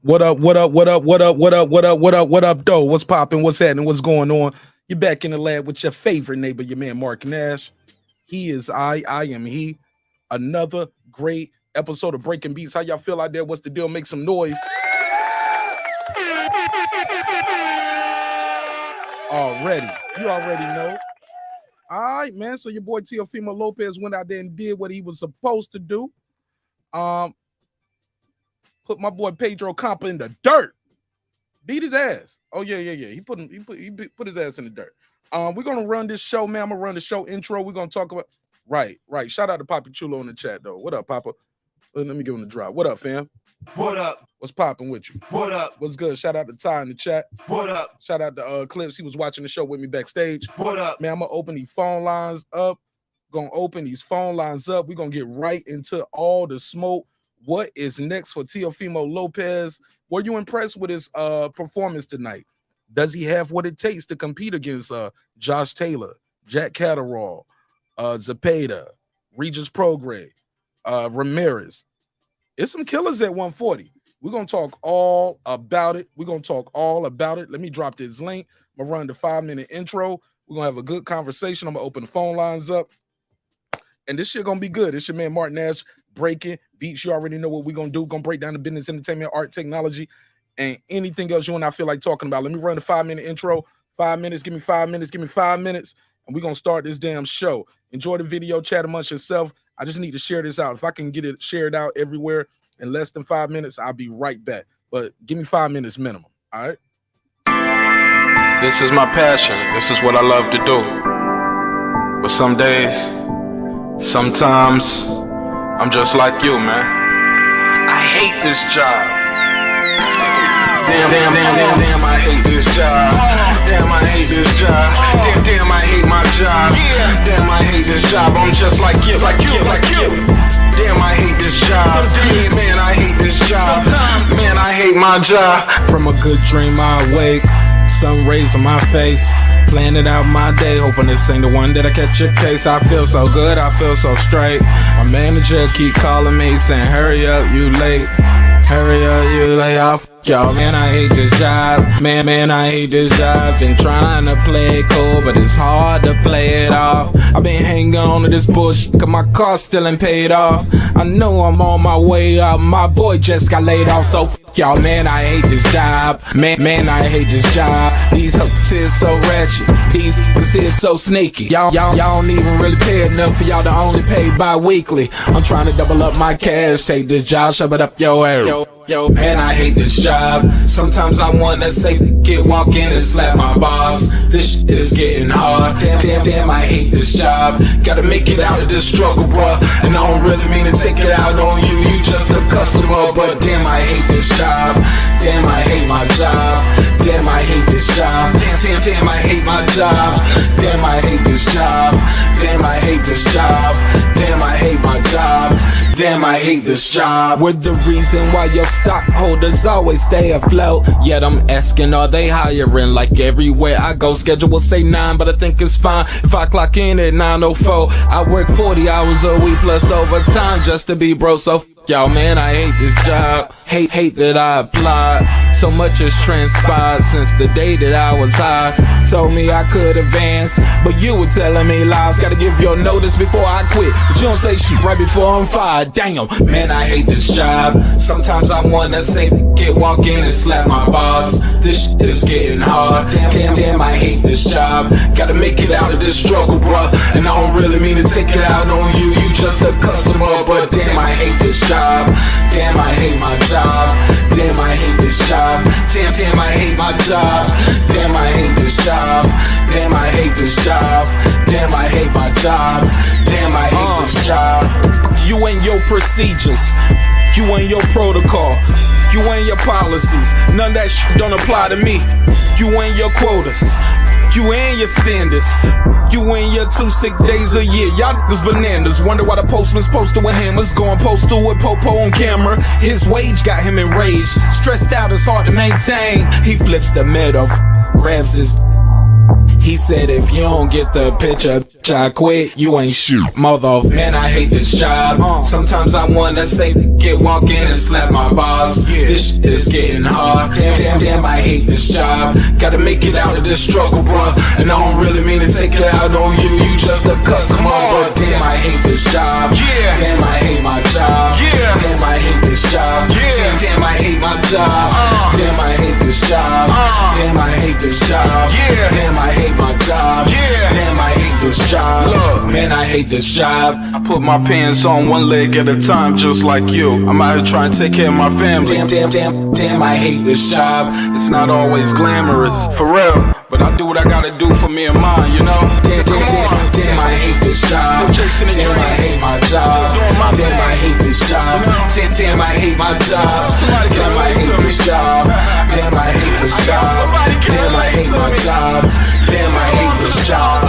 What up, though? What's popping? What's happening? What's going on? You're back in the lab with your favorite neighbor, your man, Marq Nash. He is I am he. Another great episode of Breaking Beats. How y'all feel out there? What's the deal? Make some noise. Already. You already know. All right, man. So your boy Teofimo Lopez went out there and did what he was supposed to do. Put my boy Pedro Campa in the dirt. Beat his ass. Oh, yeah. He put his ass in the dirt. We're gonna run this show, man. I'm gonna run the show intro. We're gonna talk about right. Shout out to Papa Chulo in the chat, though. What up, Papa? Let me give him the drop. What up, fam? What up? What's popping with you? What up? What's good? Shout out to Ty in the chat. What up? Shout out to Clips. He was watching the show with me backstage. What up? Man, I'm gonna open these phone lines up. We're gonna get right into all the smoke. What is next for Teofimo Lopez? Were you impressed with his performance tonight? Does he have what it takes to compete against Josh Taylor, Jack Catterall, Zepeda, Regis Prograis, Ramirez? It's some killers at 140. We're going to talk all about it. Let me drop this link. I'm going to run the 5-minute intro. We're going to have a good conversation. I'm going to open the phone lines up. And this shit going to be good. It's your man, Marq Nash, breaking beats. You already know what we're going to do. We're going to break down the business, entertainment, art, technology, and anything else you and I feel like talking about. Let me run the 5-minute intro. 5 minutes. Give me 5 minutes. And we're going to start this damn show. Enjoy the video. Chat amongst yourself. I just need to share this out. If I can get it shared out everywhere in less than 5 minutes, I'll be right back. But give me 5 minutes minimum. All right? This is my passion. This is what I love to do. But some days, sometimes, I'm just like you, man. I hate this job. Damn, I hate this job. Damn, I hate this job. Damn, I hate my job. Damn, I hate this job. I'm just like you. Damn, I hate this job. Man, I hate this job. Man, I hate my job. From a good dream I wake, sun rays on my face, planning out my day, hoping this ain't the one that I catch a case. I feel so good, I feel so straight. My manager keep calling me saying, hurry up, you late. Hurry up, you lay off. Y'all, man, I hate this job. Man, I hate this job. Been trying to play it cool, but it's hard to play it off. I've been hanging on to this bullshit, cause my car still ain't paid off. I know I'm on my way up. My boy just got laid off, so y'all, man, I hate this job. Man, I hate this job. These hoes here so ratchet. These niggas here so sneaky. Y'all don't even really pay enough for y'all to only pay bi-weekly. I'm trying to double up my cash. Take this job, shove it up your ass. Yo, man, I hate this job. Sometimes I wanna say, walk in and slap my boss. This shit is getting hard. Damn, I hate this job. Gotta make it out of this struggle, bruh. And I don't really mean to take it out on you. You just a customer, but damn, I hate this job. Damn, I hate my job. Damn, I hate this job. Damn, I hate my job. Damn, I hate this job. Damn, I hate this job. Damn, I hate my job. Damn, I hate this job. We're the reason why your stockholders always stay afloat. Yet I'm asking, are they hiring? Like everywhere I go, schedule will say 9, but I think it's fine if I clock in at 9:04. I work 40 hours a week plus overtime just to be bro. So y'all, man, I hate this job. Hate that I applied. So much has transpired since the day that I was high. Told me I could advance, but you were telling me lies. Gotta give your notice before I quit, but you don't say shit right before I'm fired. Damn, man, I hate this job. Sometimes I wanna say, walk in and slap my boss. This shit is getting hard. Damn, I hate this job. Gotta make it out of this struggle, bruh. And I don't really mean to take it out on you. You just a customer, but damn, I hate this job. Damn, I hate my job. Damn, I hate this job. Damn, I hate my job. Damn, I hate this job. Damn, I hate this job. Damn, I hate my job. Damn, I hate this job. You and your procedures, you and your protocol, you and your policies, none of that shit don't apply to me. You and your quotas, you and your standards, you and your 2 sick days a year. Y'all niggas bananas. Wonder why the postman's posted with hammers, going postal with Popo on camera. His wage got him enraged, stressed out, it's hard to maintain. He flips the middle, grabs his. He said, if you don't get the picture, I quit, you ain't shit, mother. Man, I hate this job. Sometimes I wanna say, walk in and slap my boss. This shit is getting hard. Damn, I hate this job. Gotta make it out of this struggle, bruh. And I don't really mean to take it out on you. You just a customer, but damn, I hate this job. Damn, I hate my job. Damn, I hate this job. Damn, I hate my job. Damn, I hate this job. Damn, I hate this job. Damn, I hate my job. Damn, I hate this job. Look, man, I hate this job. I put my pants on one leg at a time, just like you. I'm out here trying to take care of my family. Damn, I hate this job. It's not always glamorous, for real, but I do what I gotta do for me and mine, you know? Damn, I hate this job. Damn, I hate my job. Damn, I hate this job. Damn, I hate my job. Damn, I hate this job. Damn, I hate this job. Damn, I hate my job. Damn, I hate this job.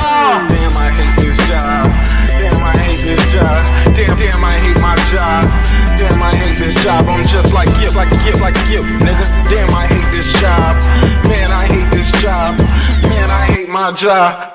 Damn, I hate this job. Damn, I hate this job. Damn, I hate my job. Damn, I hate this job. I'm just like you, nigga. Damn, I hate this job. Man, I hate this job. Man, I hate my job.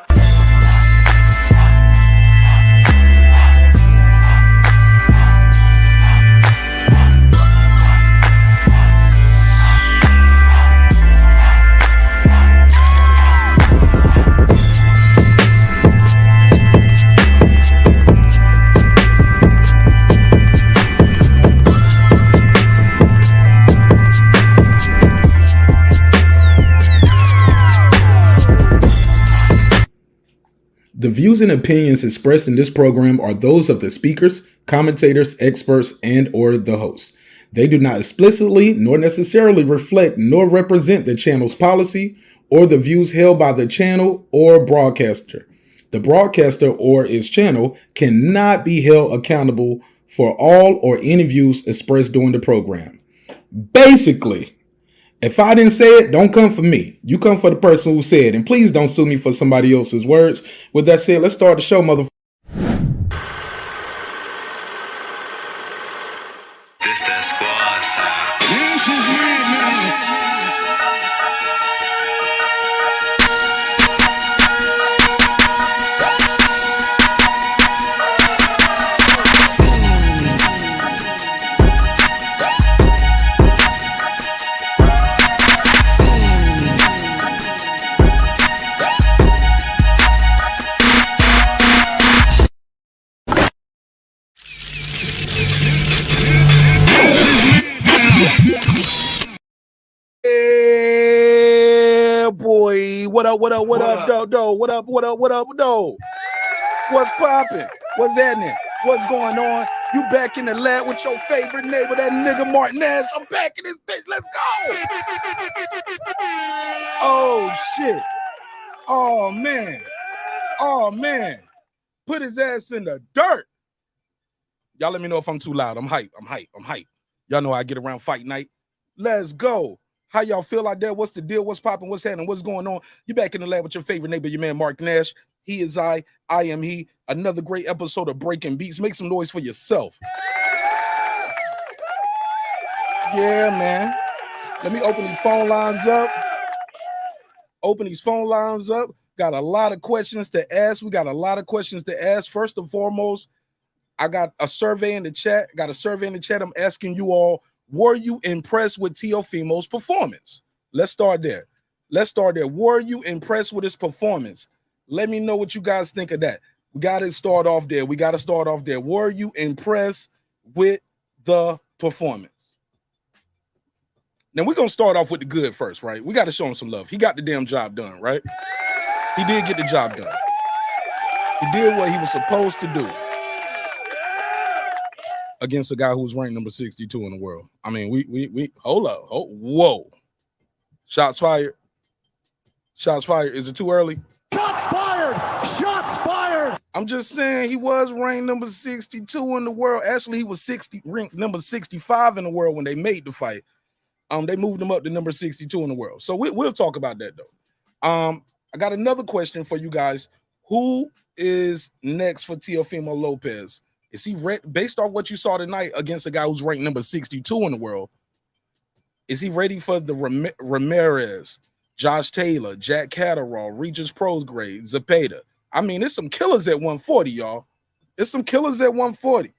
The views and opinions expressed in this program are those of the speakers, commentators, experts, and or the hosts. They do not explicitly nor necessarily reflect nor represent the channel's policy or the views held by the channel or broadcaster. The broadcaster or its channel cannot be held accountable for all or any views expressed during the program. Basically, if I didn't say it, don't come for me. You come for the person who said it. And please don't sue me for somebody else's words. With that said, let's start the show, motherfucker. This that squad sound. Yeah, boy. What up, though? What up, though? What's poppin'? What's happening? What's going on? You back in the lab with your favorite neighbor, that nigga Marq Nash. I'm back in this bitch. Let's go. Oh, shit. Oh, man. Put his ass in the dirt. Y'all let me know if I'm too loud. I'm hype. Y'all know I get around fight night. Let's go. How y'all feel out there? What's the deal? What's popping? What's happening? What's going on? You back in the lab with your favorite neighbor, your man Marq Nash. He is I am he. Another great episode of Breaking Beats. Make some noise for yourself. Yeah, man. Let me open these phone lines up. Got a lot of questions to ask. First and foremost, I got a survey in the chat. I'm asking you all, were you impressed with Teofimo's performance? Let's start there. Were you impressed with his performance? Let me know what you guys think of that. We got to start off there. Were you impressed with the performance? Now, we're going to start off with the good first, right? We got to show him some love. He got the damn job done, right? He did get the job done. He did what he was supposed to do against a guy who was ranked number 62 in the world. I mean, we hold up. Whoa. Shots fired. Is it too early? Shots fired. I'm just saying he was ranked number 62 in the world. Actually, he was ranked number 65 in the world when they made the fight. They moved him up to number 62 in the world. So we'll talk about that though. I got another question for you guys. Who is next for Teofimo Lopez? Is he based off what you saw tonight against a guy who's ranked number 62 in the world? Is he ready for the Ramirez, Josh Taylor, Jack Catterall, Regis Prosgrave, Zepeda? I mean, it's some killers at 140, y'all. It's some killers at 140.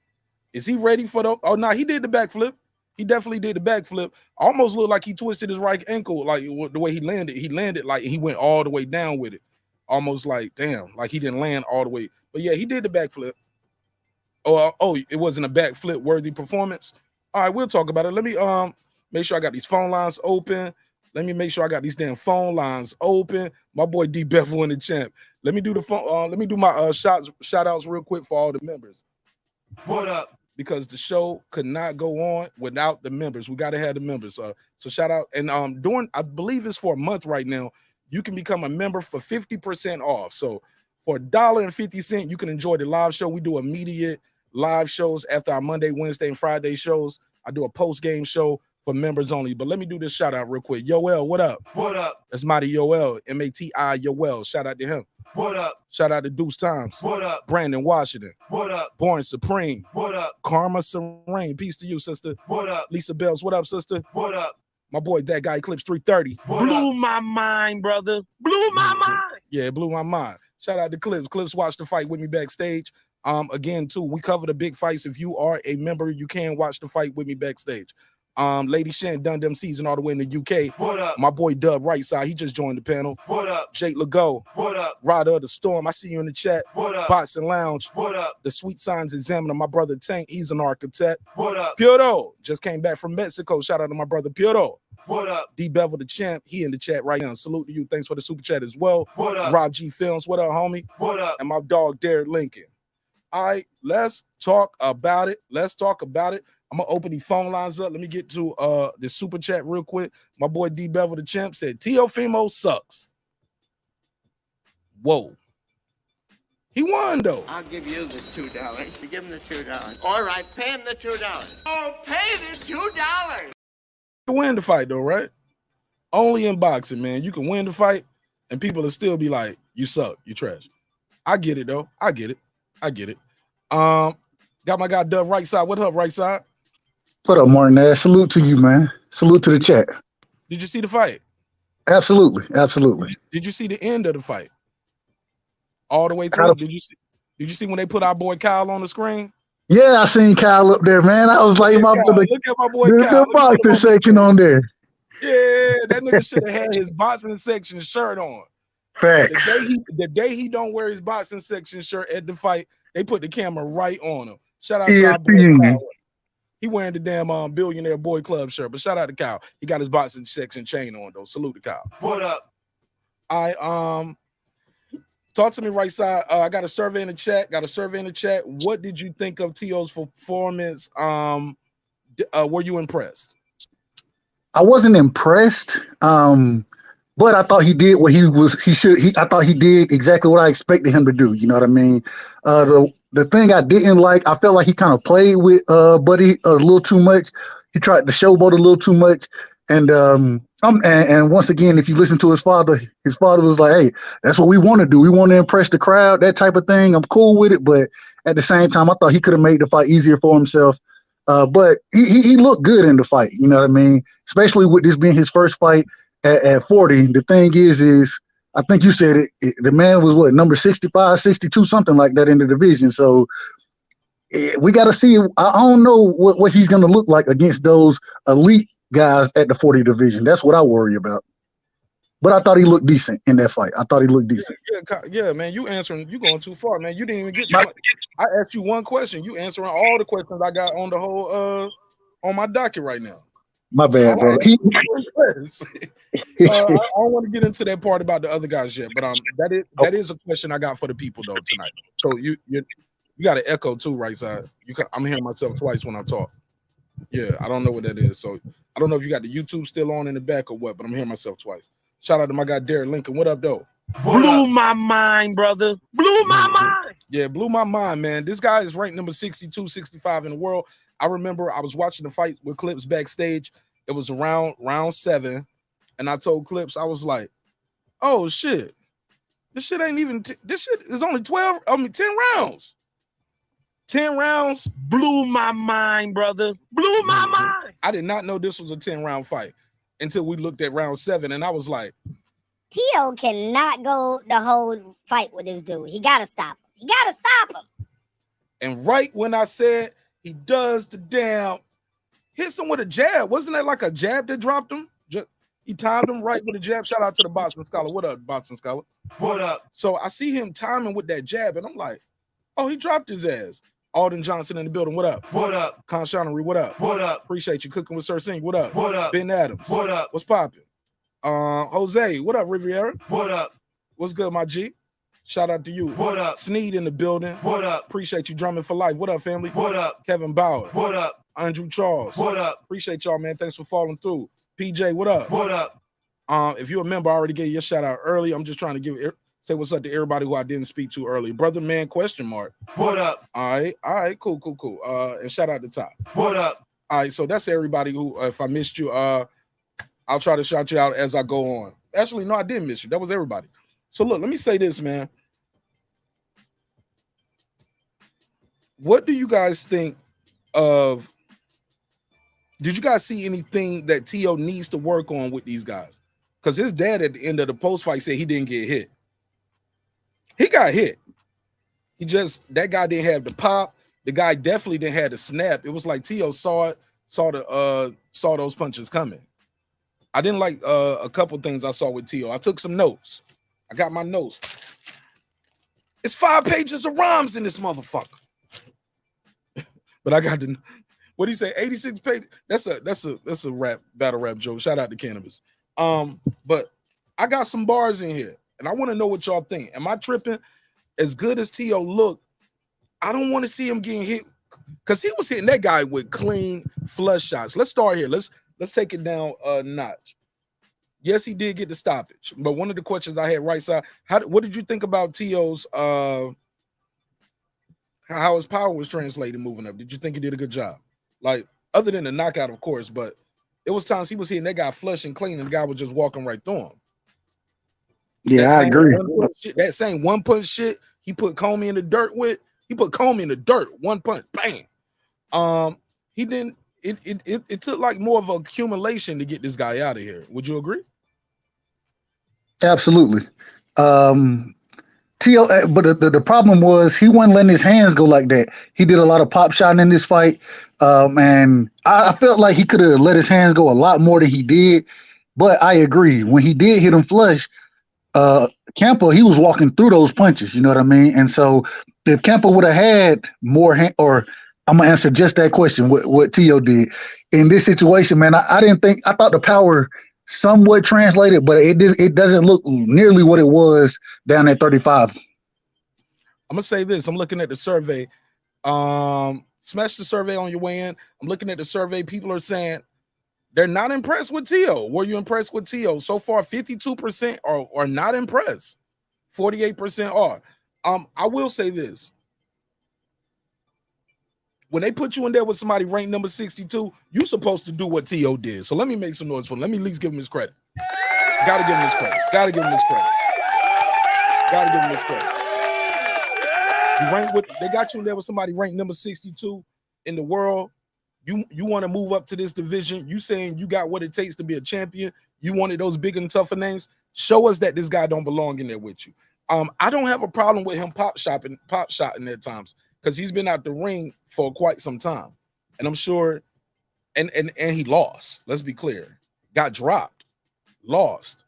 Is he ready for the? Oh, no, he did the backflip. He definitely did the backflip. Almost looked like he twisted his right ankle, like the way he landed. He landed like he went all the way down with it. Almost like, damn, like he didn't land all the way. But yeah, he did the backflip. Oh, it wasn't a backflip worthy performance. All right, we'll talk about it. Let me make sure I got these phone lines open. Let me make sure I got these damn phone lines open. My boy D Bevel in the champ. Let me do the phone. Let me do my shout outs real quick for all the members. What up? Because the show could not go on without the members. We got to have the members. So shout out. And during, I believe it's for a month right now, you can become a member for 50% off. So for $1.50, you can enjoy the live show. We do immediate live shows after our Monday, Wednesday, and Friday shows. I do a post-game show for members only. But let me do this shout out real quick. Yoel, what up? What up? That's Mighty Yoel, M-A-T-I Yoel. Shout out to him. What up? Shout out to Deuce Times. What up? Brandon Washington. What up? Born Supreme. What up? Karma Serene. Peace to you, sister. What up? Lisa Bells. What up, sister? What up? My boy, that guy Eclipse 330. What Blew up? my mind, brother. Blew my mind. Yeah, it blew my mind. Shout out to Clips. Clips watched the fight with me backstage. Again, too, we cover the big fights. If you are a member, you can watch the fight with me backstage. Lady Shan done them season all the way in the UK. What up? My boy Dub right side, he just joined the panel. What up? Jake Legault. What up? Rider of the Storm, I see you in the chat. What up? Bots and Lounge. What up? The Sweet Signs Examiner, my brother Tank, he's an architect. What up? Piotr just came back from Mexico. Shout out to my brother Piotr. What up? D Bevel the champ, he in the chat right now. Salute to you. Thanks for the super chat as well. What up? Rob G Films, what up, homie? What up? And my dog Derek Lincoln. All right, let's talk about it. Let's talk about it. I'm gonna open these phone lines up. Let me get to the super chat real quick. My boy D Bevel the champ said Teofimo sucks. Whoa. He won though. I'll give you the $2. You give him the $2. All right, pay him the $2. Oh, pay the $2. You can win the fight though, right? Only in boxing, man. You can win the fight and people will still be like, you suck, you trash. I get it though. I get it. Got my guy Dove right side. What up, right side? What up, Marq Nash? Salute to you, man. Salute to the chat. Did you see the fight? Absolutely. Did you see the end of the fight? All the way through? Did you see when they put our boy Kyle on the screen? Yeah, I seen Kyle up there, man. I was like, look at my boy Kyle. The boxing section on there. Yeah, that nigga should have had his boxing section shirt on. Facts. The day he don't wear his boxing section shirt at the fight, they put the camera right on him. Shout out to our boy Kyle. He wearing the damn Billionaire Boy Club shirt, but shout out to Kyle. He got his boxing section chain on though. Salute to Kyle. What up? Talk to me right side. I got a survey in the chat. What did you think of T.O.'s performance? Were you impressed? I wasn't impressed. But I thought he did what I thought he did exactly what I expected him to do. You know what I mean? The thing I didn't like, I felt like he kind of played with Buddy a little too much. He tried to showboat a little too much. And once again, if you listen to his father was like, hey, that's what we want to do. We want to impress the crowd, that type of thing. I'm cool with it. But at the same time, I thought he could have made the fight easier for himself. But he looked good in the fight. You know what I mean? Especially with this being his first fight at 40. The thing is I think you said it, the man was what, number 65, 62, something like that in the division. So we got to see. I don't know what he's going to look like against those elite guys at the 40 division. That's what I worry about. But I thought he looked decent in that fight. Yeah, man. You going too far, man. You didn't even get to I asked you one question. You answering all the questions I got on the whole on my docket right now. My bad, bro. I don't want to get into that part about the other guys yet, but that is a question I got for the people though tonight. So you got an echo too, right side. I'm hearing myself twice when I talk. Yeah, I don't know what that is. So I don't know if you got the YouTube still on in the back or what, but I'm hearing myself twice. Shout out to my guy Derek Lincoln. What up, though? Blew my mind, brother. Blew my mind. Yeah, blew my mind, man. This guy is ranked number 62, 65 in the world. I remember I was watching the fight with Clips backstage. It was around round 7, and I told Clips, I was like, "Oh shit, this shit ain't even. This shit is only 10 rounds. 10 rounds blew my mind, brother. Blew my mind. I did not know this was a 10-round fight until we looked at round 7, and I was like, Tio cannot go the whole fight with this dude. He gotta stop him. He gotta stop him. And right when I said he does the damn, hits him with a jab. Wasn't that like a jab that dropped him? He timed him right with a jab. Shout out to the boxing scholar. What up, boxing scholar? What up? So I see him timing with that jab, and I'm like, oh, he dropped his ass. Alden Johnson in the building. What up? What up? Con Shonery, what up? What up? Appreciate you cooking with Sir Singh. What up? What up? Ben Adams. What up? What's popping? Jose, what up, Riviera? What up? What's good, my G? Shout out to you. What up? Sneed in the building. What up? Appreciate you drumming for life. What up, family? What up? Kevin Bauer. What up? Andrew Charles. What up? Appreciate y'all, man. Thanks for following through. PJ, what up? What up? If you're a member, I already gave you a shout out early. I'm just trying to say what's up to everybody who I didn't speak to early. Brother man, question mark. What up? All right, cool. And shout out to Top. What up? All right, so that's everybody who, if I missed you, I'll try to shout you out as I go on. Actually, no, I didn't miss you. That was everybody. So look, let me say this, man. What do you guys think of? Did you guys see anything that Tio needs to work on with these guys? Because his dad at the end of the post fight said he didn't get hit. He got hit. That guy didn't have the pop. The guy definitely didn't have the snap. It was like Tio saw those punches coming. I didn't like a couple things I saw with Tio. I took some notes. I got my notes. It's 5 pages of rhymes in this motherfucker. But I got the, what do you say? 86 pages. That's a battle rap joke. Shout out to Cannabis. But I got some bars in here, and I want to know what y'all think. Am I tripping? As good as Tio looked, I don't want to see him getting hit because he was hitting that guy with clean flush shots. Let's start here. Let's take it down a notch. Yes, he did get the stoppage, but one of the questions I had right side, what did you think about Tio's how his power was translated moving up? Did you think he did a good job? Like, other than the knockout, of course, but it was times he was hitting that guy flush and clean, and the guy was just walking right through him. Yeah, I agree. That same one punch shit he put Comey in the dirt with. He put Comey in the dirt. One punch, bang. He didn't. It took like more of an accumulation to get this guy out of here. Would you agree? Absolutely. Tio, but the problem was he wasn't letting his hands go like that. He did a lot of pop shotting in this fight, and I felt like he could have let his hands go a lot more than he did. But I agree, when he did hit him flush, Campa, he was walking through those punches. You know what I mean? And so if Campa would have had more or I'm gonna answer just that question. What Tio did in this situation, man, I thought the power somewhat translated, but it doesn't look nearly what it was down at 35. I'm gonna say this. I'm looking at the survey. Smash the survey on your way in. I'm looking at the survey. People are saying they're not impressed with Tio. Were you impressed with Tio? So far, 52% are not impressed. 48% are. I will say this. When they put you in there with somebody ranked number 62, you're supposed to do what Tio did. So let me make some noise for him. Let me at least give him his credit. Gotta give him his credit. Gotta give him his credit. Gotta give him his credit. They got you in there with somebody ranked number 62 in the world. You want to move up to this division. You saying you got what it takes to be a champion. You wanted those bigger and tougher names. Show us that this guy don't belong in there with you. I don't have a problem with him pop shotting at times, because he's been out the ring for quite some time. And I'm sure, and he lost. Let's be clear. Got dropped, lost,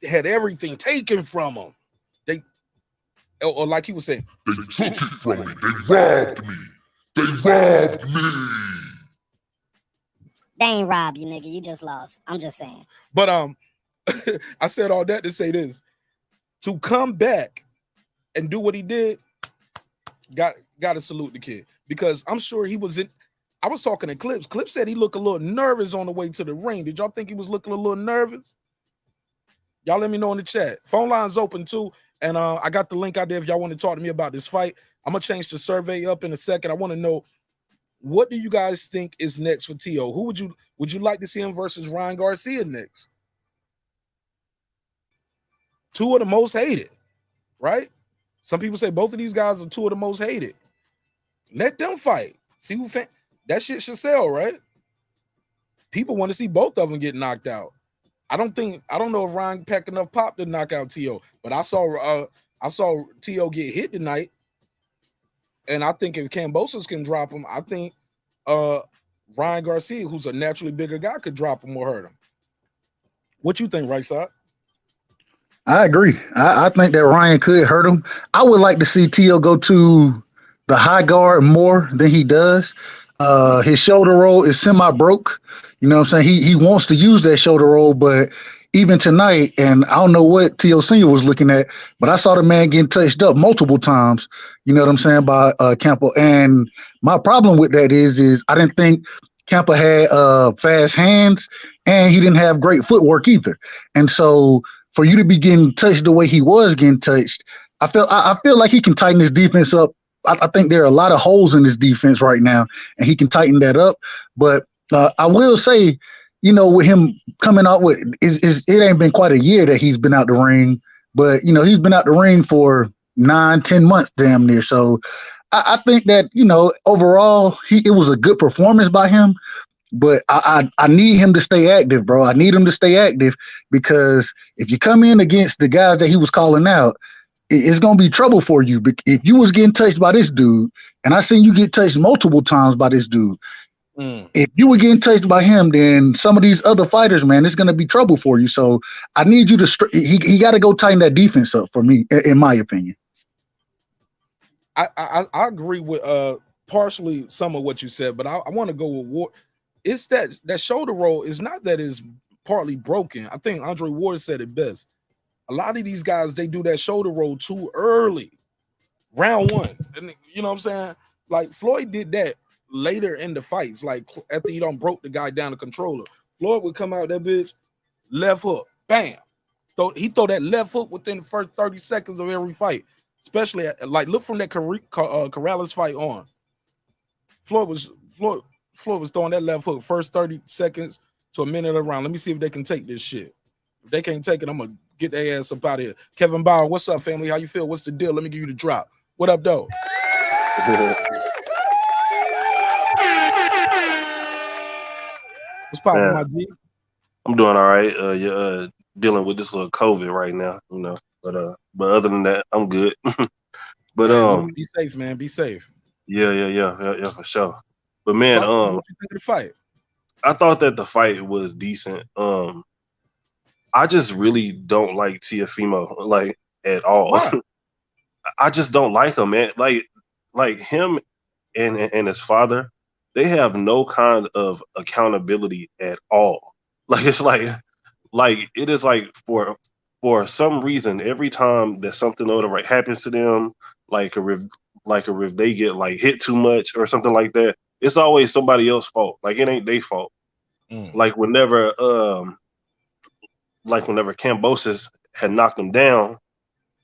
had everything taken from him. Or like he was saying, they took it from me. They robbed me. They robbed me. They ain't robbed you, nigga. You just lost. I'm just saying. But I said all that to say this. To come back and do what he did, got to salute the kid, because I'm sure he was in. I was talking to Clips. Clips said he looked a little nervous on the way to the ring. Did y'all think he was looking a little nervous? Y'all let me know in the chat. Phone line's open too, and I got the link out there if y'all want to talk to me about this fight. I'm gonna change the survey up in a second. I want to know, what do you guys think is next for Tio? Who would you like to see him versus Ryan Garcia next? Two of the most hated, right? Some people say both of these guys are two of the most hated. Let them fight. See who that shit should sell, right? People want to see both of them get knocked out. I don't know if Ryan packed enough pop to knock out T.O., but I saw T.O. get hit tonight. And I think if Kambosos can drop him, I think Ryan Garcia, who's a naturally bigger guy, could drop him or hurt him. What you think, right side? I agree. I think that Ryan could hurt him. I would like to see T.O. go to the high guard more than he does. His shoulder roll is semi-broke. You know what I'm saying? He wants to use that shoulder roll, but even tonight, and I don't know what T.O. Senior was looking at, but I saw the man getting touched up multiple times, you know what I'm saying, by Campa. And my problem with that is I didn't think Campa had fast hands, and he didn't have great footwork either. And so for you to be getting touched the way he was getting touched, I feel like he can tighten his defense up. I think there are a lot of holes in his defense right now, and he can tighten that up. But I will say, you know, with him coming out with it ain't been quite a year that he's been out the ring, but you know, he's been out the ring for 9-10 months damn near. So I think that, you know, overall it was a good performance by him, but I need him to stay active, bro. I need him to stay active, because if you come in against the guys that he was calling out, it's gonna be trouble for you. If you was getting touched by this dude, and I seen you get touched multiple times by this dude, if you were getting touched by him, then some of these other fighters, man, it's gonna be trouble for you. So I need you to he got to go tighten that defense up for me, in my opinion. I agree with partially some of what you said, but I want to go with Ward. It's that shoulder roll is not that it's partly broken. I think Andre Ward said it best. A lot of these guys, they do that shoulder roll too early, round one. And you know what I'm saying? Like Floyd did that later in the fights, like after he done broke the guy down the controller. Floyd would come out that bitch, left hook, bam. He throw that left hook within the first 30 seconds of every fight, especially like look from that Corrales fight on. Floyd was throwing that left hook first 30 seconds to a minute of the round. Let me see if they can take this shit. If they can't take it, I'm gonna get their ass up out of here. Kevin Bauer, what's up, family? How you feel? What's the deal? Let me give you the drop. What up, though? What's poppin', my G? I'm doing all right. You're dealing with this little COVID right now, you know. But other than that, I'm good. But man, be safe, man. Be safe. Yeah, for sure. But man, what you think of the fight? I thought that the fight was decent. I just really don't like Teofimo, like, at all. I just don't like him, man. Like him and his father, they have no kind of accountability at all. Like it's like it is like for some reason, every time that something other right happens to them, like if they get like hit too much or something like that, it's always somebody else's fault. Like it ain't their fault. Like whenever Kambosos had knocked him down,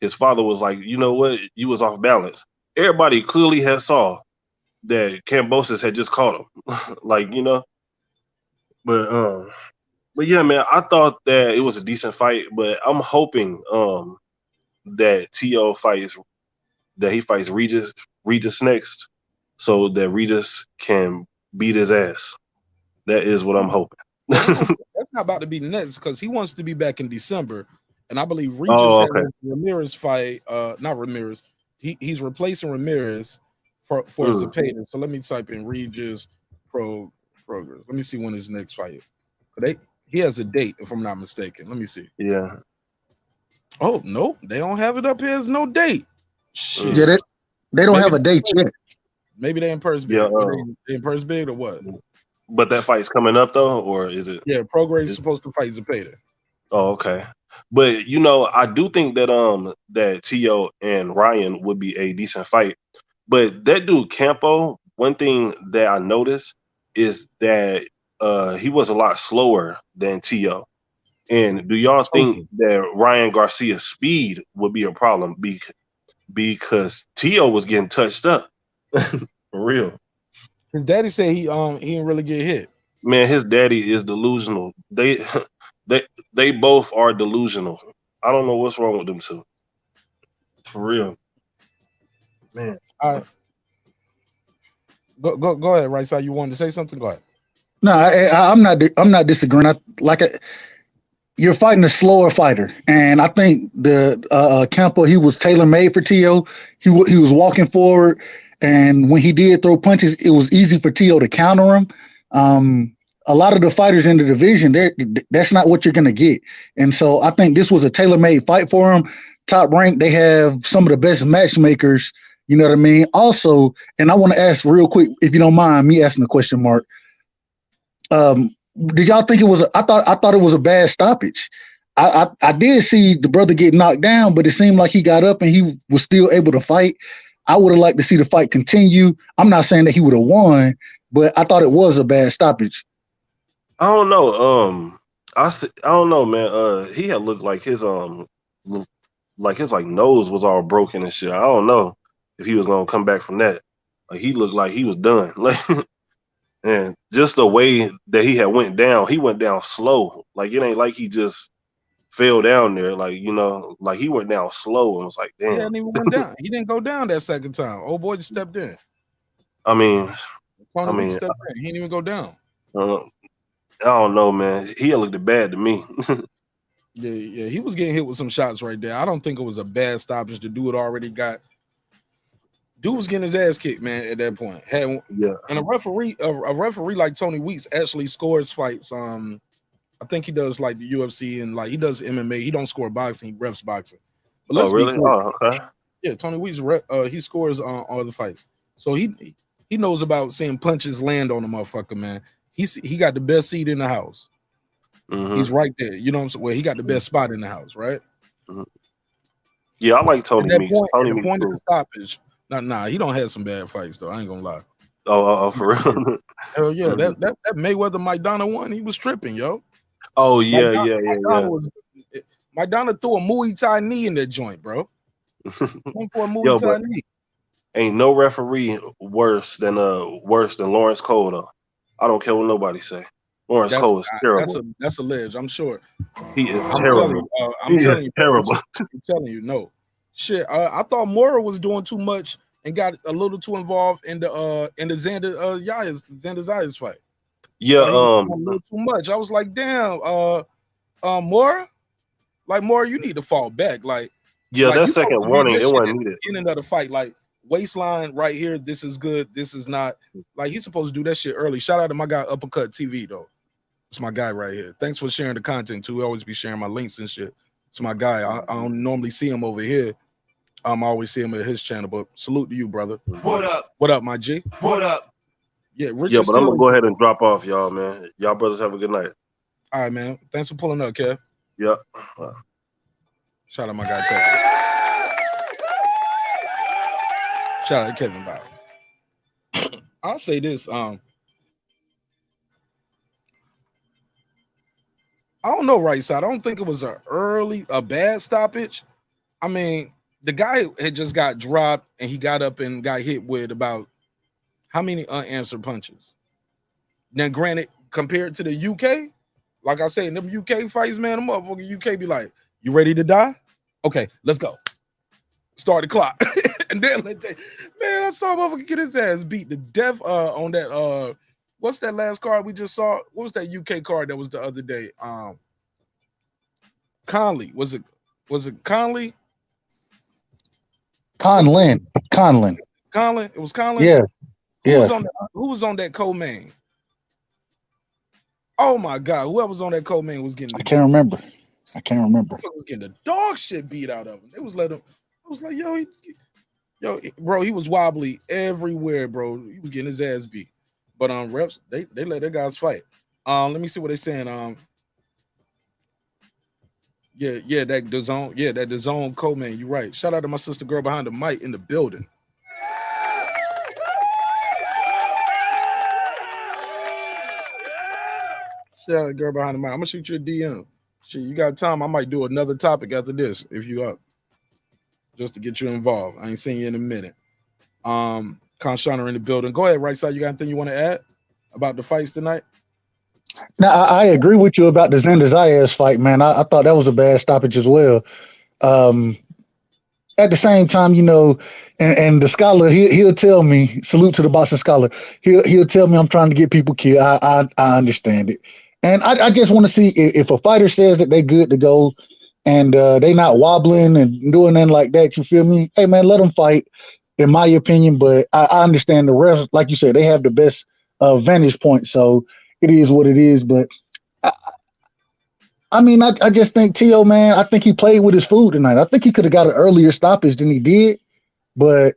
his father was like, you know what, you was off balance. Everybody clearly had saw that Kambosos had just caught him. Like, you know. But yeah, man, I thought that it was a decent fight, but I'm hoping that T.O. fights Regis next, so that Regis can beat his ass. That is what I'm hoping. That's not about to be next, because he wants to be back in December, and I believe Regis had a Ramirez fight. Not Ramirez. He's replacing Ramirez for Zepeda. So let me type in Regis progress. Let me see when his next fight is. He has a date, if I'm not mistaken. Let me see. Yeah. Oh no, they don't have it up here. There's no date. Shit. Yeah, they don't have a date yet. Maybe they in Purse Big. They in Purse Big or what? But that fight's coming up though, or is it? Yeah, Progress supposed to fight Zepeda. Oh, okay. But you know, I do think that that T.O. and Ryan would be a decent fight. But that dude Campo, one thing that I noticed is that he was a lot slower than T.O. And do y'all think that Ryan Garcia's speed would be a problem because T.O. was getting touched up? For real. His daddy said he didn't really get hit. Man, his daddy is delusional. They both are delusional. I don't know what's wrong with them two. For real. Man. All right. Go ahead, right side. You wanted to say something? Go ahead. No, I'm not disagreeing. you're fighting a slower fighter, and I think the Campa, he was tailor made for Tio. He was walking forward, and when he did throw punches, it was easy for Tio to counter him. A lot of the fighters in the division, that's not what you're gonna get, and so I think this was a tailor made fight for him. Top Rank, they have some of the best matchmakers. You know what I mean? Also, and I want to ask real quick, if you don't mind me asking a question, Mark. Did y'all think it was? I thought it was a bad stoppage. I did see the brother get knocked down, but it seemed like he got up and he was still able to fight. I would have liked to see the fight continue. I'm not saying that he would have won, but I thought it was a bad stoppage. I don't know. I don't know, man. He had looked like his nose was all broken and shit. I don't know if he was gonna come back from that. Like he looked like he was done. Like. And just the way that he went down slow. Like it ain't like he just fell down there. Like, like he went down slow and was like, damn. He hadn't even went down. He didn't go down that second time. Old boy just stepped in. I mean, stepped in. He didn't even go down. I don't know, man. He looked bad to me. Yeah, he was getting hit with some shots right there. I don't think it was a bad stoppage. The dude already got. Dude was getting his ass kicked, man, at that point. And a referee like Tony Weeks actually scores fights. I think he does like the UFC and like he does MMA. He don't score boxing, he refs boxing. But let's really? Be clear. Oh, okay. Yeah, Tony Weeks he scores on all the fights. So he knows about seeing punches land on a motherfucker, man. He got the best seat in the house. Mm-hmm. He's right there. You know what I'm saying? Well, he got the best spot in the house, right? Mm-hmm. Yeah, I like Tony Weeks. Tony Weeks. Point of the stoppage. Nah, he don't have some bad fights though. I ain't gonna lie. Oh, for real? Hell yeah, that Mayweather Maidana one, he was tripping, yo. Oh yeah. Maidana threw a Muay Thai knee in that joint, bro. Went for a Muay Thai knee. Ain't no referee worse than Lawrence Cole though. I don't care what nobody say. Lawrence Cole is terrible. That's alleged. I'm sure. He is terrible. I'm telling you, terrible. I'm telling you, no. Shit, I thought Mora was doing too much and got a little too involved in the Xander Zayas fight. Yeah, a little too much. I was like, damn, Mora, you need to fall back. Like, that second warning, it wasn't needed. In another fight, like waistline right here. This is good. This is not. Like he's supposed to do that shit early. Shout out to my guy Uppercut TV though. It's my guy right here. Thanks for sharing the content too. He always be sharing my links and shit. It's my guy. I don't normally see him over here. I always see him at his channel, but salute to you, brother. What up? What up, my G? What up? Yeah, but I'm gonna go ahead and drop off, y'all, man. Y'all brothers have a good night. All right, man. Thanks for pulling up, Kev. Yep. Shout out my guy Kevin. Shout out to Kevin Bauer. I'll say this. I don't know, right side. I don't think it was a bad stoppage. I mean, the guy had just got dropped and he got up and got hit with about how many unanswered punches? Now, granted, compared to the UK, like I say, in them UK fights, man, the motherfucking UK be like, you ready to die? Okay, let's go. Start the clock. And then, man, I saw a motherfucker get his ass beat to death on that, what's that last card we just saw? What was that UK card that was the other day? Conley. Was it Conley? Conlon. Conlon. It was Conlon? Yeah. Who was on that co-main? Oh my God. Whoever was on that co-main was getting I can't remember. Was getting the dog shit beat out of him. They was letting him. I was like, bro, he was wobbly everywhere, bro. He was getting his ass beat. But reps, they let their guys fight. Let me see what they're saying. That DAZN co-man. You're right. Shout out to my sister girl behind the mic in the building. Shout out to girl behind the mic. I'm gonna shoot you a DM. Shit, you got time? I might do another topic after this if you up, just to get you involved. I ain't seen you in a minute. Conshana in the building. Go ahead, right side. You got anything you want to add about the fights tonight? Now, I agree with you about the Xander Zayas fight, man. I thought that was a bad stoppage as well. At the same time, and the scholar, he'll tell me, salute to the boxing scholar, he'll tell me I'm trying to get people killed. I understand it. And I just want to see if a fighter says that they good to go and they not wobbling and doing nothing like that. You feel me? Hey, man, let them fight, in my opinion. But I understand the refs, like you said, they have the best vantage point. So it is what it is. But I mean, I just think Tio, man, I think he played with his food tonight. I think he could have got an earlier stoppage than he did. But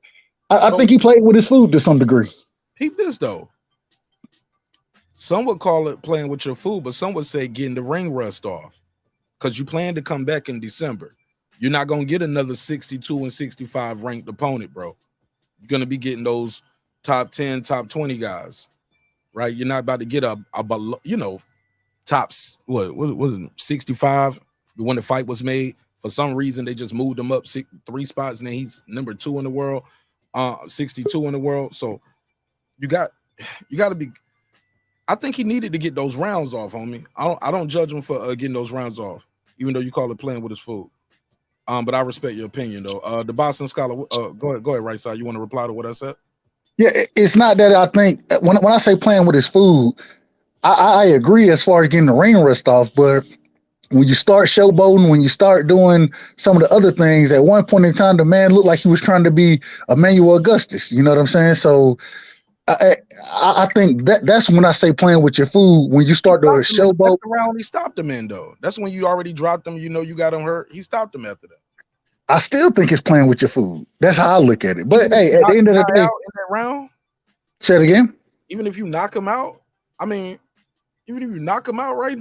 I think he played with his food to some degree. Peep this, though. Some would call it playing with your food, but some would say getting the ring rust off because you plan to come back in December. You're not going to get another 62 and 65 ranked opponent, bro. You're going to be getting those top 10, top 20 guys, right? You're not about to get tops, what was it, 65 when the fight was made. For some reason, they just moved him up 3 spots, and then he's number 2 in the world, 62 in the world. So you got to be. I think he needed to get those rounds off, homie. I don't judge him for getting those rounds off, even though you call it playing with his food. But I respect your opinion, though. The Boston Scholar, go ahead, right side. You want to reply to what I said? Yeah, it's not that I think when I say playing with his food, I agree as far as getting the ring rust off, but when you start showboating, when you start doing some of the other things, at one point in time, the man looked like he was trying to be Emmanuel Augustus. You know what I'm saying? So I think that's when I say playing with your food. When you start to showboat, that's the round he stopped him in, though. That's when you already dropped him. You know you got him hurt. He stopped him after that. I still think it's playing with your food. That's how I look at it. But hey, at the end of the day, in that round, say it again. Even if you knock him out, I mean, even if you knock him out, right?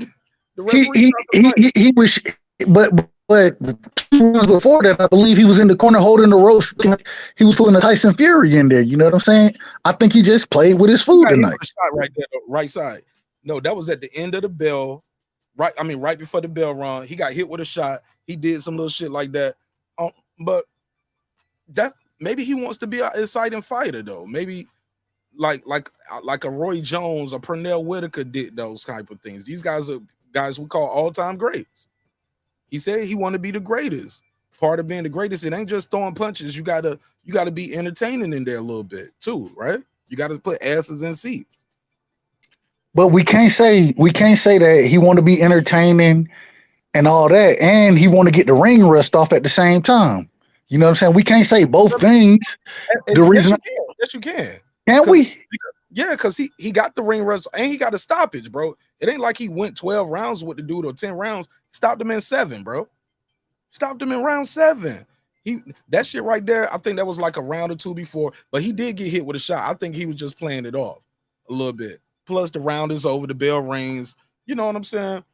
The referee he was, but 2 rounds before that, I believe he was in the corner holding the ropes. He was pulling a Tyson Fury in there. You know what I'm saying? I think he just played with his food tonight. Shot right there, right side. No, that was at the end of the bell. Right, I mean, right before the bell run, he got hit with a shot. He did some little shit like that. But that maybe he wants to be an exciting fighter, though. Maybe like a Roy Jones or Pernell Whitaker did those type of things. These guys are guys we call all-time greats. He said he wanted to be the greatest. Part of being the greatest, it ain't just throwing punches. You gotta be entertaining in there a little bit too, right? You got to put asses in seats. But we can't say that he want to be entertaining and all that, and he want to get the ring rust off at the same time. You know what I'm saying? We can't say both things. Yes, you can. Can't we? Yeah, because he got the ring rust and he got a stoppage, bro. It ain't like he went 12 rounds with the dude or 10 rounds. Stopped him in 7, bro. Stopped him in round 7. That shit right there, I think that was like a round or 2 before, but he did get hit with a shot. I think he was just playing it off a little bit. Plus the round is over, the bell rings. You know what I'm saying?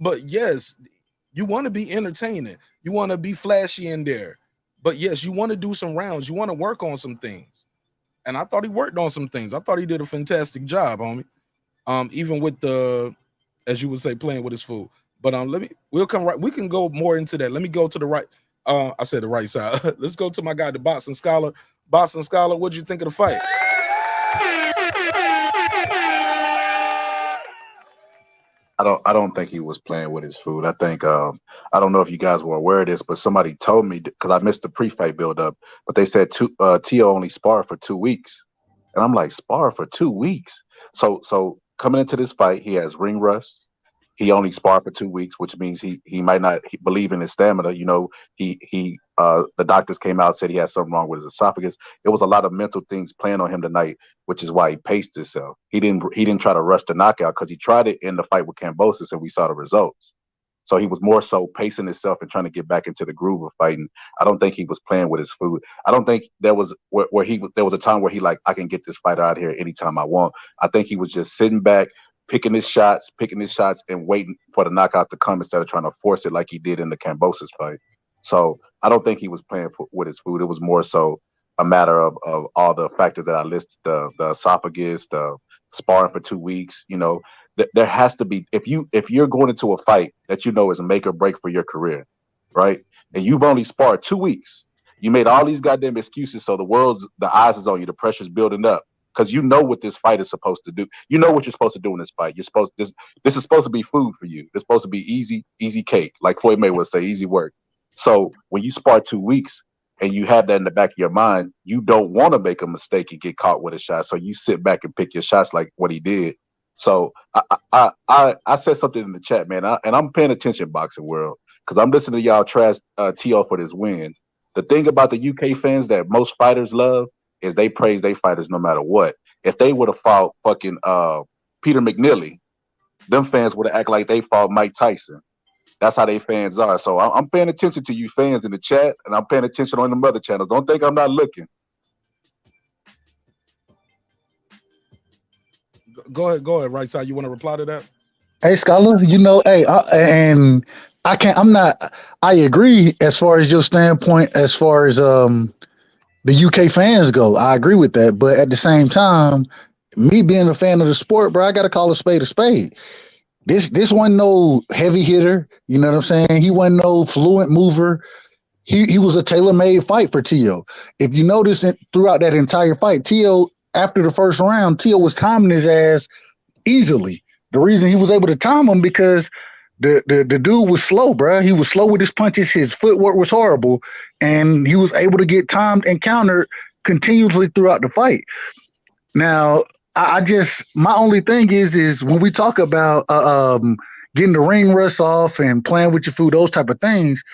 But yes, you want to be entertaining. You want to be flashy in there. But yes, you want to do some rounds. You want to work on some things. And I thought he worked on some things. I thought he did a fantastic job, homie. Even with the, as you would say, playing with his food. But we can go more into that. Let me go to the right. I said the right side. Let's go to my guy, the Boston Scholar. Boston Scholar, what'd you think of the fight? I don't think he was playing with his food. I think I don't know if you guys were aware of this, but somebody told me, because I missed the pre-fight build-up, but they said Tio only sparred for 2 weeks. And I'm like, spar for 2 weeks? So coming into this fight, he has ring rust. He only sparred for 2 weeks, which means he might not believe in his stamina. You know, the doctors came out and said he had something wrong with his esophagus. It was a lot of mental things playing on him tonight, which is why he paced himself. He didn't try to rush the knockout because he tried it in the fight with Kambosos and we saw the results. So he was more so pacing himself and trying to get back into the groove of fighting. I don't think he was playing with his food. I don't think there was there was a time where he like, I can get this fighter out here anytime I want. I think he was just sitting back, picking his shots and waiting for the knockout to come instead of trying to force it like he did in the Kambosos fight. So I don't think he was playing with his food. It was more so a matter of all the factors that I listed, the esophagus, the sparring for 2 weeks. You know, there has to be, if you're going into a fight that you know is a make or break for your career, right? And you've only sparred 2 weeks. You made all these goddamn excuses, so the eyes is on you, the pressure's building up. Because you know what this fight is supposed to do. You know what you're supposed to do in this fight. This is supposed to be food for you. It's supposed to be easy cake, like Floyd Mayweather would say, easy work. So when you spar 2 weeks and you have that in the back of your mind, you don't want to make a mistake and get caught with a shot. So you sit back and pick your shots like what he did. So I said something in the chat, man, and I'm paying attention, boxing world, because I'm listening to y'all trash T.O. for this win. The thing about the UK fans that most fighters love is they praise their fighters no matter what. If they would have fought fucking Peter McNeely, them fans would have act like they fought Mike Tyson. That's how they fans are. So I'm paying attention to you fans in the chat, and I'm paying attention on the other channels. Don't think I'm not looking. Go ahead, right side. You want to reply to that? Hey, Scholar, I agree as far as your standpoint, as far as the UK fans go. I agree with that. But at the same time, me being a fan of the sport, bro, I got to call a spade a spade. This wasn't no heavy hitter. You know what I'm saying? He wasn't no fluent mover. He was a tailor-made fight for T.O. If you notice throughout that entire fight, T.O., after the first round, T.O. was timing his ass easily. The reason he was able to time him because the dude was slow, bro. He was slow with his punches. His footwork was horrible, and he was able to get timed and countered continuously throughout the fight. Now, my only thing is when we talk about getting the ring rust off and playing with your food, those type of things.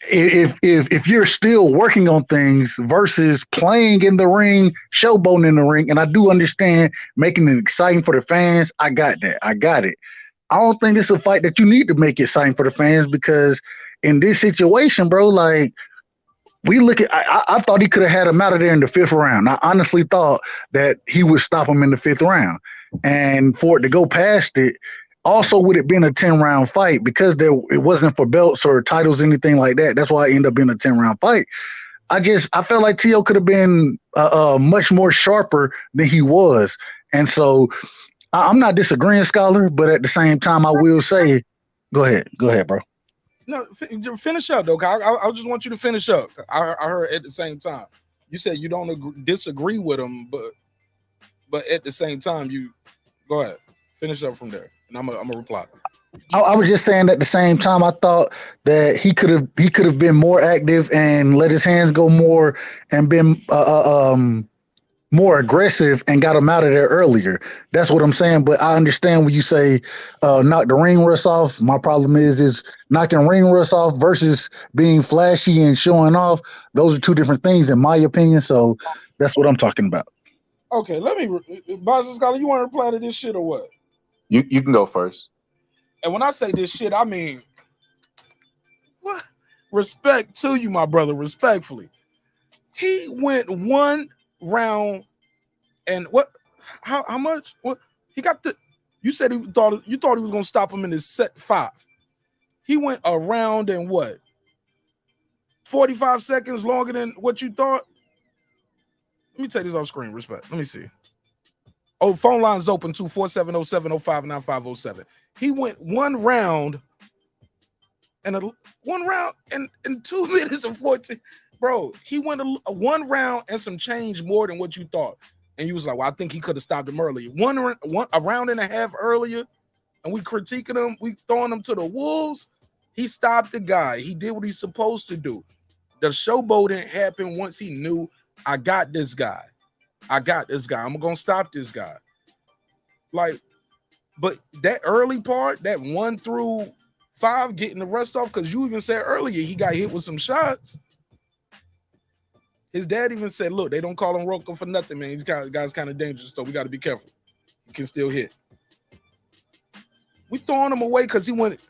If you're still working on things versus playing in the ring, showboating in the ring, and I do understand making it exciting for the fans, I got that. I got it. I don't think it's a fight that you need to make it exciting for the fans because in this situation, bro, like we look at, I thought he could have had him out of there in the 5th round. I honestly thought that he would stop him in the 5th round, and for it to go past it. Also, with it being a 10-round fight, because it wasn't for belts or titles, anything like that. That's why it ended up being a 10-round fight. I felt like T.O. could have been much more sharper than he was. And so I'm not disagreeing, Scholar, but at the same time, I will say, go ahead, bro. No, finish up, though. I just want you to finish up. I heard at the same time. You said you don't disagree with him, but at the same time, you go ahead. Finish up from there. And I'm gonna reply. I was just saying at the same time, I thought that he could have been more active and let his hands go more and been more aggressive and got him out of there earlier. That's what I'm saying. But I understand when you say knock the ring rust off. My problem is knocking ring rust off versus being flashy and showing off. Those are two different things, in my opinion. So that's what I'm talking about. Okay, let me, Boss Scholar, you want to reply to this shit or what? You can go first. And when I say this shit, I mean, what? Respect to you, my brother, respectfully. He went 1 round and what? How much? What? He got you said you thought he was going to stop him in his set 5. He went a round and what? 45 seconds longer than what you thought? Let me take this off screen, respect. Let me see. Oh, phone line's open too, 470-705-9507. He went 1 round and 1 round and 2 minutes and 14. Bro, he went a 1 round and some change more than what you thought. And you was like, well, I think he could have stopped him earlier. A round and a half earlier, and we critiquing him, we throwing him to the wolves. He stopped the guy. He did what he's supposed to do. The showboating happened once he knew, I got this guy. I'm gonna stop this guy. Like, but that early part, that 1 through 5, getting the rest off, because you even said earlier he got hit with some shots. His dad even said, look, they don't call him Rocco for nothing, man. This guy's kind of dangerous, so we got to be careful. He can still hit. We throwing him away because he went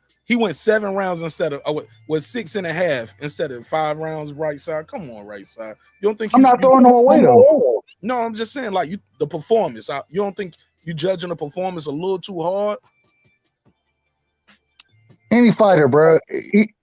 7 rounds instead of 6.5 instead of 5 rounds right side. Come on, right side. You don't think I'm not throwing him away though. No, I'm just saying, like, the performance. You don't think you judging the performance a little too hard? Any fighter, bro.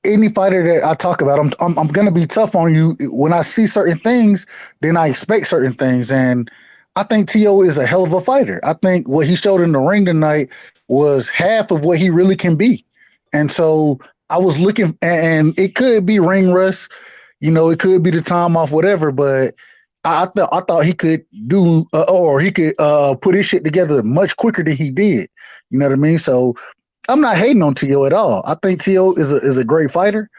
Any fighter that I talk about, I'm gonna be tough on you. When I see certain things, then I expect certain things, and I think T.O. is a hell of a fighter. I think what he showed in the ring tonight was half of what he really can be, and so I was looking, and it could be ring rust, it could be the time off, whatever, but I thought he could do or he could put his shit together much quicker than he did. You know what I mean? So I'm not hating on T.O. at all. I think T.O. is a great fighter,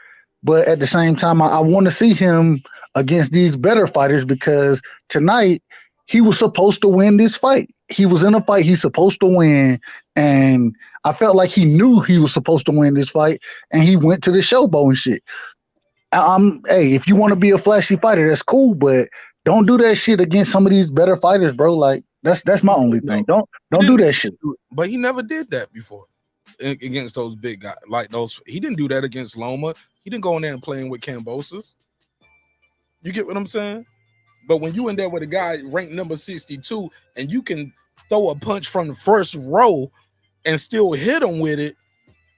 but at the same time, I want to see him against these better fighters because tonight he was supposed to win this fight. He was in a fight he's supposed to win, and I felt like he knew he was supposed to win this fight, and he went to the showboat and shit. Hey, if you want to be a flashy fighter, that's cool, but don't do that shit against some of these better fighters, bro. Like that's my only thing. Don't do that shit. But he never did that before against those big guys. Like those, he didn't do that against Loma. He didn't go in there and playing with Cambosas. You get what I'm saying? But when you in there with a guy ranked number 62 and you can throw a punch from the first row and still hit him with it,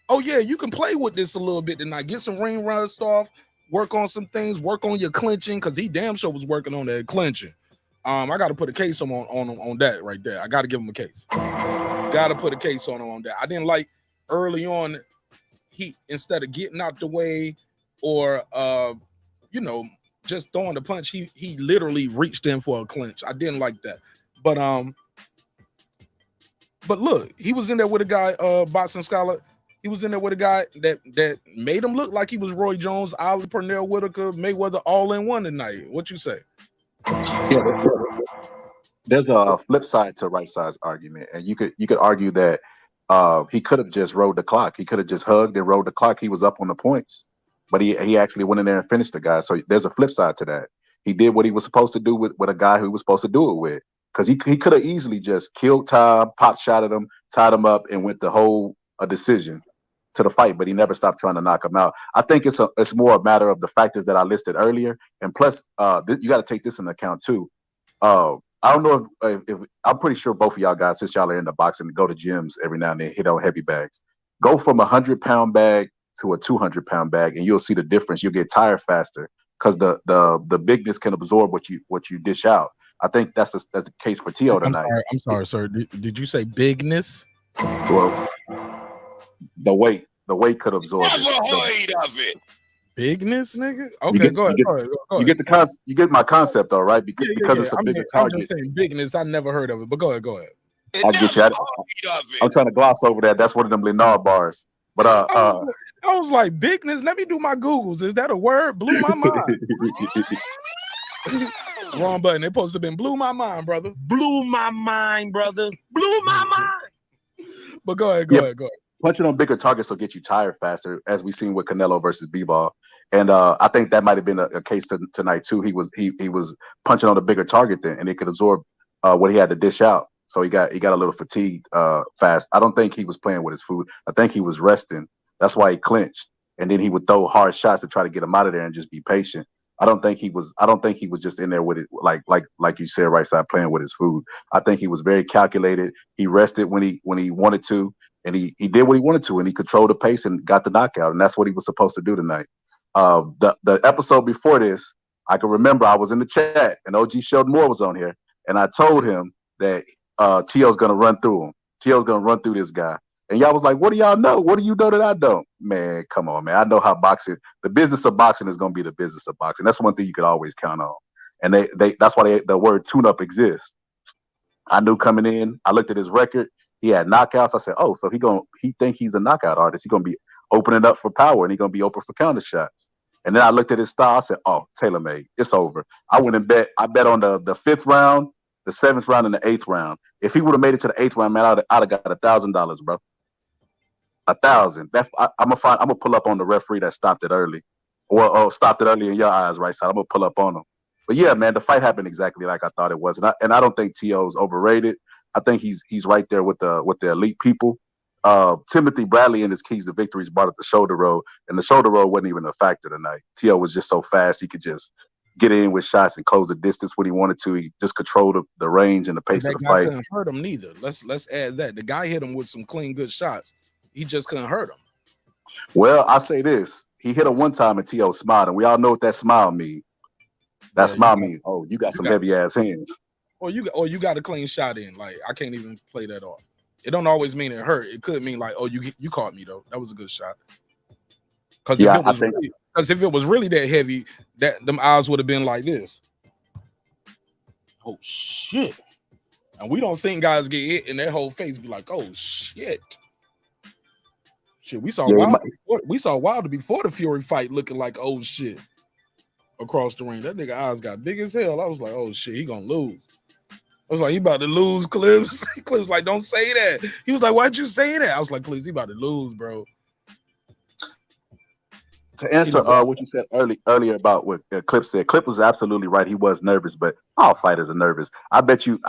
oh yeah, you can play with this a little bit tonight. Get some ring rust off, work on some things, work on your clinching, because he damn sure was working on that clinching. I got to put a case on that right there. I got to give him a case. Got to put a case on him on that. I didn't like early on, he instead of getting out the way or just throwing the punch, he literally reached in for a clinch. I didn't like that. But look, he was in there with a guy, boxing scholar. He was in there with a guy that made him look like he was Roy Jones, Ali Pernell Whitaker, Mayweather all in one tonight. What you say? Yeah, there's a flip side to right side's argument, and you could argue that he could have just rode the clock. He could have just hugged and rode the clock. He was up on the points, but he actually went in there and finished the guy. So there's a flip side to that. He did what he was supposed to do with a guy who was supposed to do it with, because he could have easily just killed time, pop shot at him, tied him up, and went the whole decision to the fight, but he never stopped trying to knock him out. I think it's more a matter of the factors that I listed earlier, and plus you got to take this into account too. I don't know if I'm pretty sure both of y'all guys, since y'all are into boxing, go to gyms every now and then, hit on heavy bags. Go from a 100-pound bag to a 200-pound bag, and you'll see the difference. You'll get tired faster because the bigness can absorb what you dish out. I think that's the case for Teo tonight. I'm sorry, sir. Did you say bigness? Well, the weight could absorb it. Bigness, nigga. Okay, go ahead. You get the concept. You get my concept, though, right? Because it's a bigger target. I'm just saying bigness. I never heard of it, but go ahead. I'll get you. I'm trying to gloss over that. That's one of them Lenard bars. But I was like, bigness. Let me do my Googles. Is that a word? Blew my mind. Wrong button. They supposed to have been blew my mind, brother. Blew my mind, brother. Blew my mind. But go ahead. Punching on bigger targets will get you tired faster, as we've seen with Canelo versus B-Ball. And I think that might have been a case tonight too. He was punching on a bigger target then, and it could absorb what he had to dish out. So he got a little fatigued fast. I don't think he was playing with his food. I think he was resting. That's why he clinched, and then he would throw hard shots to try to get him out of there and just be patient. I don't think he was just in there with it like you said, right side, playing with his food. I think he was very calculated. He rested when he wanted to. And he did what he wanted to, and he controlled the pace and got the knockout, and that's what he was supposed to do tonight. The episode before this, I can remember I was in the chat, and OG Sheldon Moore was on here, and I told him that Teo's gonna run through him. Teo's gonna run through this guy, and y'all was like, "What do y'all know? What do you know that I don't?" Man, come on, man. I know how the business of boxing is gonna be the business of boxing. That's one thing you could always count on, and that's why the word tune-up exists. I knew coming in. I looked at his record. He had knockouts. I said, "Oh, so he think he's a knockout artist. He's gonna be opening up for power, and he's gonna be open for counter shots." And then I looked at his style. I said, "Oh, tailor-made. It's over." I went and bet. I bet on the 5th round, the 7th round, and the 8th round. If he would have made it to the 8th round, man, I'd have got $1,000, bro. 1,000. I'm gonna pull up on the referee that stopped it early, or stopped it early in your eyes, right side. I'm gonna pull up on him. But yeah, man, the fight happened exactly like I thought it was, and I don't think T.O.'s overrated. I think he's right there with the elite people. Timothy Bradley and his keys to victories brought up the shoulder roll, and the shoulder roll wasn't even a factor tonight. T.O. was just so fast he could just get in with shots and close the distance when he wanted to. He just controlled the range and the pace of the fight. Couldn't hurt him neither. Let's add that. The guy hit him with some clean, good shots. He just couldn't hurt him. Well, I say this: he hit him one time and T.O. smiled, and we all know what that smile means. That smile means, oh, you got some heavy ass hands. Or you got a clean shot in. Like, I can't even play that off. It don't always mean it hurt. It could mean like, oh, you caught me though. That was a good shot. Because if it was really that heavy, them eyes would have been like this. Oh shit! And we don't think guys get hit and their whole face be like, oh shit. Shit, we saw Wilder before the Fury fight looking like oh shit across the ring. That nigga eyes got big as hell. I was like, oh shit, he gonna lose. I was like, he about to lose, Clips. Clips like, don't say that. He was like, why'd you say that? I was like, Clips, he about to lose, bro. To answer what you said earlier about what Clip said, Clip was absolutely right. He was nervous, but all fighters are nervous. I bet you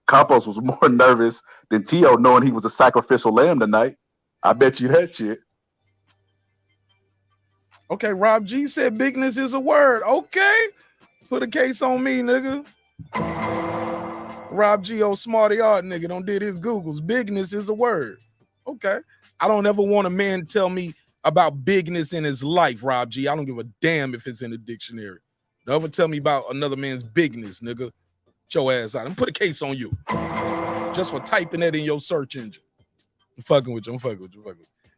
Campos was more nervous than Tio knowing he was a sacrificial lamb tonight. I bet you that shit. Okay, Rob G said bigness is a word. Okay. Put a case on me, nigga. Rob G, old smarty art nigga, don't did his Googles. Bigness is a word. Okay. I don't ever want a man tell me about bigness in his life, Rob G. I don't give a damn if it's in the dictionary. Don't ever tell me about another man's bigness, nigga. Get your ass out and put a case on you. Just for typing that in your search engine. I'm fucking with you.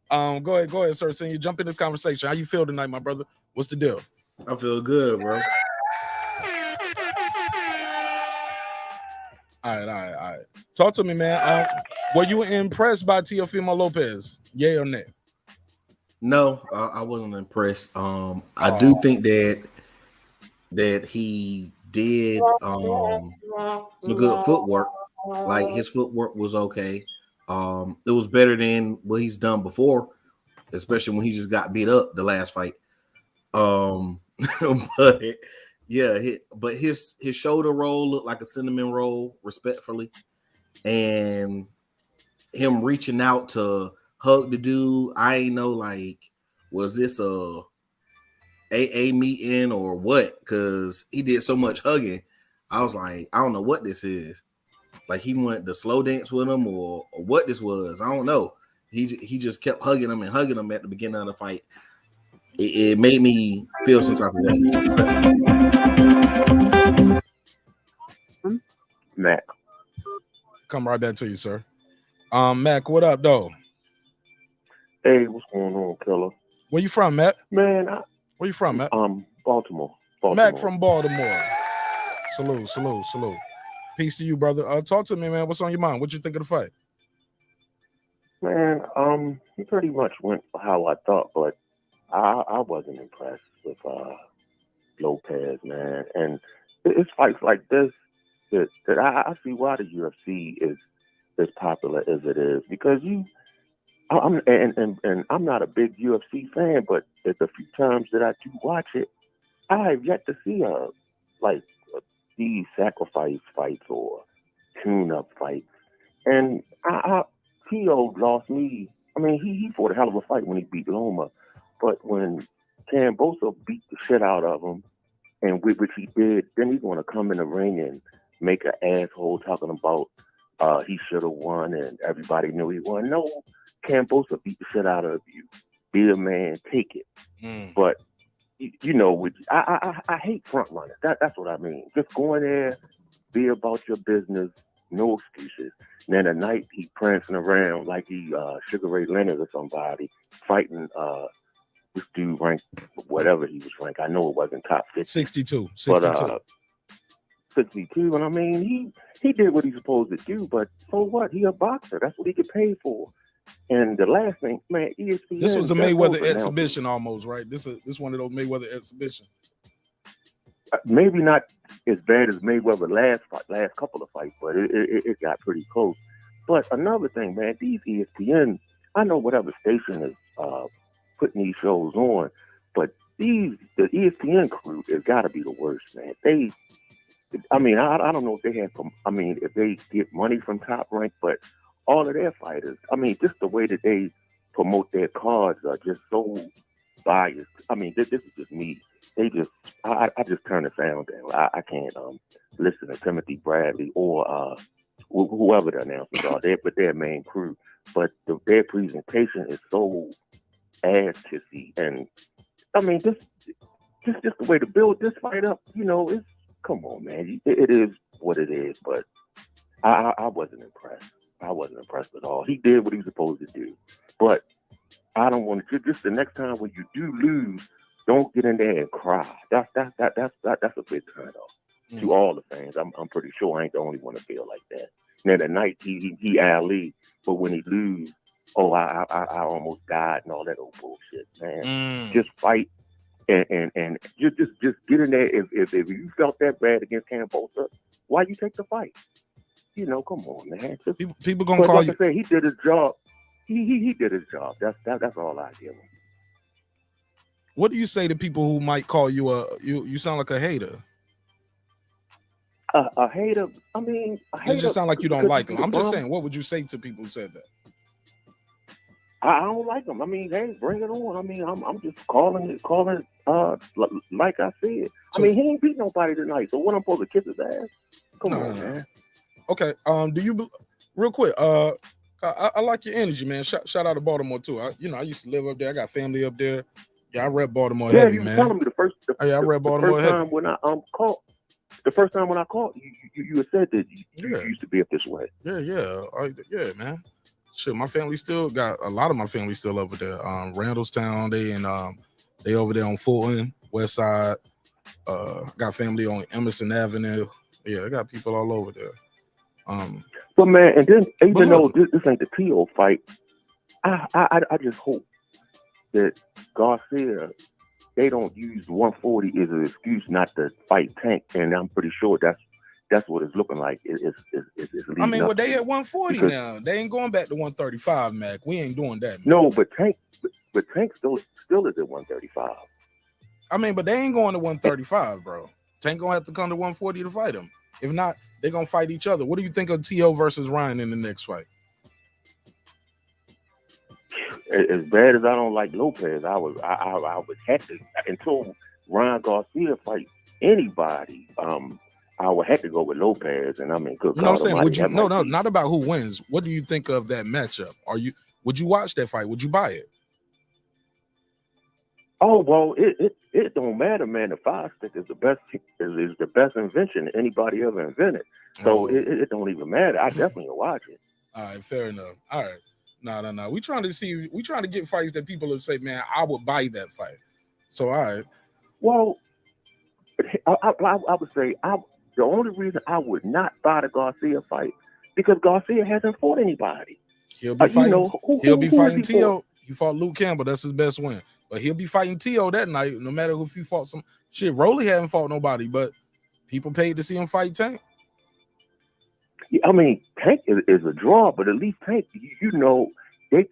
Go ahead, sir. Sen, you jump into the conversation. How you feel tonight, my brother? What's the deal? I feel good, bro. All right. Talk to me, man. Were you impressed by Teofimo Lopez? Yay or nay? No, I wasn't impressed. I do think that he did some good footwork. Like his footwork was okay. It was better than what he's done before, especially when he just got beat up the last fight. But yeah, his shoulder roll looked like a cinnamon roll, respectfully, and him reaching out to hug the dude. I ain't know, like, was this a AA meeting or what? Because he did so much hugging. I was like, I don't know what this is. Like he went to slow dance with him or what this was. I don't know. He just kept hugging him at the beginning of the fight. It made me feel some type of way. Mac. Come right back to you, sir. Mac, what up, though? Hey, what's going on, killer? Where you from, Mac? Man, where you from, Mac? Baltimore. Mac from Baltimore. Salute. Peace to you, brother. Talk to me, man. What's on your mind? What you think of the fight? Man, he pretty much went how I thought, but I wasn't impressed with Lopez, man. And it's fights like this that I see why the UFC is as popular as it is, because I'm not a big UFC fan, but the few times that I do watch it, I have yet to see these sacrifice fights or tune-up fights. And Tio lost me. I mean, he fought a hell of a fight when he beat Loma, but when Cambosa beat the shit out of him, and which he did, then he's going to come in the ring and make an asshole talking about he should have won and everybody knew he won. No, Cambosa beat the shit out of you. Be a man, take it. But you know, I hate front runners. That's what I mean. Just go in there, be about your business, no excuses. And then at night he prancing around like he Sugar Ray Leonard or somebody fighting this dude ranked whatever he was ranked. I know it wasn't top 50. 62. But 62. And I mean, he did what he's supposed to do, but so what? He a boxer. That's what he get paid for. And the last thing, man, ESPN. This was a Mayweather exhibition almost, right? This one of those Mayweather exhibitions. Maybe not as bad as Mayweather last couple of fights, but it got pretty close. But another thing, man, these ESPN, I know whatever station is putting these shows on, but the ESPN crew has got to be the worst, man. I don't know if they have, if they get money from Top Rank, but all of their fighters, just the way that they promote their cards are just so biased. This is just me. I just turn the sound down. I can't listen to Timothy Bradley or whoever the announcers are. But their main crew. But their presentation is so ass kissy, and just the way to build this fight up. It's come on, man. It is what it is. But I wasn't impressed. I wasn't impressed at all. He did what he was supposed to do. But I don't want to. Just the next time when you do lose, don't get in there and cry. That's a big turn off to all the fans. I'm pretty sure I ain't the only one to feel like that. And then at night he Ali, but when he lose, I almost died and all that old bullshit, man. Just fight and just get in there. If you felt that bad against Cambosa, why you take the fight? You know, come on, man. People gonna call you. I said, he did his job. He did his job. That's all I give him. What do you say to people who might call you you sound like a hater? A hater? I mean, a hater. It just sound like you don't like them. I'm just saying, what would you say to people who said that? I don't like them. I mean, hey, bring it on. I mean, I'm just calling it. Like I said. I mean, he ain't beat nobody tonight. So what, I'm supposed to kiss his ass? Come on, man. Okay. Do you real quick? I like your energy, man. Shout out to Baltimore too. I used to live up there. I got family up there. Yeah, I rep Baltimore heavy, man. Telling me I rep Baltimore heavy. Time when I called, the first time when I called, you had said that you used to be up this way. Yeah, man. Shit, my family still got a lot of my family still over there. Randallstown, they over there on Fulton, West Side. Got family on Emerson Avenue. Yeah, I got people all over there. But man, and then even though this ain't the T.O. fight, I just hope that Garcia, they don't use 140 as an excuse not to fight Tank, and I'm pretty sure that's what it's looking like. It's I mean, well, they at 140 now. They ain't going back to 135, Mac. We ain't doing that, man. No, but Tank still is at 135. I mean, but they ain't going to 135, bro. Tank gonna have to come to 140 to fight him. If not, they're gonna fight each other. What do you think of T.O. versus Ryan in the next fight? As bad as I don't like Lopez, I would have to, until Ryan Garcia fight anybody. I would have to go with Lopez, and I mean, good. You know what I'm saying? Would you? No, not about who wins. What do you think of that matchup? Would you watch that fight? Would you buy it? Oh well, it don't matter, man. The 5-stick is the best invention anybody ever invented. So it don't even matter. I definitely will watch it. All right, fair enough. All right. No. We trying to get fights that people will say, man, I would buy that fight. So all right. Well, I would say the only reason I would not buy the Garcia fight because Garcia hasn't fought anybody. He'll be fighting. He'll be fighting T.O. He fought Luke Campbell. That's his best win. But he'll be fighting T.O. that night, no matter if he fought some shit. Rolly hadn't fought nobody, but people paid to see him fight Tank. Yeah, I mean, Tank is a draw, but at least Tank, you know, they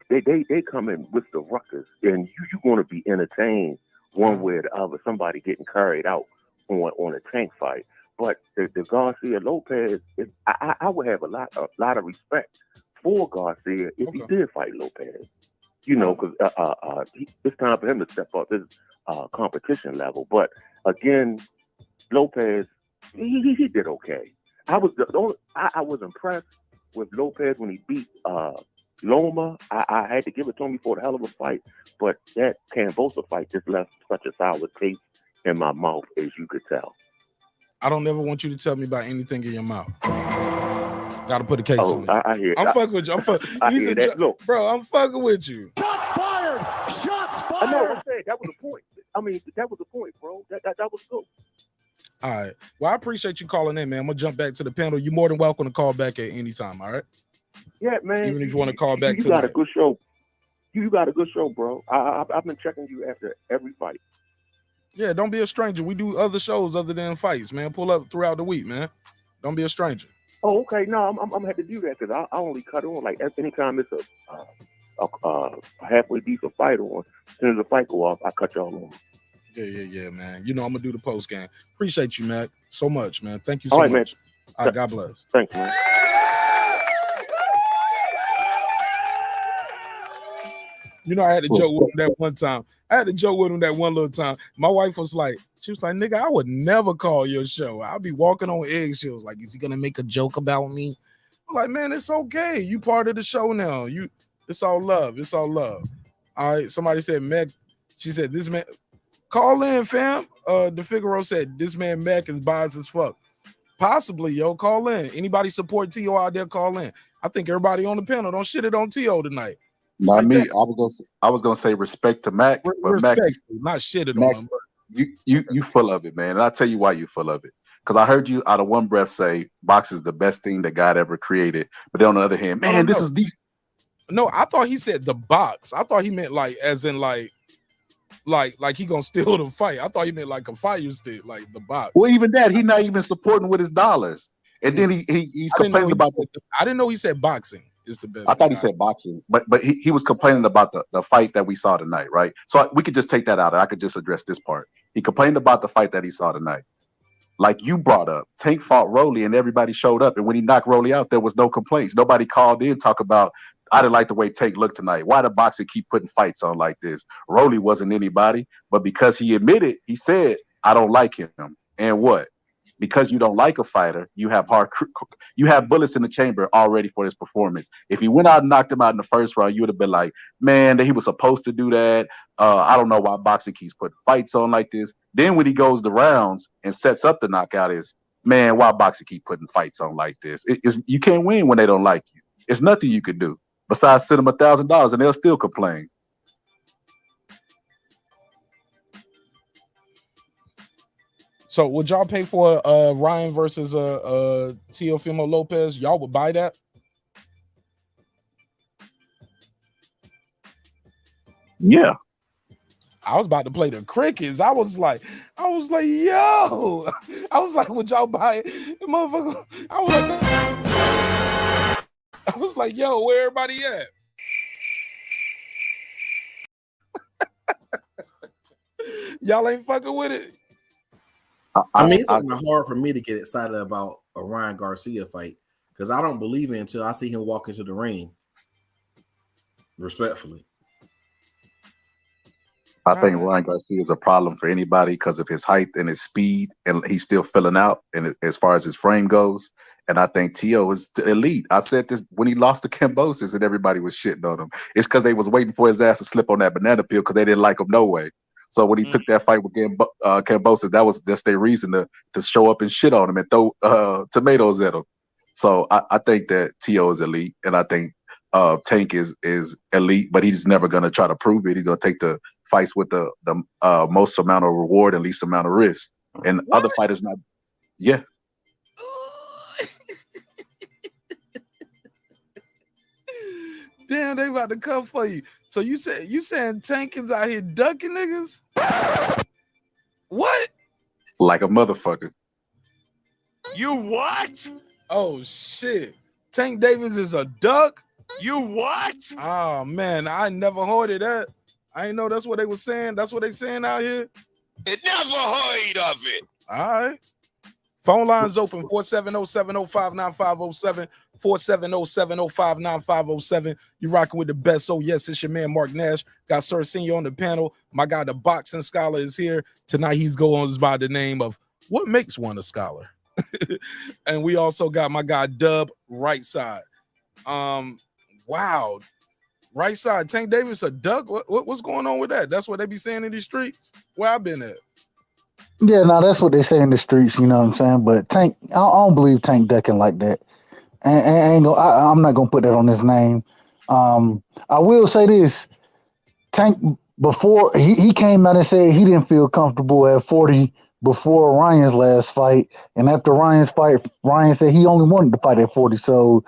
come in with the ruckus, and you're going to be entertained one way or the other. Somebody getting carried out on a Tank fight, but the Garcia Lopez, I would have a lot of respect for Garcia if he did fight Lopez. You know, because it's time for him to step up his competition level. But again, Lopez, he did okay. I was impressed with Lopez when he beat Loma. I had to give it to him for the hell of a fight, but that Cambosa fight just left such a sour taste in my mouth, as you could tell. I don't ever want you to tell me about anything in your mouth. Gotta put a case on you. I hear. I'm fucking with you. I hear that. Look, bro, I'm fucking with you. Shots fired! Shots fired! I know what I'm saying. That was the point. I mean, that was the point, bro. That was good. All right. Well, I appreciate you calling in, man. I'm gonna jump back to the panel. You're more than welcome to call back at any time. All right. Yeah, man. Even if you want to call back, you got a good show. You got a good show, bro. I've been checking you after every fight. Yeah, don't be a stranger. We do other shows other than fights, man. Pull up throughout the week, man. Don't be a stranger. Oh, okay. No, I'm gonna have to do that because I only cut on like anytime it's a halfway decent fight on. As soon as the fight go off, I cut y'all on. Yeah, man. You know I'm gonna do the post game. Appreciate you, Mac, so much, man. Thank you so much. Man. All right, God bless. Thanks, man. You know, I had to joke with him that one time. I had to joke with him that one little time. My wife was like, nigga, I would never call your show. I'll be walking on eggshells. Like, is he gonna make a joke about me? I'm like, man, it's okay. You part of the show now. It's all love. It's all love. All right. Somebody said, Mac. She said, this man, call in, fam. The Figaro said, this man Mac is biased as fuck. Possibly, yo. Call in. Anybody support T.O. out there? Call in. I think everybody on the panel don't shit it on T.O. tonight. Not me. I was gonna say respect to Mac, but respect, Mac, not shitted Mac, on him. You full of it, man. And I'll tell you why you full of it. Because I heard you out of one breath say boxing is the best thing that God ever created. But then on the other hand, man, this is deep. No, I thought he said the box. I thought he meant like as in like he gonna steal the fight. I thought he meant like a fire stick, like the box. Well, even that, he not even supporting with his dollars. And then he's complaining about I didn't know he said boxing is the best. I thought he said boxing, but he was complaining about the fight that we saw tonight, right? So we could just take that out. I could just address this part. He complained about the fight that he saw tonight. Like you brought up, Tank fought Rolly and everybody showed up. And when he knocked Rolly out, there was no complaints. Nobody called in talk about, I didn't like the way Tank looked tonight. Why the boxer keep putting fights on like this? Rolly wasn't anybody, but because he admitted, he said, I don't like him. And what? Because you don't like a fighter, you have bullets in the chamber already for this performance. If he went out and knocked him out in the first round, you would have been like, man, that he was supposed to do that. I don't know why boxing keeps putting fights on like this. Then when he goes the rounds and sets up the knockout is, man, why boxing keep putting fights on like this? You can't win when they don't like you. It's nothing you can do besides send them $1,000 and they'll still complain. So would y'all pay for Ryan versus Teofimo Lopez? Y'all would buy that? Yeah. I was about to play the crickets. I was like, yo. I was like, would y'all buy it? Motherfucker. I was like, yo, where everybody at? Y'all ain't fucking with it. I mean, it's kind of hard for me to get excited about a Ryan Garcia fight because I don't believe it until I see him walk into the ring. Respectfully. I think Ryan Garcia is a problem for anybody because of his height and his speed, and he's still filling out. And as far as his frame goes, and I think Tio is the elite. I said this when he lost to Cambosis, and everybody was shitting on him. It's because they was waiting for his ass to slip on that banana peel because they didn't like him no way. So when he took that fight with Cambosis, that's their reason to show up and shit on him and throw tomatoes at him. So I think that Tio is elite, and I think Tank is elite, but he's never going to try to prove it. He's going to take the fights with the most amount of reward and least amount of risk. And other fighters not. Yeah. Damn, they about to come for you. So you saying Tank is out here ducking niggas? What? Like a motherfucker. You what? Oh shit. Tank Davis is a duck? You what? Oh man, I never heard of that. I didn't know that's what they were saying. That's what they saying out here. I never heard of it. All right. Phone lines open 470-705-9507, 470-705-9507. You rocking with the best. Oh, yes, it's your man, Marq Nash. Got Sir Senior on the panel. My guy, the boxing scholar, is here. Tonight, he's going by the name of What Makes One a Scholar? And we also got my guy, Dub, right side. Wow. Right side, Tank Davis, a duck? What's going on with that? That's what they be saying in these streets? Where I've been at. Yeah, no, that's what they say in the streets, you know what I'm saying? But Tank, I don't believe Tank ducking like that. And I'm not gonna put that on his name. I will say this: Tank, before he came out and said he didn't feel comfortable at 40 before Ryan's last fight, and after Ryan's fight, Ryan said he only wanted to fight at 40. So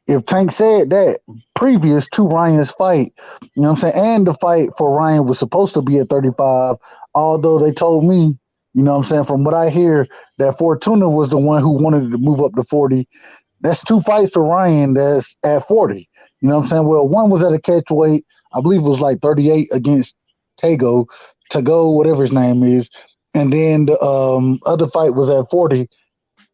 if Tank said that previous to Ryan's fight, you know what I'm saying, and the fight for Ryan was supposed to be at 35, although they told me, you know what I'm saying, from what I hear, that Fortuna was the one who wanted to move up to 40. That's two fights for Ryan that's at 40. You know what I'm saying? Well, one was at a catch weight. I believe it was like 38 against Tago, whatever his name is. And then the other fight was at 40.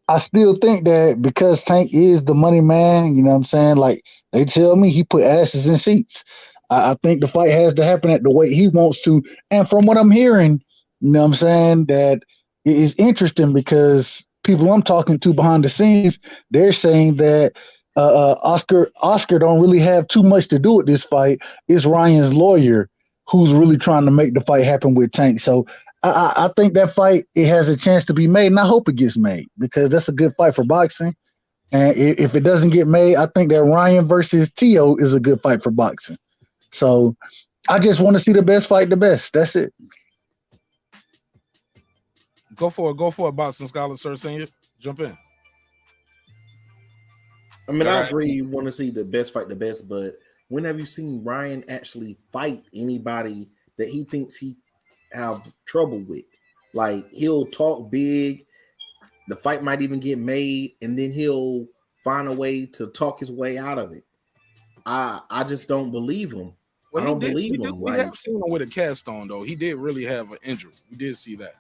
I still think that because Tank is the money man, you know what I'm saying? Like they tell me he put asses in seats. I think the fight has to happen at the weight he wants to. And from what I'm hearing, you know what I'm saying, that it is interesting because people I'm talking to behind the scenes, they're saying that Oscar don't really have too much to do with this fight. It's Ryan's lawyer who's really trying to make the fight happen with Tank. So I think that fight, it has a chance to be made, and I hope it gets made because that's a good fight for boxing. And if it doesn't get made, I think that Ryan versus Tio is a good fight for boxing. So I just want to see the best fight the best. That's it. Go for it, boxing scholar, Sir Senior. Jump in. I mean, I agree you want to see the best fight the best, but when have you seen Ryan actually fight anybody that he thinks he have trouble with? Like, he'll talk big, The fight might even get made, and then he'll find a way to talk his way out of it. I just don't believe him. Well, I don't believe him. We have seen him with a cast on, though. He did really have an injury. We did see that,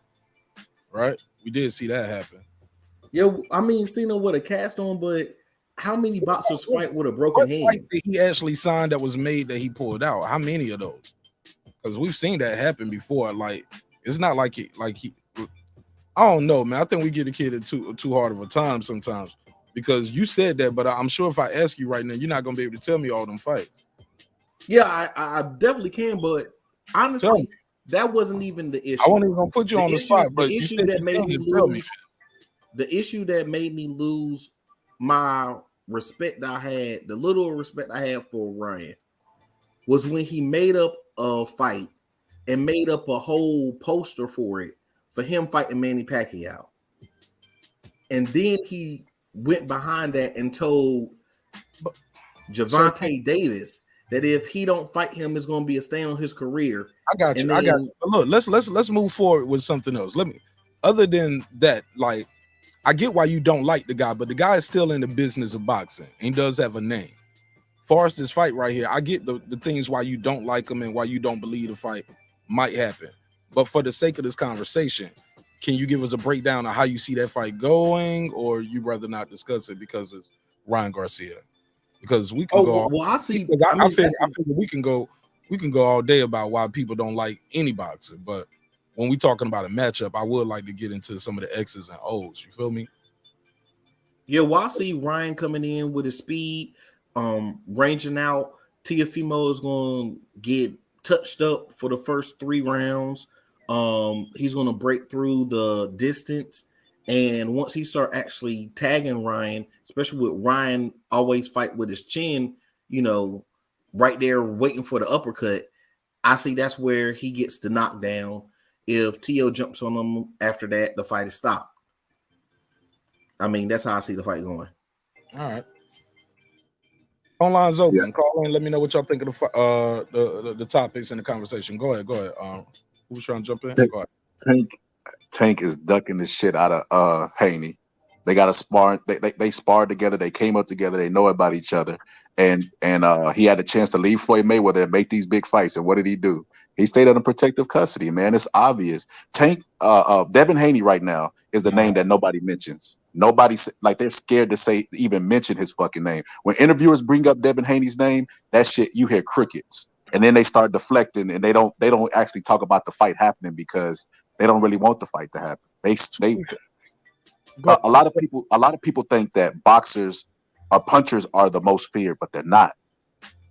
right? We did see that happen. Yeah, I mean, seen him with a cast on, but how many boxers fight with a broken hand? Fight did he actually signed that was made that he pulled out? How many of those? Because we've seen that happen before. Like, it's not like he. I don't know, man. I think we get a kid too hard of a time sometimes. Because you said that, but I'm sure if I ask you right now, you're not gonna be able to tell me all them fights. Yeah, I definitely can, but honestly, that wasn't even the issue. I wasn't even gonna put you on the spot, but the issue that made me lose, the issue that made me lose my respect I had, the little respect I had for Ryan, was when he made up a fight and made up a whole poster for it for him fighting Manny Pacquiao, and then he went behind that and told Gervonta Davis that if he don't fight him, it's going to be a stain on his career. I got you. I got you. But look, let's move forward with something else. Other than that, like, I get why you don't like the guy, but the guy is still in the business of boxing and he does have a name. Far as this fight right here, I get the things why you don't like him and why you don't believe the fight might happen. But for the sake of this conversation, can you give us a breakdown of how you see that fight going, or you rather not discuss it because it's Ryan Garcia? Because we can go. Well, I see. I figure we can go all day about why people don't like any boxer. But when we talking about a matchup, I would like to get into some of the X's and O's. You feel me? Yeah, well, I see Ryan coming in with his speed, ranging out. Teofimo is going to get touched up for the first 3 rounds. He's going to break through the distance, and once he start actually tagging Ryan, especially with Ryan always fight with his chin, right there waiting for the uppercut, I see that's where he gets the knockdown. If Teo jumps on him after that, the fight is stopped. I mean, that's how I see the fight going. All right. Phone line's open. Yeah. Call in. Let me know what y'all think of the topics in the conversation. Go ahead. Who's trying to jump in? Go ahead. Tank is ducking the shit out of Haney. They got to spar. They sparred together. They came up together. They know about each other. And he had a chance to leave Floyd Mayweather and make these big fights. And what did he do? He stayed under protective custody, man. It's obvious. Tank, Devin Haney right now is the name that nobody mentions. Nobody, like, they're scared to even mention his fucking name. When interviewers bring up Devin Haney's name, that shit, you hear crickets. And then they start deflecting, and they don't actually talk about the fight happening because they don't really want the fight to happen. A lot of people think that boxers or punchers are the most feared, but they're not.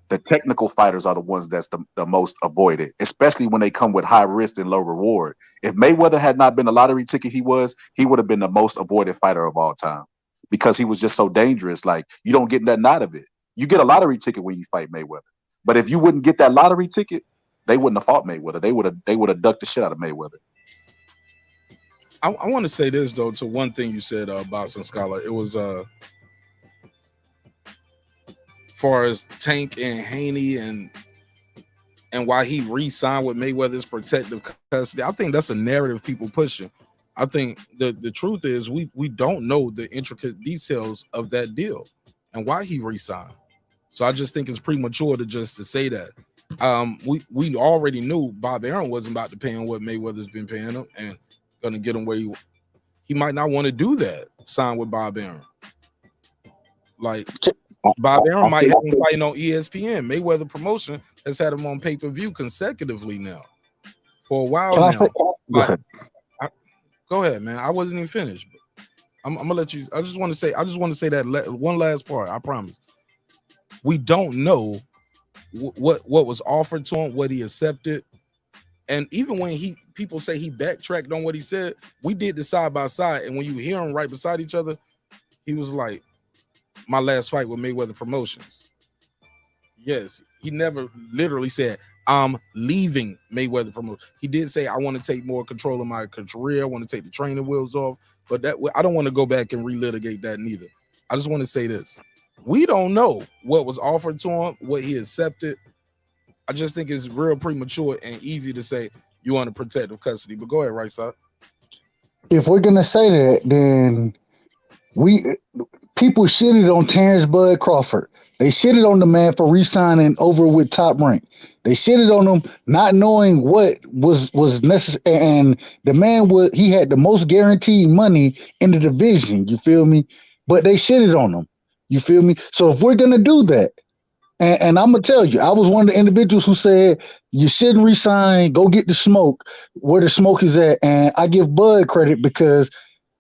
The technical fighters are the ones that's the most avoided, especially when they come with high risk and low reward. If Mayweather had not been the lottery ticket he would have been the most avoided fighter of all time because he was just so dangerous. Like, you don't get nothing out of it. You get a lottery ticket when you fight Mayweather. But if you wouldn't get that lottery ticket, they wouldn't have fought Mayweather. They would have ducked the shit out of Mayweather. I want to say this though to one thing you said, Boxing Scholar. It was far as Tank and Haney and why he re-signed with Mayweather's protective custody. I think that's a narrative people pushing. I think the truth is we don't know the intricate details of that deal and why he re-signed. So I just think it's premature to say that. We already knew Bob Arum wasn't about to pay him what Mayweather's been paying him and gonna get him where he might not want to do that, sign with Bob Arum. Like, Bob Arum might have him fighting on ESPN. Mayweather Promotion has had him on pay-per-view consecutively now for a while now. Go ahead, man. I wasn't even finished. But I'm gonna let you. I just want to say that one last part. I promise. We don't know what was offered to him, what he accepted, and even when people say he backtracked on what he said, we did the side by side, and when you hear him right beside each other, he was like, "My last fight with Mayweather Promotions." Yes, he never literally said, "I'm leaving Mayweather Promotions." He did say, "I want to take more control of my career. I want to take the training wheels off." But that I don't want to go back and relitigate that neither. I just want to say this. We don't know what was offered to him, what he accepted. I just think it's real premature and easy to say you want to protective custody. But go ahead, right side. if we're gonna say that, then people shitted on Terrence Bud Crawford. They shitted on the man for re-signing over with Top Rank. They shitted on him not knowing what was necessary, and the man he had the most guaranteed money in the division. You feel me? But they shitted on him. You feel me? So if we're gonna do that, and I'm gonna tell you, I was one of the individuals who said you shouldn't resign. Go get the smoke where the smoke is at, and I give Bud credit because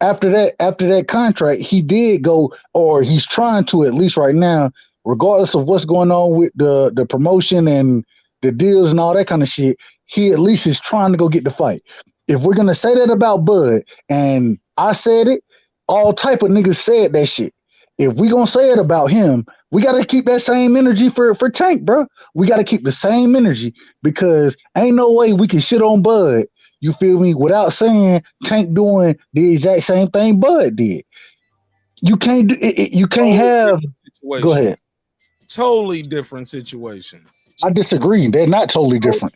after that contract, he did go, or he's trying to at least right now, regardless of what's going on with the promotion and the deals and all that kind of shit. He at least is trying to go get the fight. If we're gonna say that about Bud, and I said it, all type of niggas said that shit. If we gonna say it about him, we gotta keep that same energy for Tank, bro. We gotta keep the same energy because ain't no way we can shit on Bud, you feel me, without saying Tank doing the exact same thing Bud did. You can't do it. You can't have. Go ahead. Totally different situations. I disagree. They're not totally different.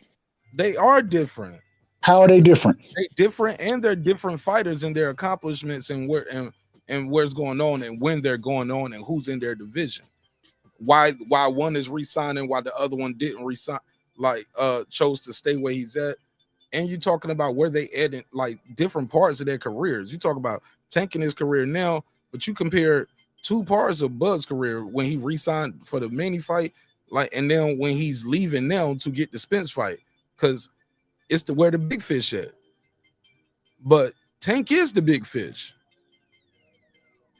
They are different. How are they different? They different, and they're different fighters in their accomplishments and where's going on and when they're going on and who's in their division. Why one is re-signing while the other one didn't resign, like chose to stay where he's at. And you're talking about where they at in like different parts of their careers. You talk about Tank in his career now, but you compare two parts of Bud's career when he re-signed for the Manny fight, like, and then when he's leaving now to get the Spence fight, because it's where the big fish at. But Tank is the big fish.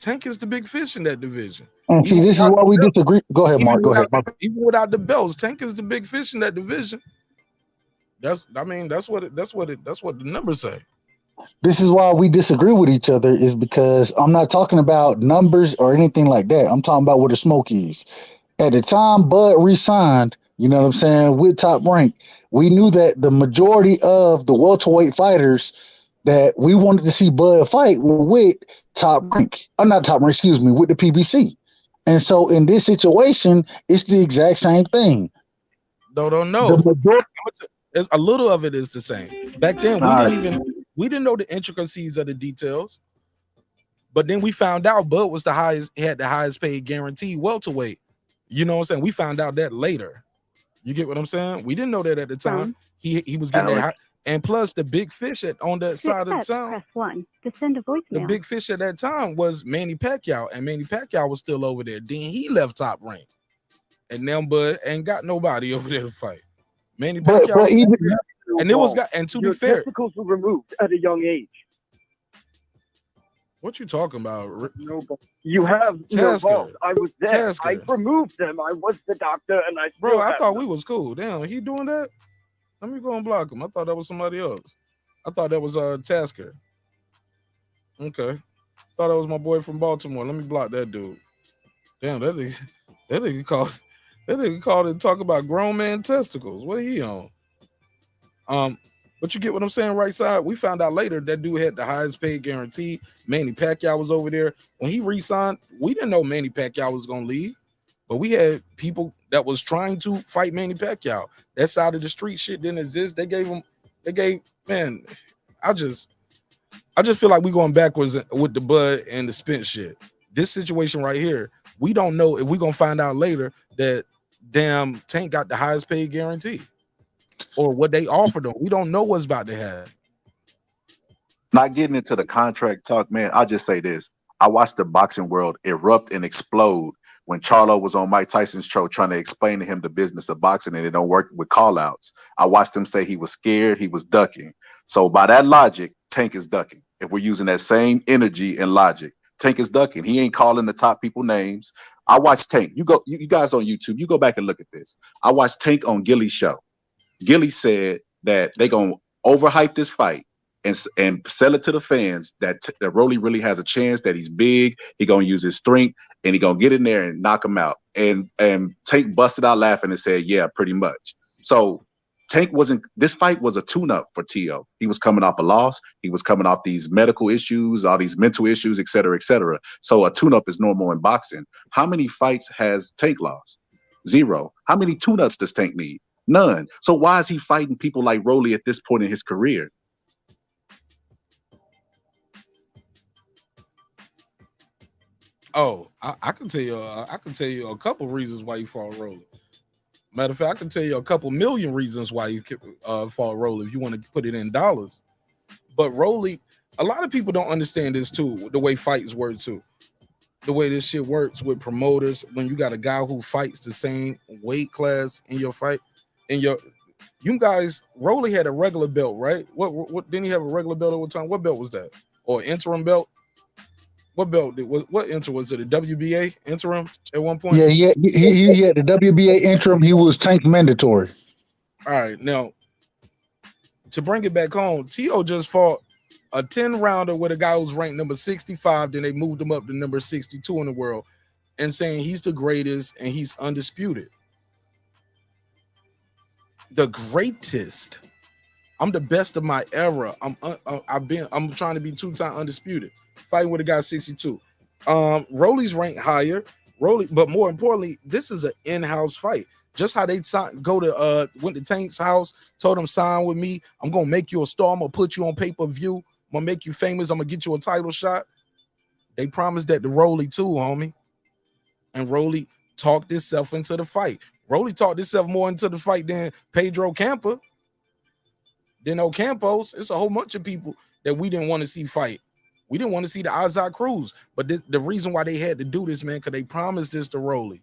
Tank is the big fish in that division. And see, this is why we disagree. Go ahead, Mark. Go ahead. Even without the belts, Tank is the big fish in that division. That's what the numbers say. This is why we disagree with each other, is because I'm not talking about numbers or anything like that. I'm talking about where the smoke is. At the time Bud re-signed, you know what I'm saying, with Top Rank, we knew that the majority of the welterweight fighters that we wanted to see Bud fight were with Top Rank. Or not Top Rank, excuse me, with the PBC. And so in this situation, it's the exact same thing. Don't know. A little of it is the same. Back then, we didn't know the intricacies of the details. But then we found out Bud was the highest, he had the highest paid guaranteed welterweight. You know what I'm saying? We found out that later. You get what I'm saying? We didn't know that at the time. He was getting that high. And plus, the big fish on that side of the town. Press 1 to send a voicemail. The big fish at that time was Manny Pacquiao, and Manny Pacquiao was still over there. Then he left Top Rank, and now Bud ain't got nobody over there to fight. Manny Pacquiao, and to be fair, testicles were removed at a young age. What you talking about? No, you have no balls. I was there. I removed them. I was the doctor, and I thought we was cool. Damn, he doing that? Let me go and block him. I thought that was somebody else. I thought that was Tasker. Okay. Thought that was my boy from Baltimore. Let me block that dude. Damn, that nigga called and talk about grown man testicles. What he on? But you get what I'm saying, right side? We found out later that dude had the highest paid guarantee. Manny Pacquiao was over there. When he re-signed, we didn't know Manny Pacquiao was gonna leave. But we had people that was trying to fight Manny Pacquiao. That side of the street shit didn't exist. Man, I just feel like we going backwards with the Bud and the Spence shit. This situation right here, we don't know if we're gonna find out later that damn Tank got the highest paid guarantee or what they offered him. We don't know what's about to happen. Not getting into the contract talk, man. I'll just say this. I watched the boxing world erupt and explode when Charlo was on Mike Tyson's show trying to explain to him the business of boxing, and it don't work with call-outs. I watched him say he was scared, he was ducking. So by that logic, Tank is ducking. If we're using that same energy and logic, Tank is ducking. He ain't calling the top people names. I watched Tank. You guys on YouTube, you go back and look at this. I watched Tank on Gilly's show. Gilly said that they gonna overhype this fight and sell it to the fans that Rolly really has a chance, that he's big, he gonna use his strength, and he gonna get in there and knock him out. And Tank busted out laughing and said, yeah, pretty much. So this fight was a tune-up for Tio. He was coming off a loss, he was coming off these medical issues, all these mental issues, et cetera, et cetera. So a tune-up is normal in boxing. How many fights has Tank lost? 0. How many tune-ups does Tank need? None. So why is he fighting people like Rolly at this point in his career? Oh, I can tell you. I can tell you a couple reasons why you fought Rolly. Matter of fact, I can tell you a couple million reasons why you fought Rolly if you want to put it in dollars. But Rolly, a lot of people don't understand this too. The way fights work too. The way this shit works with promoters, when you got a guy who fights the same weight class in your fight, you guys, Rolly had a regular belt, right? What didn't he have a regular belt at one time? What belt was that? Or interim belt? What belt what interim was it? A WBA interim at one point? Yeah, he had the WBA interim. He was Tank mandatory. All right, now to bring it back home, T.O. just fought a 10-rounder with a guy who's ranked number 65. Then they moved him up to number 62 in the world, and saying he's the greatest and he's undisputed. The greatest. I'm the best of my era. I'm trying to be 2-time undisputed. Fighting with a guy 62. Rolly's ranked higher. Rolly, but more importantly, this is an in-house fight. Just how they went to Tank's house, told him sign with me. I'm gonna make you a star. I'm gonna put you on pay-per-view. I'm gonna make you famous. I'm gonna get you a title shot. They promised that to Rolly too, homie. And Rolly talked himself into the fight. Rolly talked himself more into the fight than Pedro Campa. Then Ocampos. It's a whole bunch of people that we didn't want to see fight. We didn't want to see the Isaac Cruz. But the reason why they had to do this, man, because they promised this to Rolly.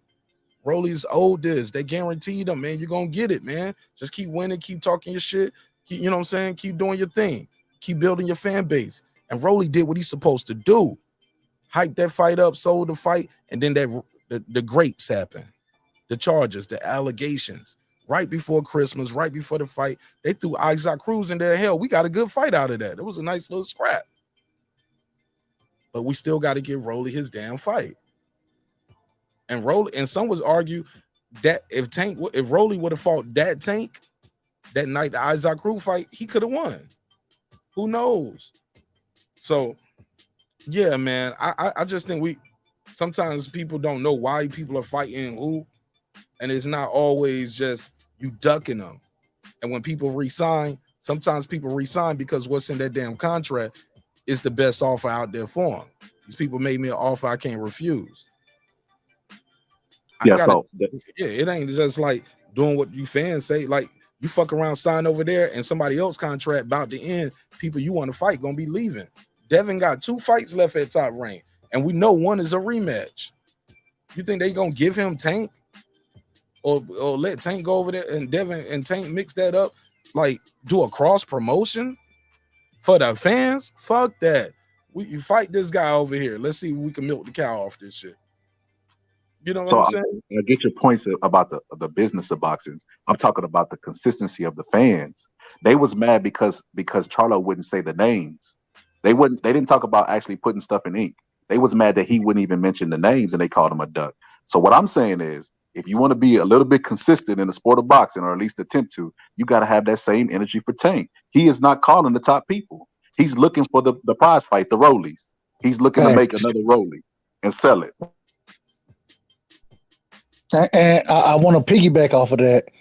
Rolly's owed this. They guaranteed him, man, you're going to get it, man. Just keep winning, keep talking your shit. You know what I'm saying? Keep doing your thing. Keep building your fan base. And Rolly did what he's supposed to do. Hype that fight up, sold the fight, and then the grapes happened. The charges, the allegations. Right before Christmas, right before the fight, they threw Isaac Cruz in there. Hell, we got a good fight out of that. It was a nice little scrap. But we still got to give Rolly his damn fight. And Rolly, and some would argue that if Rolly would have fought that Tank that night, the Isaac Cruz fight, he could have won. Who knows? So, yeah, man, I just think sometimes people don't know why people are fighting who, and it's not always just you ducking them. And when people resign, sometimes people resign because what's in that damn contract is the best offer out there for them. These people made me an offer I can't refuse. It ain't just like doing what you fans say. Like you fuck around, sign over there, and somebody else contract about to end. People you want to fight gonna be leaving. Devin got 2 fights left at top rank, and we know one is a rematch. You think they gonna give him Tank, or let Tank go over there and Devin and Tank mix that up? Like do a cross promotion for the fans? Fuck that. You fight this guy over here. Let's see if we can milk the cow off this shit. You know what I'm saying? I get your points about the business of boxing. I'm talking about the consistency of the fans. They was mad because Charlo wouldn't say the names. They didn't talk about actually putting stuff in ink. They was mad that he wouldn't even mention the names, and they called him a duck. So what I'm saying is, if you want to be a little bit consistent in the sport of boxing, or at least attempt to, you got to have that same energy for Tank. He is not calling the top people. He's looking for the prize fight, the Rollies. He's looking to make another Rolly and sell it. And I want to piggyback off of that.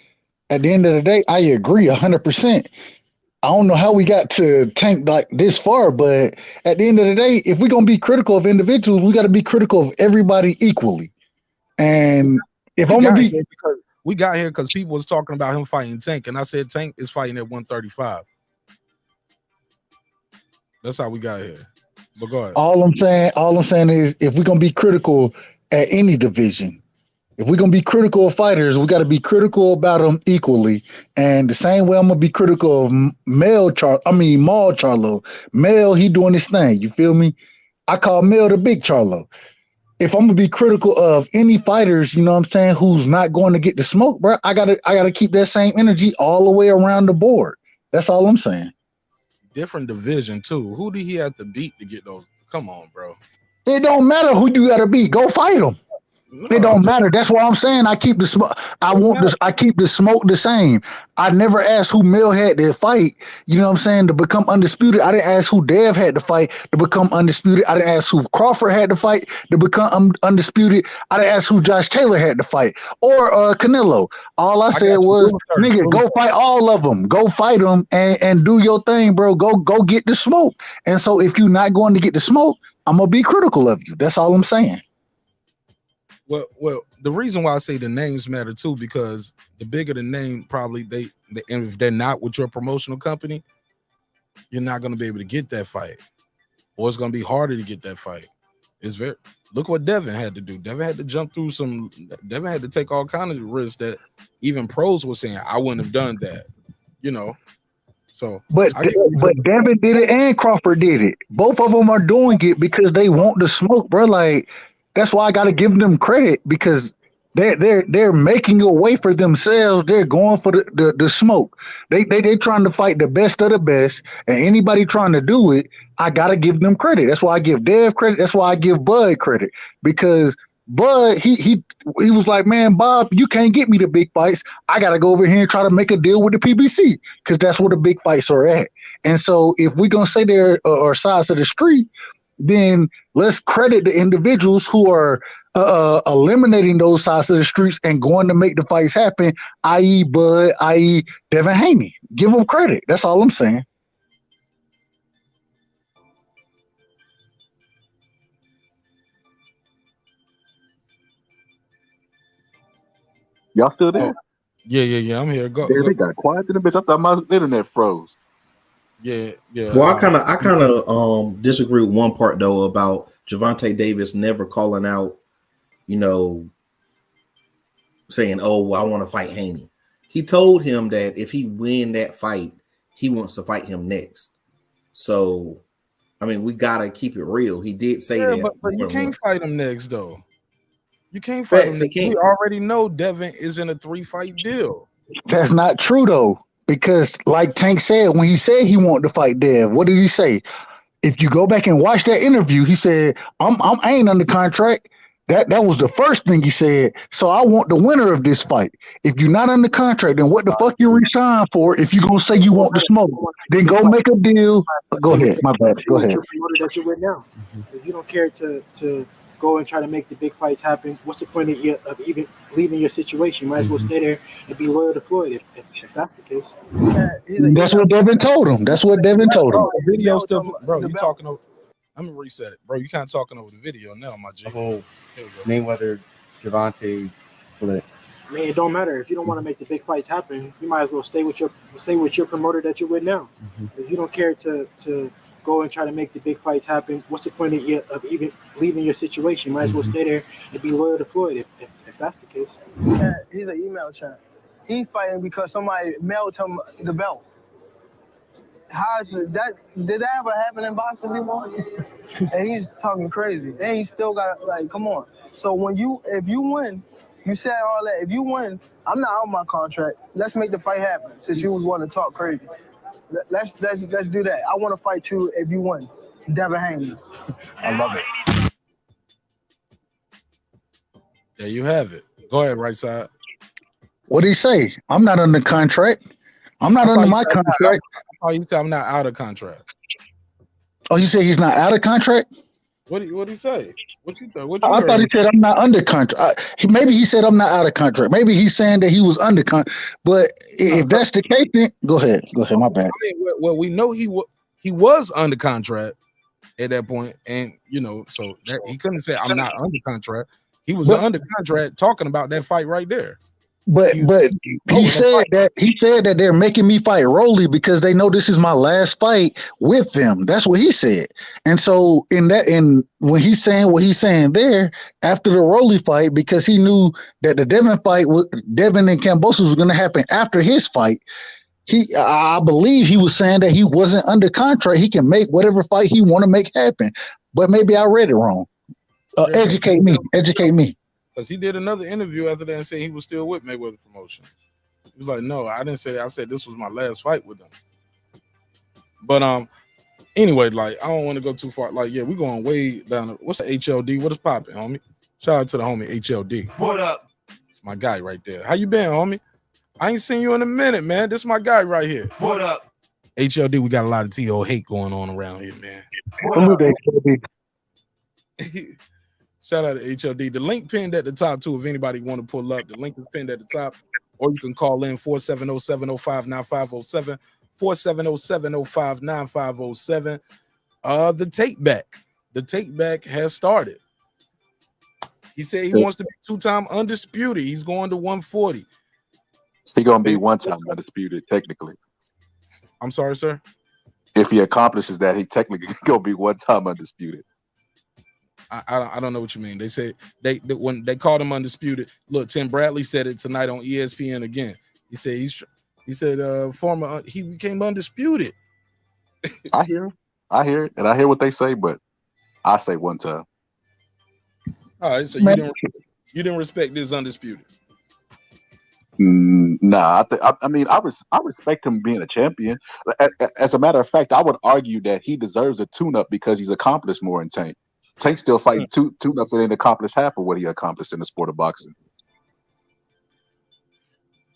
At the end of the day, I agree 100%. I don't know how we got to Tank like this far, but at the end of the day, if we're going to be critical of individuals, we got to be critical of everybody equally. And if I'm going to be... We got here because people was talking about him fighting Tank, and I said Tank is fighting at 135. That's how we got here. But go ahead. All I'm saying is if we're going to be critical at any division, if we're going to be critical of fighters, we got to be critical about them equally. And the same way I'm going to be critical of Maul Charlo. Maul, he doing his thing. You feel me? I call Maul the big Charlo. If I'm going to be critical of any fighters, you know what I'm saying, who's not going to get the smoke, bro, I gotta keep that same energy all the way around the board. That's all I'm saying. Different division, too. Who did he have to beat to get those? Come on, bro. It don't matter who you got to beat. Go fight them. It don't matter. That's why I'm saying I keep the smoke. I keep the smoke the same. I never asked who Mel had to fight, you know what I'm saying, to become undisputed. I didn't ask who Dev had to fight to become undisputed. I didn't ask who Crawford had to fight to become undisputed. I didn't ask who Josh Taylor had to fight or Canelo. All I said was, nigga, go fight all of them. Go fight them and do your thing, bro. Go get the smoke. And so if you're not going to get the smoke, I'm going to be critical of you. That's all I'm saying. Well, the reason why I say the names matter too, because the bigger the name, probably and if they're not with your promotional company, you're not going to be able to get that fight, or it's going to be harder to get that fight. Look what Devin had to do. Devin had to jump through Devin had to take all kinds of risks that even pros were saying, I wouldn't have done that, So, but Devin did it and Crawford did it. Both of them are doing it because they want the smoke, bro. Like, that's why I got to give them credit, because they're making a way for themselves. They're going for the smoke. They're trying to fight the best of the best, and anybody trying to do it, I got to give them credit. That's why I give Dev credit. That's why I give Bud credit, because Bud, he was like, man, Bob, you can't get me the big fights. I got to go over here and try to make a deal with the PBC, because that's where the big fights are at. And so if we're going to say there are sides of the street, then let's credit the individuals who are eliminating those sides of the streets and going to make the fights happen, i.e. Bud, i.e. Devin Haney. Give them credit. That's all I'm saying. Y'all still there? Yeah. I'm here. Go. They got quiet in the bitch. I thought my internet froze. Yeah. Well, I kind of disagree with one part though about Gervonta Davis never calling out, saying, "Oh, well, I want to fight Haney." He told him that if he win that fight, he wants to fight him next. So, I mean, we gotta keep it real. He did say that, but you can't fight him next though. You can't fight him next. We already know Devin is in a 3-fight deal. That's not true though. Because like Tank said, when he said he wanted to fight Dev, what did he say? If you go back and watch that interview, he said, I ain't under contract. That was the first thing he said. So I want the winner of this fight. If you're not under contract, then what the fuck you resign for? If you're going to say you want the smoke, then go make a deal. Go ahead. My bad. Go ahead. That you're with now. If you don't care to go and try to make the big fights happen, what's the point of even leaving your situation? You might as well stay there and be loyal to Floyd if that's the case. That's what Devin told him. That's what Devin told him. The video stuff, bro, you talking over. I'm gonna reset it, bro. You kind of talking over the video now, my G. The whole Mayweather Gervonta split. I mean, it don't matter. If you don't want to make the big fights happen, you might as well stay with your promoter that you're with now. If you don't care to go and try to make the big fights happen, what's the point of even leaving your situation? You might as well stay there and be loyal to Floyd if that's the case. Yeah, he's an email chat. He's fighting because somebody mailed him the belt. How is that? Did that ever happen in boxing before? And he's talking crazy. And he still got, come on. So if you win, you said all that. If you win, I'm not out my contract. Let's make the fight happen. Since you was wanting to talk crazy, let's do that. I want to fight you if you win. Devin Haney. I love it. There you have it. Go ahead, right side. What did he say? I'm not under contract. I'm not under my contract. Oh, you said I'm not out of contract. Oh, you said he's not out of contract? What did he say? What you thought? I thought he said I'm not under contract. Maybe he said I'm not out of contract. Maybe he's saying that he was under contract. But if that's the case, then go ahead. Go ahead. My bad. I mean, well, we know he was under contract at that point, and so that he couldn't say I'm not under contract. He was under contract talking about that fight right there. But he said that they're making me fight Rolly because they know this is my last fight with them. That's what he said. And so when he's saying what he's saying there after the Rolly fight, because he knew that the Devin and Kambosos was going to happen after his fight. I believe he was saying that he wasn't under contract. He can make whatever fight he want to make happen. But maybe I read it wrong. Educate me. Because he did another interview after that and said he was still with Mayweather Promotions. He was like, no, I didn't say that. I said this was my last fight with them. But anyway, I don't want to go too far. We're going way down. What's the HLD? What is popping, homie? Shout out to the homie HLD. What up? It's my guy right there. How you been, homie? I ain't seen you in a minute, man. This is my guy right here. What up? HLD, we got a lot of TO hate going on around here, man. Shout out to HLD. The link pinned at the top, too, if anybody want to pull up. The link is pinned at the top. Or you can call in 470-705-9507. 470-705-9507. The take back. The take back has started. He said he wants to be 2-time undisputed. He's going to 140. He gonna be 1-time undisputed, technically. I'm sorry, sir. If he accomplishes that, he technically gonna be 1-time undisputed. I don't know what you mean. They said when they called him undisputed. Look, Tim Bradley said it tonight on ESPN again. He said he became undisputed. I hear it, and I hear what they say, but I say 1 time. All right, so you didn't respect this undisputed. Nah, I mean, I respect him being a champion. As a matter of fact, I would argue that he deserves a tune-up because he's accomplished more in Tank. Tank's still fighting tune-ups that ain't accomplished half of what he accomplished in the sport of boxing.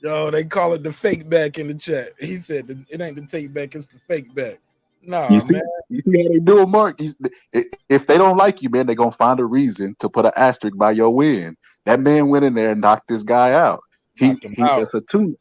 Yo, they call it the fake back in the chat. He said it ain't the take back, it's the fake back. Nah, You see man. how they do it, Mark? If they don't like you, man, they're gonna find a reason to put an asterisk by your win. That man went in there and knocked this guy out. It's a tune.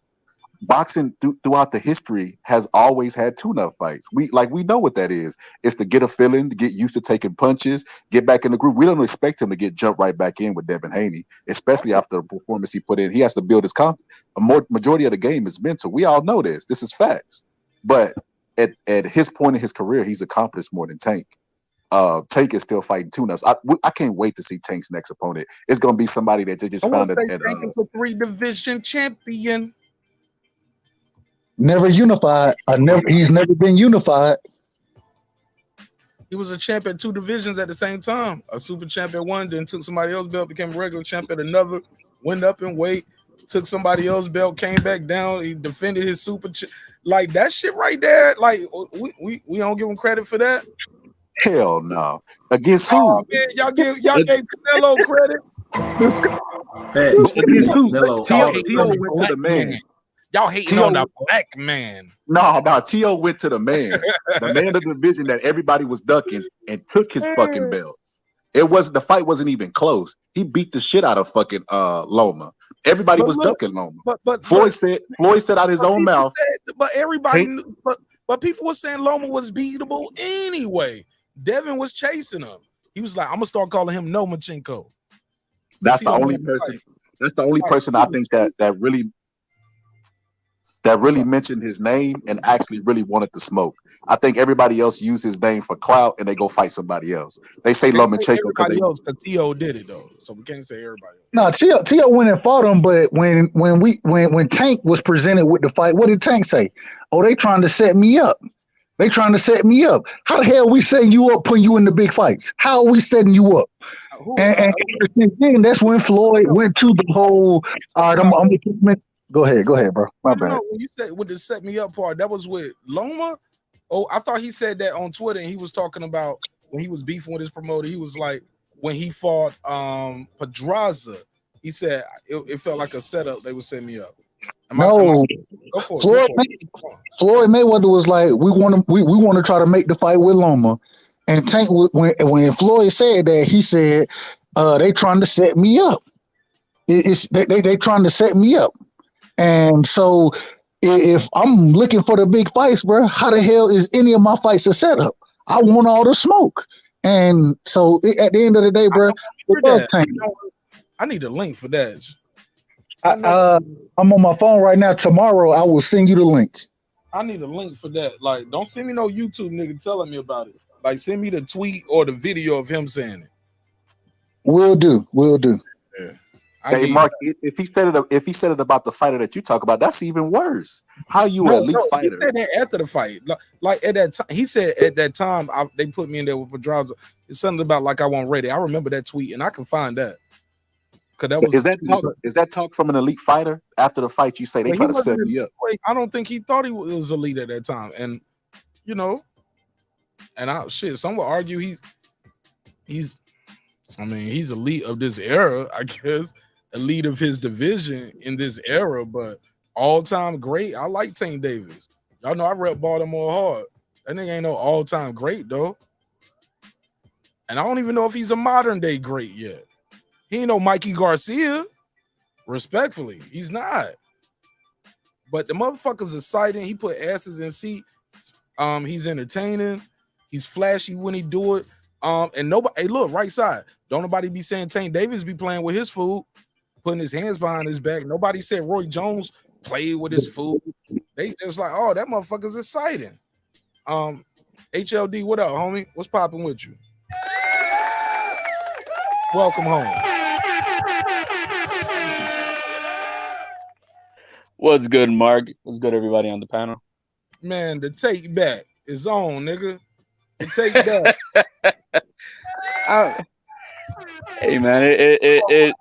Boxing throughout the history has always had tune-up fights. We know what that is. It's to get a feeling, to get used to taking punches, get back in the groove. We don't expect him to get jumped right back in with Devin Haney, especially after the performance he put in. He has to build his confidence. Majority of the game is mental. We all know this. This is facts. But at his point in his career, he's accomplished more than Tank. Tank is still fighting tune-ups. I can't wait to see Tank's next opponent. It's going to be somebody that they just found at Tank is a 3-division champion. Never unified. He's never been unified. He was a champ at 2 divisions at the same time. A super champ at 1, then took somebody else's belt, became a regular champ at another, went up in weight, took somebody else's belt, came back down. He defended his super like that shit right there. Like we don't give him credit for that. Hell no. Against who? Oh, man, y'all gave Canelo credit. T.O. went to the man. Y'all hating on the black man. No, T.O. went to the man. The man of the division that everybody was ducking and took his fucking belts. The fight wasn't even close. He beat the shit out of fucking Loma. Everybody was ducking Loma. But Floyd said out his own mouth. But everybody knew, but people were saying Loma was beatable anyway. Devin was chasing him. He was like, I'm gonna start calling him Nomachenko. That's the only person. That's the only person I think that really mentioned his name and actually really wanted to smoke. I think everybody else used his name for clout and they go fight somebody else. They say Lomachenko because T.O. did it though, so we can't say everybody else. No, T.O. went and fought him, but when Tank was presented with the fight, what did Tank say? Oh, they trying to set me up. They trying to set me up. How the hell are we setting you up, putting you in the big fights? How are we setting you up? And that's when Floyd went to the whole. Go ahead, bro. My bad. When you said with the set me up part, that was with Loma. Oh, I thought he said that on Twitter, and he was talking about when he was beefing with his promoter. He was like, when he fought Pedraza, he said it felt like a setup. They would set me up. Floyd Mayweather was like, we want to try to make the fight with Loma, and Tank when Floyd said that, he said they trying to set me up. They trying to set me up. And so if I'm looking for the big fights, bro, how the hell is any of my fights a setup? I want all the smoke. And so at the end of the day, bro, I need a link for that. I'm on my phone right now. Tomorrow I will send you the link. I need a link for that. Like, don't send me no YouTube nigga telling me about it. Like, send me the tweet or the video of him saying it. Will do. Yeah. Hey, Mark, if he said it about the fighter that you talk about, that's even worse. How you an elite fighter? He said that after the fight. Like at that time, he said at that time they put me in there with Pedraza. It's something about like I wasn't ready. I remember that tweet, and I can find that. Is that talk from an elite fighter after the fight? You say they try to set me up. I don't think he thought he was elite at that time, and some would argue he's elite of this era, I guess. Elite of his division in this era, but all-time great. I like Tank Davis. Y'all know I rep Baltimore hard. That nigga ain't no all-time great though. And I don't even know if he's a modern-day great yet. He ain't no Mikey Garcia. Respectfully, he's not. But the motherfucker's exciting. He put asses in seats. He's entertaining. He's flashy when he do it. And nobody. Hey, look, right side. Don't nobody be saying Tank Davis be playing with his food, putting his hands behind his back. Nobody said Roy Jones played with his food. They just like, oh, that motherfucker's exciting. HLD, what up, homie? What's popping with you? Welcome home. What's good, Mark? What's good, everybody on the panel? Man, the take back is on, nigga. The take back. Hey, man, it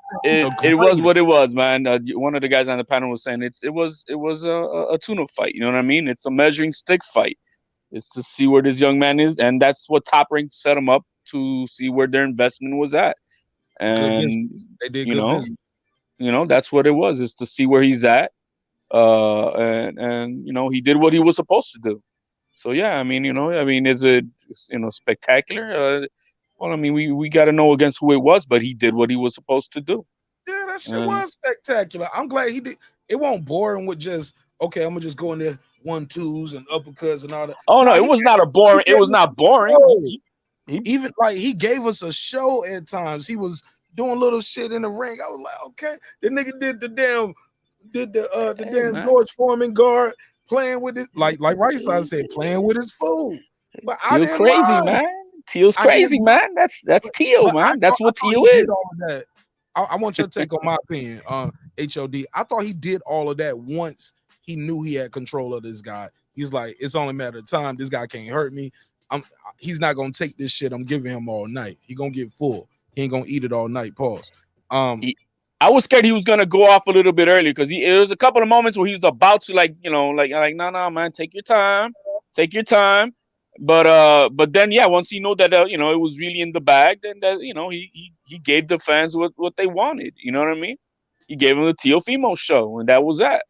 was what it was, man. One of the guys on the panel was saying it was a tune-up fight. You know what I mean? It's a measuring stick fight. It's to see where this young man is, and that's what Top Rank set him up to see where their investment was at. And they did you good know, business. you know, that's what it was. Is to see where he's at. And you know, he did what he was supposed to do. So yeah, I mean, is it spectacular? Well, I mean, we got to know against who it was, but he did what he was supposed to do. Yeah, that shit was spectacular. I'm glad he did. It won't bore him with just, okay, I'm gonna just go in there 1-2s and uppercuts and all that. Oh no, it was not a boring. It was not boring. Even like he gave us a show at times. He was doing little shit in the ring. I was like, okay, the nigga did the damn George Foreman guard playing with it, like Rice I said, playing with his food. But Teal crazy, man. Teal's crazy, man. That's Teal, man. That's what Teal is. I want your take on my opinion, HOD. I thought he did all of that once he knew he had control of this guy. He's like, it's only a matter of time. This guy can't hurt me. He's not gonna take this shit I'm giving him all night. He gonna get full. He ain't gonna eat it all night. Pause. I was scared he was gonna go off a little bit early because there was a couple of moments where he was about to like no, man, take your time. But then once he knew that it was really in the bag, then that he gave the fans what they wanted. You know what I mean? He gave him the Teofimo show, and that was that.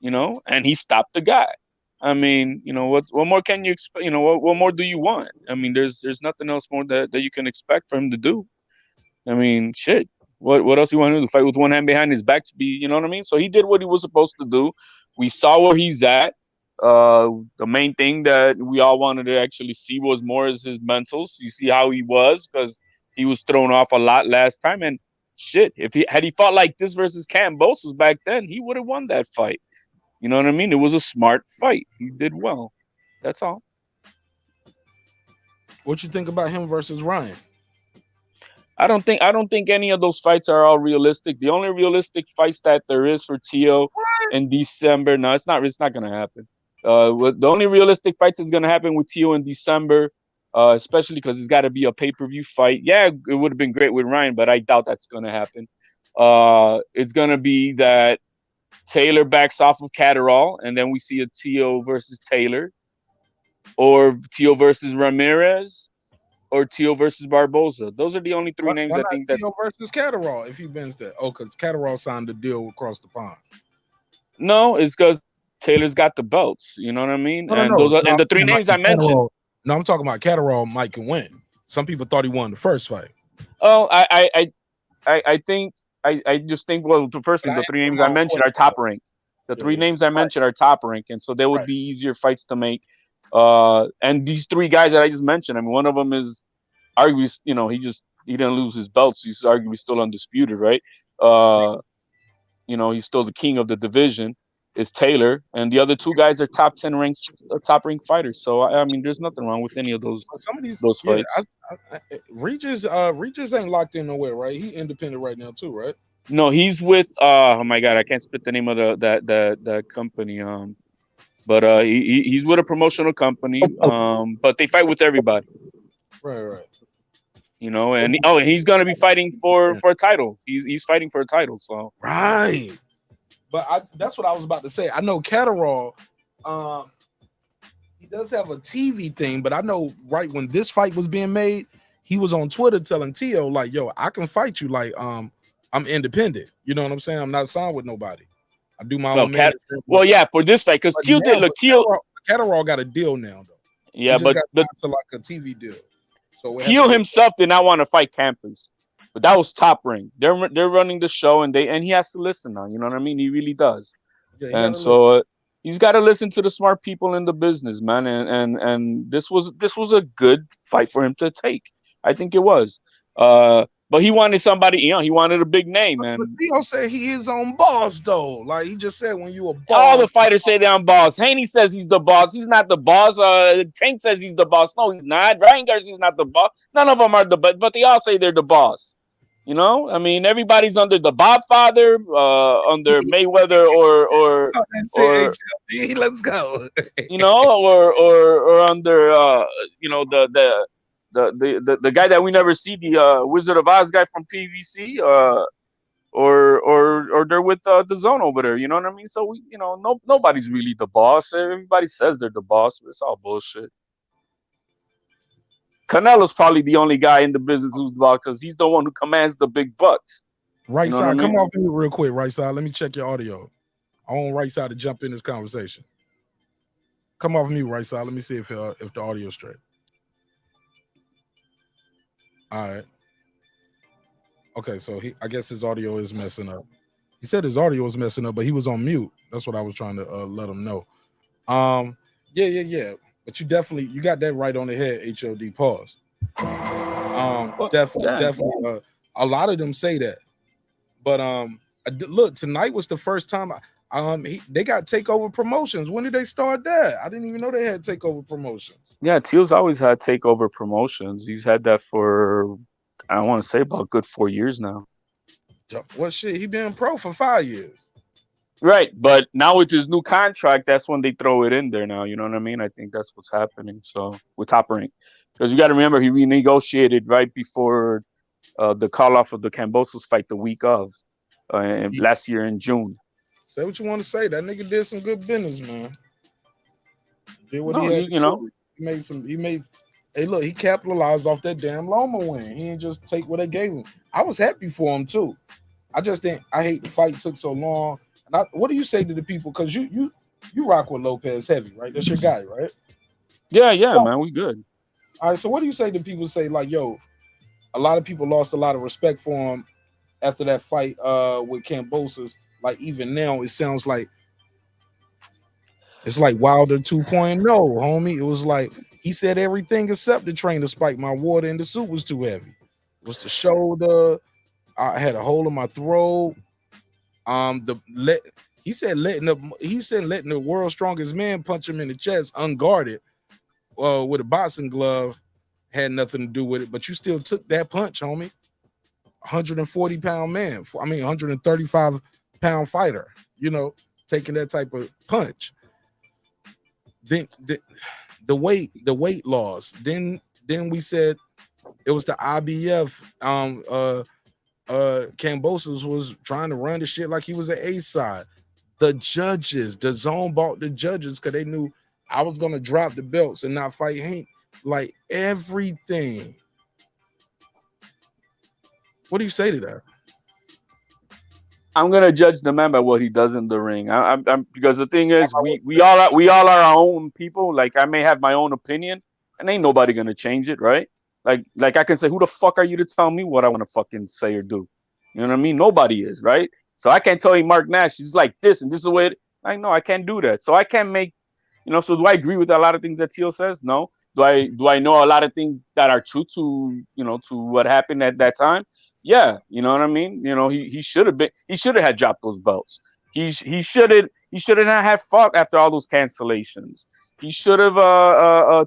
And he stopped the guy. I mean, what more can you expect? What more do you want? I mean, there's nothing else more that you can expect for him to do. I mean, shit. What else you want to do? Fight with one hand behind his back to be, you know what I mean? So he did what he was supposed to do. We saw where he's at. The main thing that we all wanted to actually see was more is his mentals. You see how he was because he was thrown off a lot last time. And shit, if he fought like this versus Kambosos back then, he would have won that fight. You know what I mean? It was a smart fight. He did well. That's all. What you think about him versus Ryan? I don't think any of those fights are all realistic. The only realistic fights that there is for Teo in December, no, it's not going to happen. The only realistic fights is going to happen with Teo in December, especially because it's got to be a pay-per-view fight. Yeah, it would have been great with Ryan, but I doubt that's going to happen. It's going to be that Taylor backs off of Catterall, and then we see a Teo versus Taylor, or Teo versus Ramirez, or Teo versus Barboza. Those are the only three names I think that's Teo versus Catterall if he bends that. Oh, because Catterall signed the deal across the pond. No, it's because Taylor's got the belts. You know what I mean? And the three names I mentioned. No, I'm talking about Catterall might can win. Some people thought he won the first fight. Oh, I just think the first thing, the three names I mentioned are top rank. The three names I mentioned are top rank, and so there would be easier fights to make. And these three guys that I just mentioned, I mean, one of them is arguably, he didn't lose his belts. He's arguably still undisputed, right? He's still the king of the division. Is Taylor, and the other two guys are top 10 top ranked fighters. So I mean, there's nothing wrong with any of those. Some of these fights. Regis ain't locked in nowhere, right? He independent right now too, right? No, he's with oh my god, I can't spit the name of that company. But he's with a promotional company. But they fight with everybody. Right. And he's gonna be fighting for a title. He's fighting for a title. So right. But that's what I was about to say. I know Catterall, he does have a TV thing, but I know right when this fight was being made, he was on Twitter telling Teo like, "Yo, I can fight you. Like, I'm independent. You know what I'm saying? I'm not signed with nobody. I do my own." Well, yeah, for this fight, because Teo did look. Catterall got a deal now, though. Yeah, but to like a TV deal. So Teo himself did not want to fight Campos. But that was Top Rank. They're running the show, and he has to listen now. You know what I mean? He really does. Yeah, and so he's got to listen to the smart people in the business, man. And this was a good fight for him to take. I think it was. But he wanted somebody, he wanted a big name, But and Theo said he is on boss though. Like he just said, when you a boss, all the fighters say they're on boss. Haney says he's the boss. He's not the boss. Tank says he's the boss. No, he's not. Ryan Garcia's not the boss. None of them are the boss, but they all say they're the boss. I mean, everybody's under the Bob Father, under Mayweather, or let's go. or under the guy that we never see, the Wizard of Oz guy from PVC, or they're with the Zone over there. You know what I mean? So nobody's really the boss. Everybody says they're the boss, but it's all bullshit. Canelo's probably the only guy in the business who's the boss because he's the one who commands the big bucks. Right side, come off mute real quick. Right side, let me check your audio. I want right side to jump in this conversation. Come off mute, right side. Let me see if the audio's straight. All right. Okay, so I guess his audio is messing up. He said his audio was messing up, but he was on mute. That's what I was trying to let him know. Yeah. But you got that right on the head, HOD. Pause. Definitely. A lot of them say that. But look, tonight was the first time they got Takeover Promotions. When did they start that? I didn't even know they had Takeover Promotions. Yeah, Teal's always had Takeover Promotions. He's had that for, I want to say, about good 4 years now. What shit? He been pro for 5 years. Right, but now with his new contract, that's when they throw it in there now. You know what I mean? I think that's what's happening. So with Top Rank, because you got to remember he renegotiated right before the call off of the Cambosos fight the week of last year in June. Say what you want to say. That nigga did some good business, man. Did what he made. Hey, look, he capitalized off that damn Loma win. He didn't just take what they gave him. I was happy for him too. I hate the fight took so long. And what do you say to the people? Because you rock with Lopez heavy, right? That's your guy, right? Yeah, man, we good. All right, so what do you say to people say like, yo, a lot of people lost a lot of respect for him after that fight with Cambosos. Like even now, it sounds like it's like Wilder 2.0, homie. It was like he said everything except the trainer spiked my water and the suit was too heavy. It was the shoulder. I had a hole in my throat. He said letting the world's strongest man punch him in the chest unguarded with a boxing glove had nothing to do with it, but you still took that punch, homie. 140-pound man. 135-pound fighter, taking that type of punch. Then the weight loss. Then we said it was the IBF. Cambosos was trying to run the shit like he was an A side. The judges, the Zone bought the judges because they knew I was gonna drop the belts and not fight Hank. Like everything. What do you say to that? I'm gonna judge the man by what he does in the ring. I'm because the thing is, we all are our own people. Like I may have my own opinion, and ain't nobody gonna change it, right? Like I can say, who the fuck are you to tell me what I want to fucking say or do? You know what I mean? Nobody is, right? So I can't tell you Marq Nash is like this and this is the way I know I can't do that. So I can't make, so do I agree with a lot of things that Teal says? No. Do I know a lot of things that are true to, to what happened at that time? Yeah. You know what I mean? He should have had dropped those belts. He shouldn't have fought after all those cancellations. He should have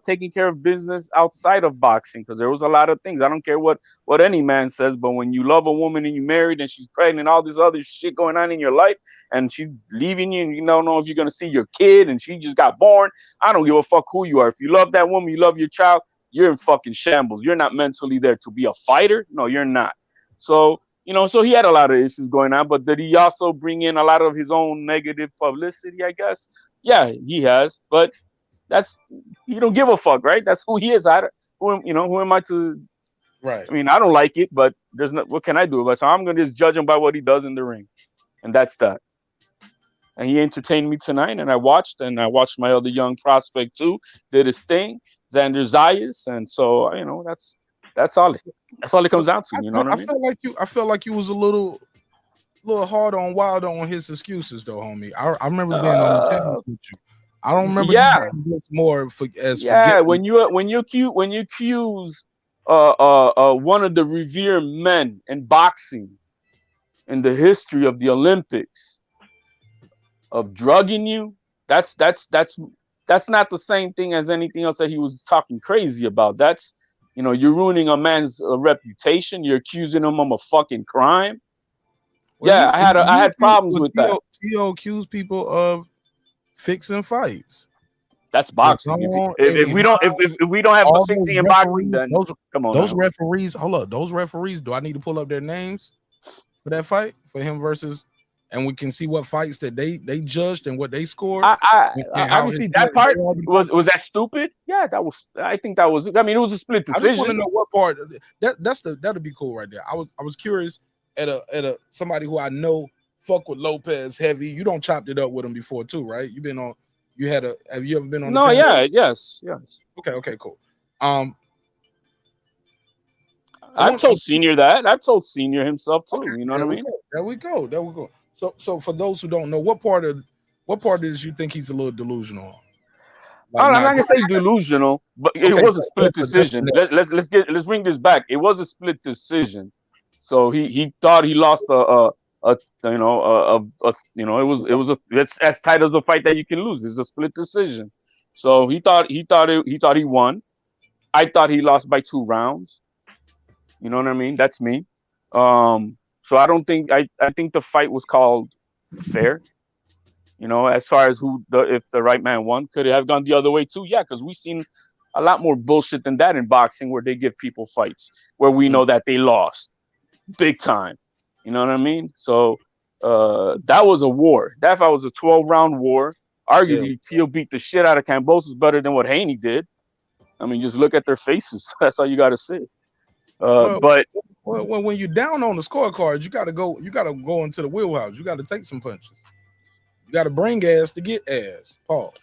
taken care of business outside of boxing because there was a lot of things. I don't care what any man says, but when you love a woman and you married and she's pregnant, all this other shit going on in your life, and she's leaving you and you don't know if you're going to see your kid and she just got born, I don't give a fuck who you are. If you love that woman, you love your child, you're in fucking shambles. You're not mentally there to be a fighter. No, you're not. So, so he had a lot of issues going on, but did he also bring in a lot of his own negative publicity, I guess? Yeah, he has, but you don't give a fuck, right? That's who he is. Who am I to? Right. I mean, I don't like it, but what can I do about it? So I'm gonna just judge him by what he does in the ring, and that's that. And he entertained me tonight, and I watched my other young prospect too. Did his thing, Xander Zayas, and so that's all. That's all it comes down to. You know what I mean? I felt like you was a little hard on Wilder on his excuses, though, homie. I remember being on the panel with you. I don't remember. Yeah. More as when you accuse one of the revered men in boxing in the history of the Olympics of drugging you, that's not the same thing as anything else that he was talking crazy about. That's, you know, you're ruining a man's reputation. You're accusing him of a fucking crime. Well, yeah, I had problems with that. Tio accused people of fixing fights. That's boxing. If we don't have the fixing in boxing, then come on. Those now. referees, hold up. Those referees, do I need to pull up their names for that fight for him versus? And we can see what fights that they judged and what they scored. Obviously, that part was that stupid. Yeah, that was. I think that was. I mean, it was a split decision. I just want to know what part. That'll be cool right there. I was curious at a somebody who I know fuck with Lopez heavy. You don't chopped it up with him before too, right? You've been on. Have you ever been on? No, yeah, yes. Okay, cool. I've told Senior that. I've told Senior himself too. Okay, you know what I mean? There we go. So for those who don't know, what part of this you think he's a little delusional on? I'm not gonna say delusional, but it was a split decision. Let's bring this back. It was a split decision. So he thought he lost it's as tight as a fight that you can lose. It's a split decision. So he thought he won. I thought he lost by 2 rounds. You know what I mean? That's me. So I don't think I think the fight was called fair. You know, as far as if the right man won, could it have gone the other way too? Yeah, because we've seen a lot more bullshit than that in boxing, where they give people fights where we know that they lost big time. You know what I mean? So that was a war. That fight was a 12-round war. Arguably, Tio beat the shit out of Kambosos better than what Haney did. I mean, just look at their faces. That's all you got to say. But when you're down on the scorecard, you gotta go into the wheelhouse. You gotta take some punches. You gotta bring ass to get ass. Pause.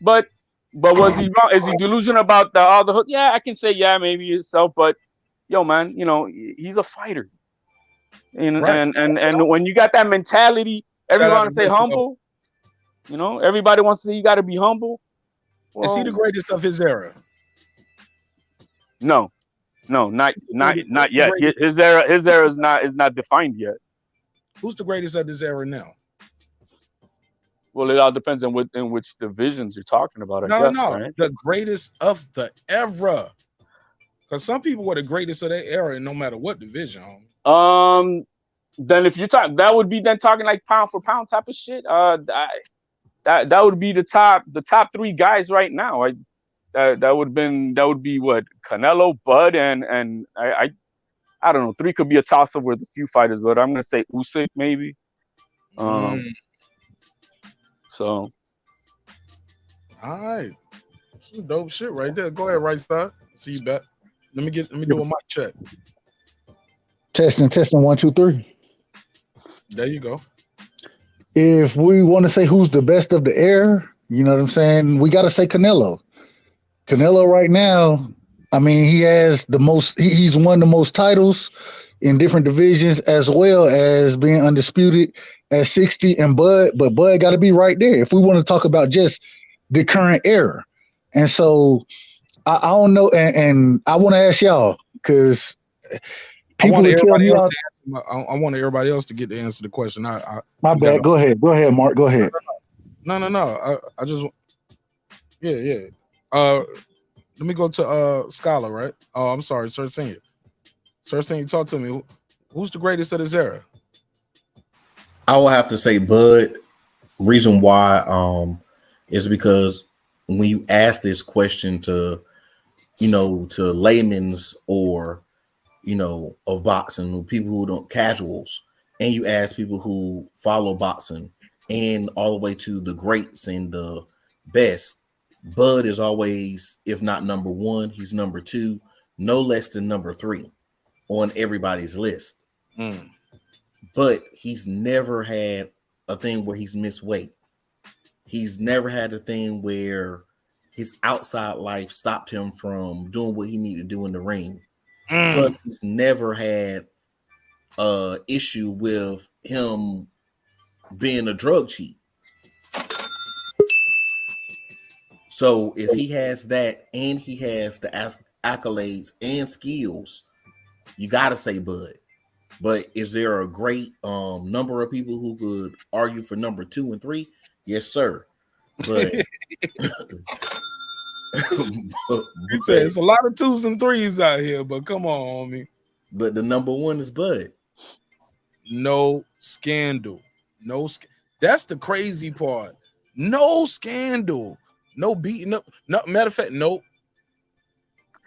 But was he wrong? Is he delusional about all the? Yeah, I can say maybe himself. But yo, man, you know he's a fighter, and when you got that mentality, everybody wants to say humble. You know, everybody wants to say you got to be humble. Well, is he the greatest of his era? No, not yet. His era is not defined yet. Who's the greatest of this era now? Well, it all depends on in which divisions you're talking about. I guess, right? The greatest of the era. Because some people were the greatest of their era, no matter what division. Then if you're talking, that would be then talking like pound for pound type of shit. That would be the top 3 guys right now. That would be what Canelo, Bud, and I don't know. 3 could be a toss up with a few fighters, but I'm gonna say Usyk maybe. So, all right, some dope shit right there. Go ahead, right side. See you back. Let me do a mic check. Testing 1 2 3. There you go. If we want to say who's the best of the era, you know what I'm saying, we got to say Canelo. Canelo right now, I mean, he has the most. He's won the most titles in different divisions, as well as being undisputed at 60. And Bud got to be right there if we want to talk about just the current era. And so I don't know, and I want to ask y'all because people I want everybody else to get to answer the question. My bad. Go ahead, Mark. Go ahead. No. I just yeah. Let me go to Scholar, right? Oh, I'm sorry, Sir Senior. Sir Senior, talk to me. Who's the greatest of this era? I will have to say Bud. Reason why is because when you ask this question to laymen's or of boxing, people who don't casuals, and you ask people who follow boxing and all the way to the greats and the best, Bud is always, if not number 1, he's number 2, no less than number 3 on everybody's list. But he's never had a thing where he's missed weight. He's never had a thing where his outside life stopped him from doing what he needed to do in the ring. Plus, he's never had an issue with him being a drug cheat. So if he has that and he has the accolades and skills, you gotta say Bud. But is there a great number of people who could argue for number 2 and 3? Yes, sir. But it's a lot of 2s and 3s out here, but come on, homie. But the number 1 is Bud. No scandal. That's the crazy part. No scandal. No beating up. No, matter of fact, nope.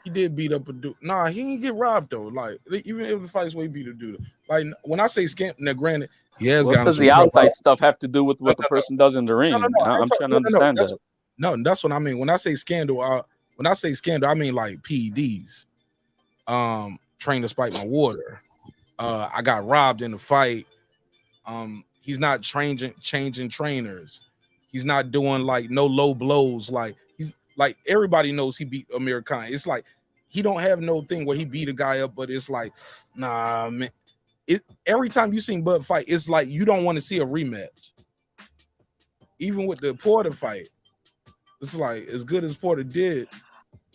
He did beat up a dude. Nah, he didn't get robbed though. Like, even if the fights way he beat a dude. Like, when I say scandal, now granted, he has what does the outside stuff have to do with what the person does in the ring? I'm trying to understand that. No, that's what I mean. When I say scandal, I mean like PEDs. Train to spike my water. I got robbed in the fight. He's not changing trainers. He's not doing like no low blows. Like, he's like, everybody knows he beat Amir Khan. It's like he don't have no thing where he beat a guy up, but it's like, nah, man. Every time you seen Bud fight, it's like you don't want to see a rematch. Even with the Porter fight, it's like as good as Porter did.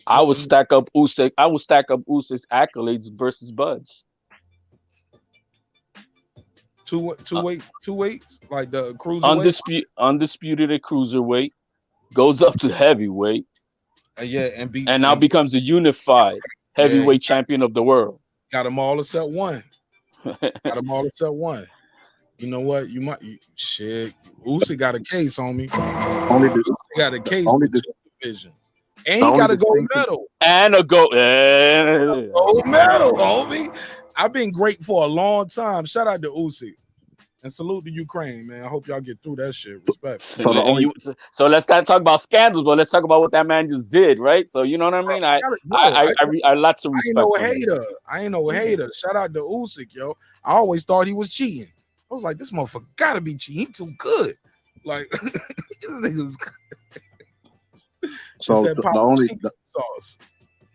I would stack up Usyk. I would stack up Usyk's accolades versus Bud's. Two weights, like the cruiserweight. Undisputed at cruiserweight, goes up to heavyweight. And now becomes a unified heavyweight champion of the world. Got them all except one. You know what? Shit. Usyk got a case on me. Usyk got a case with 2 divisions. And he got a gold medal. And a gold medal, homie. I've been great for a long time. Shout out to Usyk. And salute to Ukraine, man. I hope y'all get through that shit. Respect. So let's not talk about scandals, but let's talk about what that man just did, right? So you know what I mean? I lots of respect. I ain't no hater. Shout out to Usyk, yo. I always thought he was cheating. I was like, this motherfucker gotta be cheating. He too good. Like, this nigga's so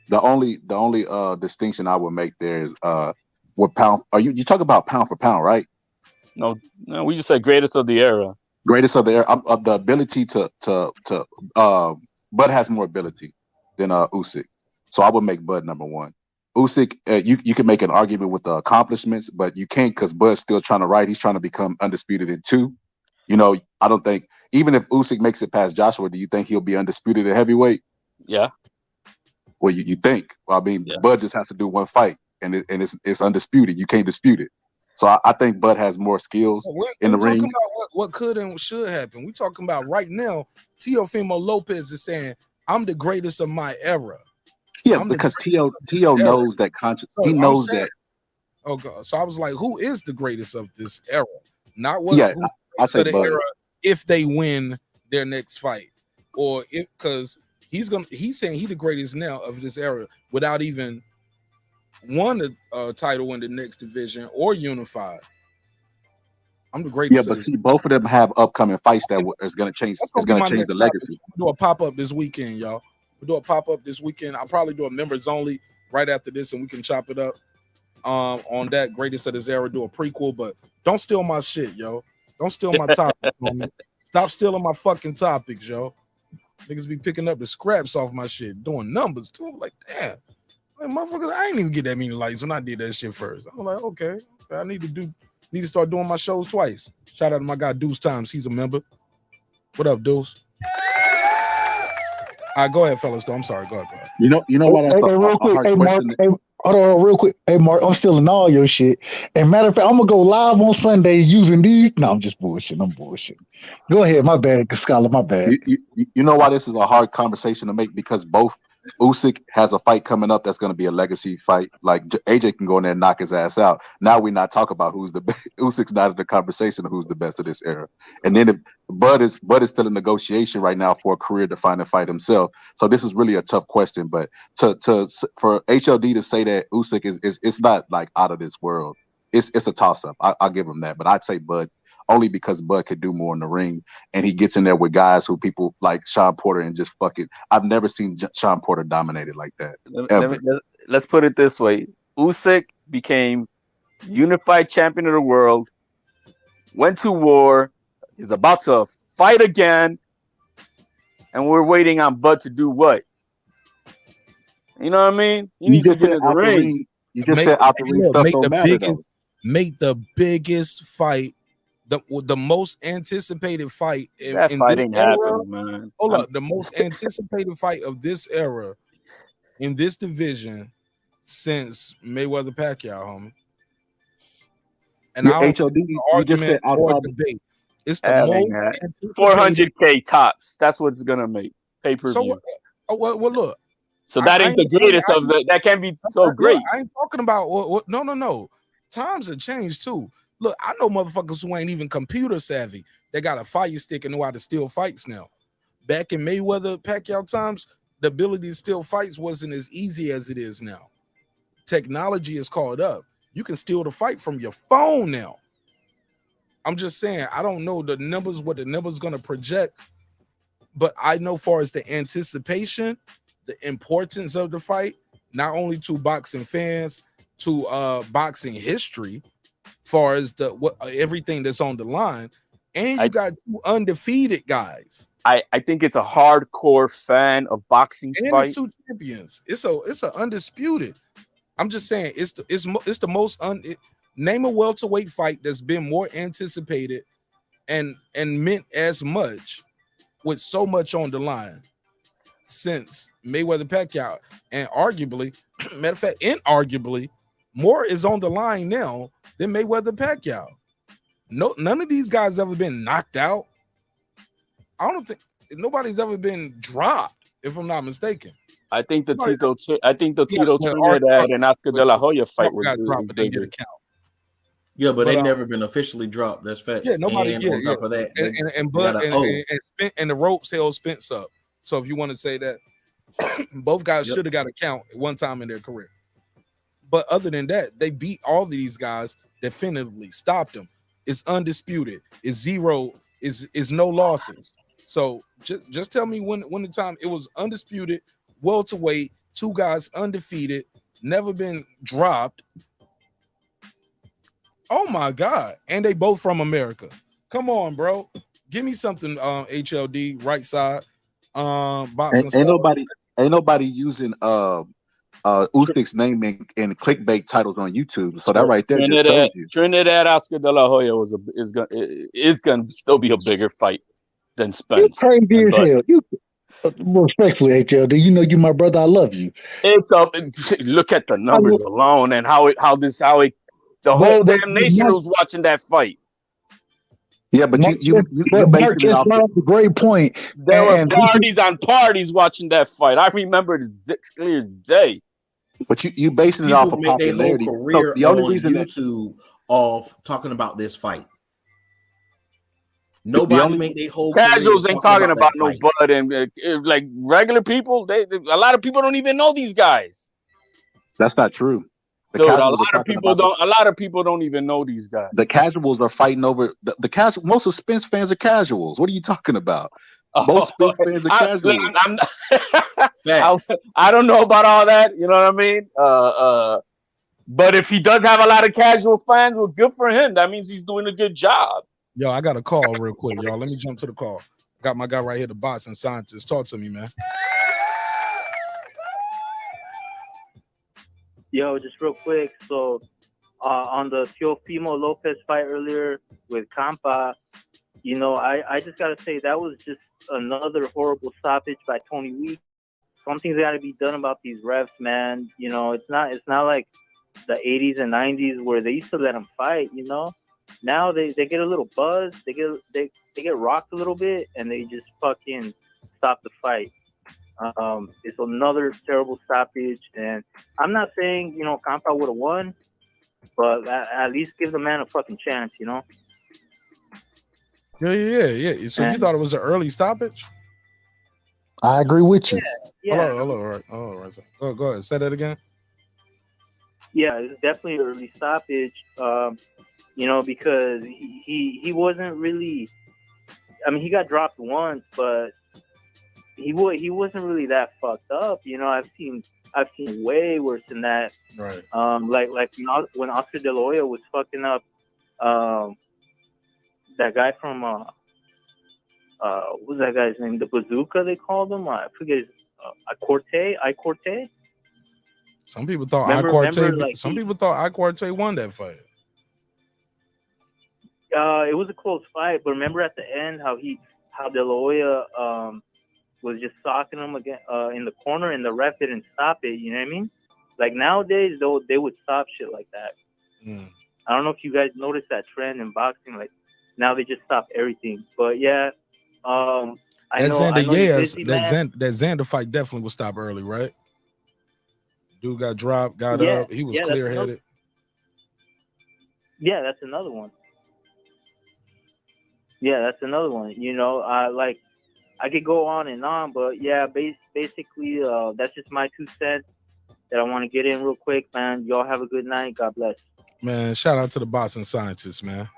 the only distinction I would make there is what pound are you talk about pound for pound, right? No, we just said greatest of the era. Greatest of the era. The ability to Bud has more ability than Usyk, so I would make Bud number 1. Usyk, you can make an argument with the accomplishments, but you can't because Bud's still trying to write. He's trying to become undisputed in 2. You know, I don't think even if Usyk makes it past Joshua, do you think he'll be undisputed at heavyweight? Yeah. Well, you think? Well, I mean, Bud just has to do one fight, and it's undisputed. You can't dispute it. So I think Bud has more skills in the ring. Talking about what could and should happen. We're talking about right now. Teofimo Lopez is saying, "I'm the greatest of my era." Yeah, because Teo knows that he knows that. Oh God! So I was like, "Who is the greatest of this era?" Not what. Yeah, I say Bud. Era if they win their next fight, or if because he's saying he's the greatest now of this era without even won a title in the next division or unified. I'm the greatest. Yeah, but see, both of them have upcoming fights that is going to change. It's going to change the legacy. We'll do a pop up this weekend, y'all. We'll do a pop up this weekend. I'll probably do a members only right after this, and we can chop it up on that greatest of this era. Do a prequel, but don't steal my shit, yo. Don't steal my topics, homie. Stop stealing my fucking topics, yo. Niggas be picking up the scraps off my shit, doing numbers too. I'm like, damn. Like, motherfuckers, I ain't even get that many likes when I did that shit first. I'm like, okay, I need to start doing my shows twice. Shout out to my guy Deuce Times, he's a member. What up, Deuce? All right, go ahead, fellas. Though I'm sorry. Go ahead. You know what? That's a hard question. Hold on, real quick. Hey, Mark, I'm stealing all your shit. And matter of fact, I'm gonna go live on Sunday using these. No, I'm just bullshitting. I'm bullshitting. Go ahead, my bad, Scholar. My bad. You know why this is a hard conversation to make? Because both Usyk has a fight coming up that's going to be a legacy fight. Like AJ can go in there and knock his ass out. Now we not talk about who's the best. Usyk's not in the conversation of who's the best of this era. And then Bud is still in negotiation right now for a career-defining fight himself. So this is really a tough question. But for HLD to say that Usyk is it's not like out of this world. It's a toss-up. I'll give him that. But I'd say Bud. Only because Bud could do more in the ring, and he gets in there with guys who people like Sean Porter and just fucking. I've never seen Sean Porter dominated like that. Let's put it this way: Usyk became unified champion of the world, went to war, is about to fight again, and we're waiting on Bud to do what? You know what I mean? He You needs to just get said in the out the ring. ring. You just said out the ring stuff don't matter though. Make the biggest fight, the most anticipated fight That in fight this ain't era. happening, man. Hold up, the most anticipated fight of this era in this division since Mayweather Pacquiao, homie. And Yeah, I don't HOD, think you just said or outside. debate. It's the Hell most ain't that. anticipated. 400K tops. That's what it's gonna make. Pay per So view. well, look. So that ain't the greatest of the. That can't be so great. I ain't talking about no. Times have changed too. Look, I know motherfuckers who ain't even computer savvy. They got a fire stick and know how to steal fights now. Back in Mayweather Pacquiao times, the ability to steal fights wasn't as easy as it is now. Technology is caught up. You can steal the fight from your phone now. I'm just saying, I don't know the numbers, what the numbers gonna project, but I know far as the anticipation, the importance of the fight, not only to boxing fans, to boxing history, far as everything that's on the line, and you got two undefeated guys. I think it's a hardcore fan of boxing And fight. it's two champions. It's a undisputed. I'm just saying it's the most name a welterweight fight that's been more anticipated and meant as much with so much on the line since Mayweather Pacquiao, and arguably, matter of fact, inarguably, more is on the line now than Mayweather Pacquiao. No, none of these guys ever been knocked out. I don't think nobody's ever been dropped, if I'm not mistaken. I think the Tito Trinidad and Oscar De La Hoya fight was bigger. Yeah, but they've never been officially dropped. That's facts. Yeah, nobody. And on top of that, and the ropes held Spence up. So if you want to say that, both guys should have got a count at one time in their career. But other than that, they beat all of these guys definitively, stopped them. It's undisputed. It's zero. Is no losses. So just tell me when the time it was undisputed, welterweight, two guys undefeated, never been dropped. Oh my God. And they both from America. Come on, bro. Give me something, HLD, right side. Boxing Ain't nobody using Usyk's name in clickbait titles on YouTube. So that right there just tells you. Trinidad Oscar De La Hoya is gonna still be a bigger fight than Spence. You're crazy as hell. You respectfully, HLD. You know you my brother. I love you. It's up. Look at the numbers alone and how the whole damn nation was watching that fight. Yeah, but you basing it off a great point. There were parties on parties watching that fight. I remember it as clear as day. But you basing it off of popularity. Their whole career the only on reason YouTube of talking about this fight. Nobody made their whole casuals ain't talking about no fight. blood and like regular people. A lot of people don't even know these guys. That's not true. Dude, a lot of people don't even know these guys. The casuals are fighting over the casual. Most of Spence fans are casuals. What are you talking about? Most Spence fans are casuals. I don't know about all that. You know what I mean? But if he does have a lot of casual fans, well, good for him. That means he's doing a good job. Yo, I got a call real quick, y'all. Let me jump to the call. Got my guy right here, the boxing scientist. Talk to me, man. Yo, just real quick. So, on the Teofimo Lopez fight earlier with Campa, you know, I just gotta say that was just another horrible stoppage by Tony Week. Something's got to be done about these refs, man. You know, it's not like the 80s and 90s where they used to let them fight. You know, now they get a little buzz, they get rocked a little bit, and they just fucking stop the fight. It's another terrible stoppage, and I'm not saying, you know, Campa would have won, but at least give the man a fucking chance, you know? Yeah. So you thought it was an early stoppage? I agree with you. Yeah. Hello. All right. Go ahead. Say that again. Yeah, it's definitely an early stoppage, you know, because he wasn't really, I mean, he got dropped once, but he wasn't really that fucked up, you know. I've seen way worse than that. Right. Like when Oscar De La Hoya was fucking up, that guy from what was that guy's name? The Bazooka, they called him. I forget his Corte. Some people thought some people thought Iquarte won that fight. It was a close fight, but remember at the end how De La Hoya was just socking him again in the corner, and the ref didn't stop it. You know what I mean? Like nowadays, though, they would stop shit like that. I don't know if you guys noticed that trend in boxing. Like now they just stop everything. But yeah, I know that Xander fight definitely was stopped early, right? Dude got dropped, got up. He was clear headed. Yeah, that's another one. Yeah, that's another one. You know, I could go on and on, but yeah, basically, that's just my 2 cents that I want to get in real quick, man. Y'all have a good night. God bless. Man, shout out to the boxing scientists, man.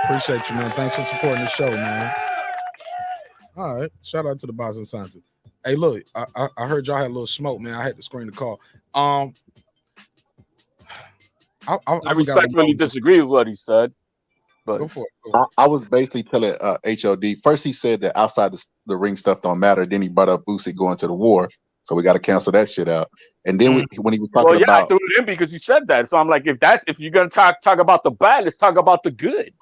Appreciate you, man. Thanks for supporting the show, man. All right, shout out to the boxing scientists. Hey, look, I heard y'all had a little smoke, man. I had to screen the call. I respectfully disagree with what he said. But go for it. I was basically telling HOD. First, he said that outside the ring stuff don't matter. Then he brought up Usyk going to the war, so we got to cancel that shit out. And then when he was talking about, I threw it in because he said that. So I'm like, if you're gonna talk about the bad, let's talk about the good.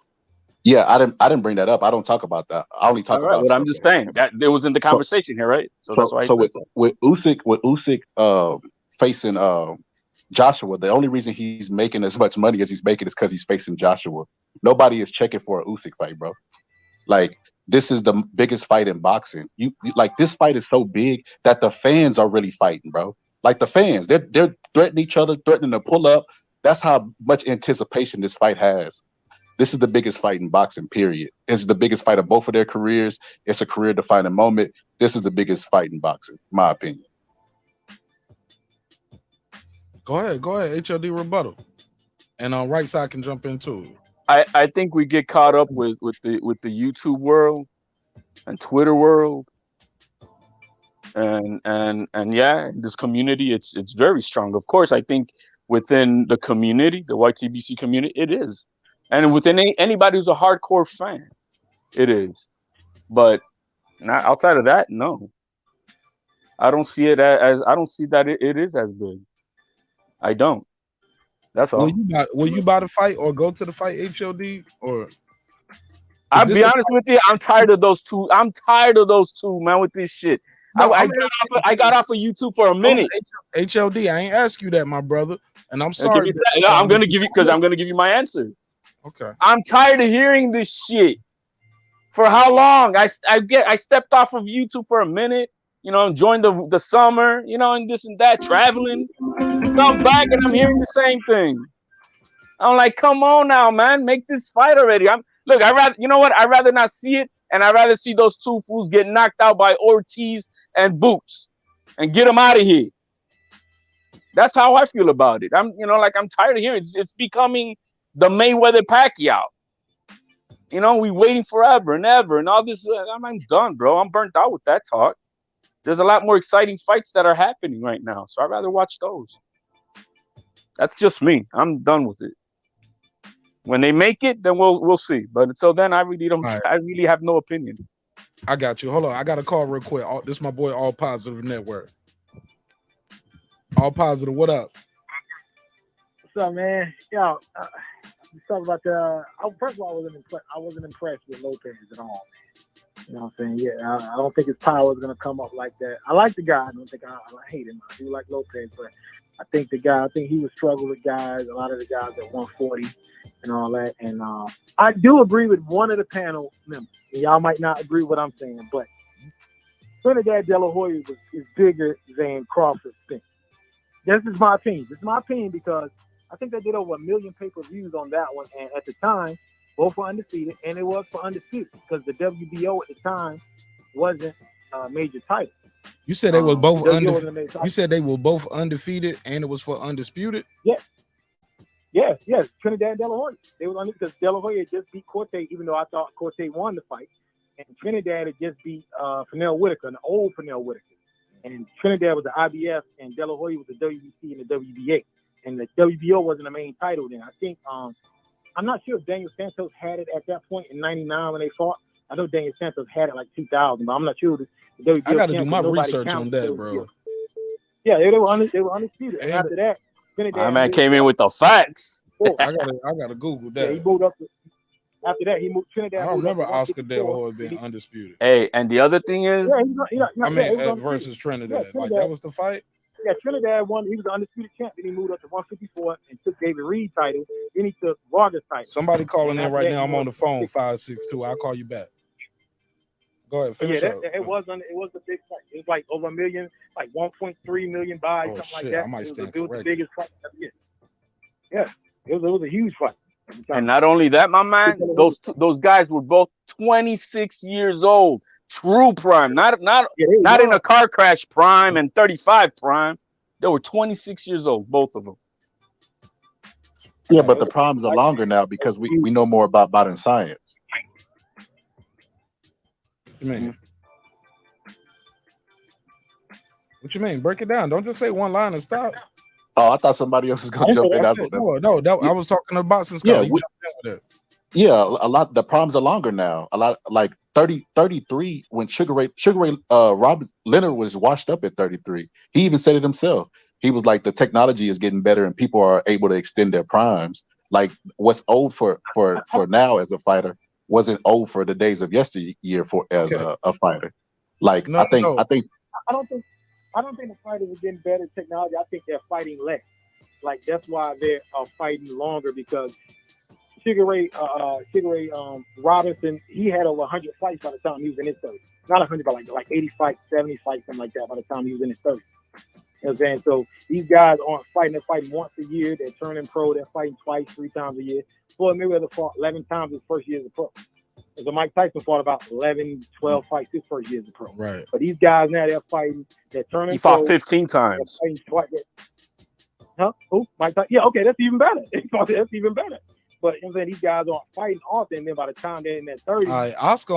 Yeah, I didn't bring that up. I don't talk about that. I only talk about. But I'm just saying that it was in the conversation here, right? So that's why. So with Usyk facing Joshua, the only reason he's making as much money as he's making is because he's facing Joshua. Nobody is checking for an Usyk fight, bro. Like this is the biggest fight in boxing. You like this fight is so big that the fans are really fighting, bro. Like the fans, they're threatening each other, threatening to pull up. That's how much anticipation this fight has. This is the biggest fight in boxing, period. It's the biggest fight of both of their careers. It's a career-defining moment. This is the biggest fight in boxing, in my opinion. Go ahead, HOD rebuttal. And on right side can jump in too. I think we get caught up with the YouTube world and Twitter world. And yeah, this community, it's very strong. Of course, I think within the community, the YTBC community, it is. And within anybody who's a hardcore fan, it is. But not outside of that, no. I don't see it as I don't see that it is as big. I don't. That's all. Will you buy the fight or go to the fight, HOD? Or I'll be honest with you, I'm tired of those two. I'm tired of those two, man, with this shit. No, I got off of YouTube for a minute. HOD, I ain't ask you that, my brother. And I'm sorry. I'm gonna give you my answer. Okay. I'm tired of hearing this shit. For how long? I stepped off of YouTube for a minute, enjoying the summer, and this and that, traveling. Come back and I'm hearing the same thing. I'm like, come on now, man, make this fight already. I'd rather not see it, and I'd rather see those two fools get knocked out by Ortiz and Boots and get them out of here. That's how I feel about it. I'm tired of hearing it's becoming the Mayweather Pacquiao. We waiting forever and ever and all this. I'm done, bro. I'm burnt out with that talk. There's a lot more exciting fights that are happening right now, so I'd rather watch those. That's just me. I'm done with it. When they make it, then we'll see. But until then, I really don't. Right. I really have no opinion. I got you. Hold on. I got a call real quick. This is my boy, All Positive Network. All Positive. What up? What's up, man? Yo, let's talk about first of all, I wasn't impressed with Lopez at all, man. You know what I'm saying? Yeah, I don't think his power is gonna come up like that. I like the guy. I don't think I hate him. I do like Lopez, but I think he would struggle with guys. A lot of the guys at 140 and all that. And I do agree with one of the panel members. Y'all might not agree with what I'm saying, but Trinidad De La Hoya is bigger than Crawford's thing. This is my opinion. This is my opinion because I think they did over 1 million pay-per-views on that one. And at the time, both were undefeated, and it was for undisputed because the WBO at the time wasn't a major title. You said they were both undefeated. You said they were both undefeated, and it was for undisputed. Yes. Trinidad and De La Hoya. They were undefeated because De La Hoya just beat Corte, even though I thought Corte won the fight, and Trinidad had just beat Pernell Whitaker, an old Pernell Whitaker, and Trinidad was the IBF, and De La Hoya was the WBC and the WBA, and the WBO wasn't the main title then. I think I'm not sure if Daniel Santos had it at that point in '99 when they fought. I know Daniel Santos had it like 2000, but I'm not sure if WBO I got to do champ, my nobody research on counts that, the bro. Yeah, they were undisputed. And after that, My Trinidad man came in with the facts. I gotta Google yeah, he that. moved up. After that, he moved Trinidad. I don't moved up to remember Oscar De La 154. Hoya being undisputed. Hey, and the other thing is, Yeah, I mean, it was undisputed. versus Trinidad. Yeah, Like Trinidad. that was the fight. Yeah, Trinidad won. He was the undisputed champ. Then he moved up to 154 and took David Reed title. Then he took Vargas title. Somebody calling And in after right that, now. he I'm on moved the up to phone. 160. 562. I'll call you back. Go ahead. But yeah, Finish up. it was a big fight. It was like over $1 million, like 1.3 million buys, Oh, something shit, like that. I might It was stand the corrected. biggest fight ever. Yeah, it was a huge fight. and not only that, my man, those guys were both 26 years old, true prime, not in a car crash prime and 35 prime. They were 26 years old, both of them. Yeah, but the primes are longer now because we know more about modern science. What you mean? What you mean? Break it down. Don't just say one line and stop. Oh, I thought somebody else was gonna jump in. I was talking to boxing Yeah, scholar. He jumped in with it. Yeah, a lot. The primes are longer now. A lot, like 33 when Sugar Ray Robert Leonard was washed up at 33. He even said it himself. He was like, the technology is getting better and people are able to extend their primes. Like what's old for now as a fighter wasn't old for the days of yesteryear as a fighter. Like I think I don't think the fighters are getting better technology. I think they're fighting less. Like that's why they are fighting longer, because Sugar Ray Robinson, he had over 100 fights by the time he was in his 30s. Not 100, but like 80 fights, 70 fights, something like that by the time he was in his 30s. You know what I'm saying? So these guys aren't fighting. They're fighting once a year. They're turning pro. They're fighting twice, 3 times a year. Floyd Mayweather fought 11 times his first year as a pro. And so Mike Tyson fought about 11, 12 fights his first year as a pro. Right. But these guys now, they're fighting. They're turning He fought pro. 15 times. They're fighting twice. Huh? Who? Mike Tyson? Yeah, okay, that's even better. That's even better. But you know what I'm saying, these guys aren't fighting often. And then by the time they're in their 30s, All right, Oscar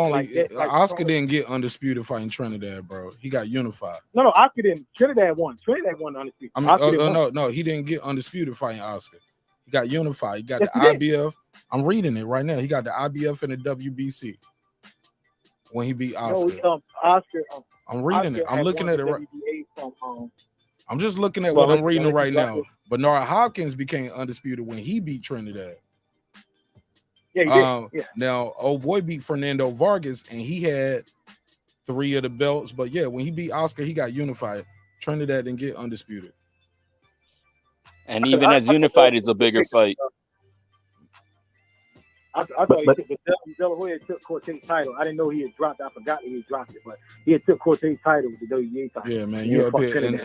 Oscar didn't get undisputed fighting Trinidad, bro. He got unified. No, Oscar didn't. Trinidad won. Trinidad won undisputed. I mean, no, he didn't get undisputed fighting Oscar. He got unified. He got the IBF. I'm reading it right now. He got the IBF and the WBC when he beat Oscar. No, Oscar. I'm reading it. I'm looking at it right. I'm just looking at Well, what I'm reading let's right go now. back. Bernard Hopkins became undisputed when he beat Trinidad. Yeah, he did. Yeah. Now, old boy beat Fernando Vargas, and he had 3 of the belts. But yeah, when he beat Oscar, he got unified. Trinidad didn't get undisputed. And even as unified is a bigger fight. I thought he took De La Hoya took Cortez's title. I didn't know he had dropped it. I forgot that he had dropped it, but he had took Cortez's title with the WBA title. Yeah, man, you up here and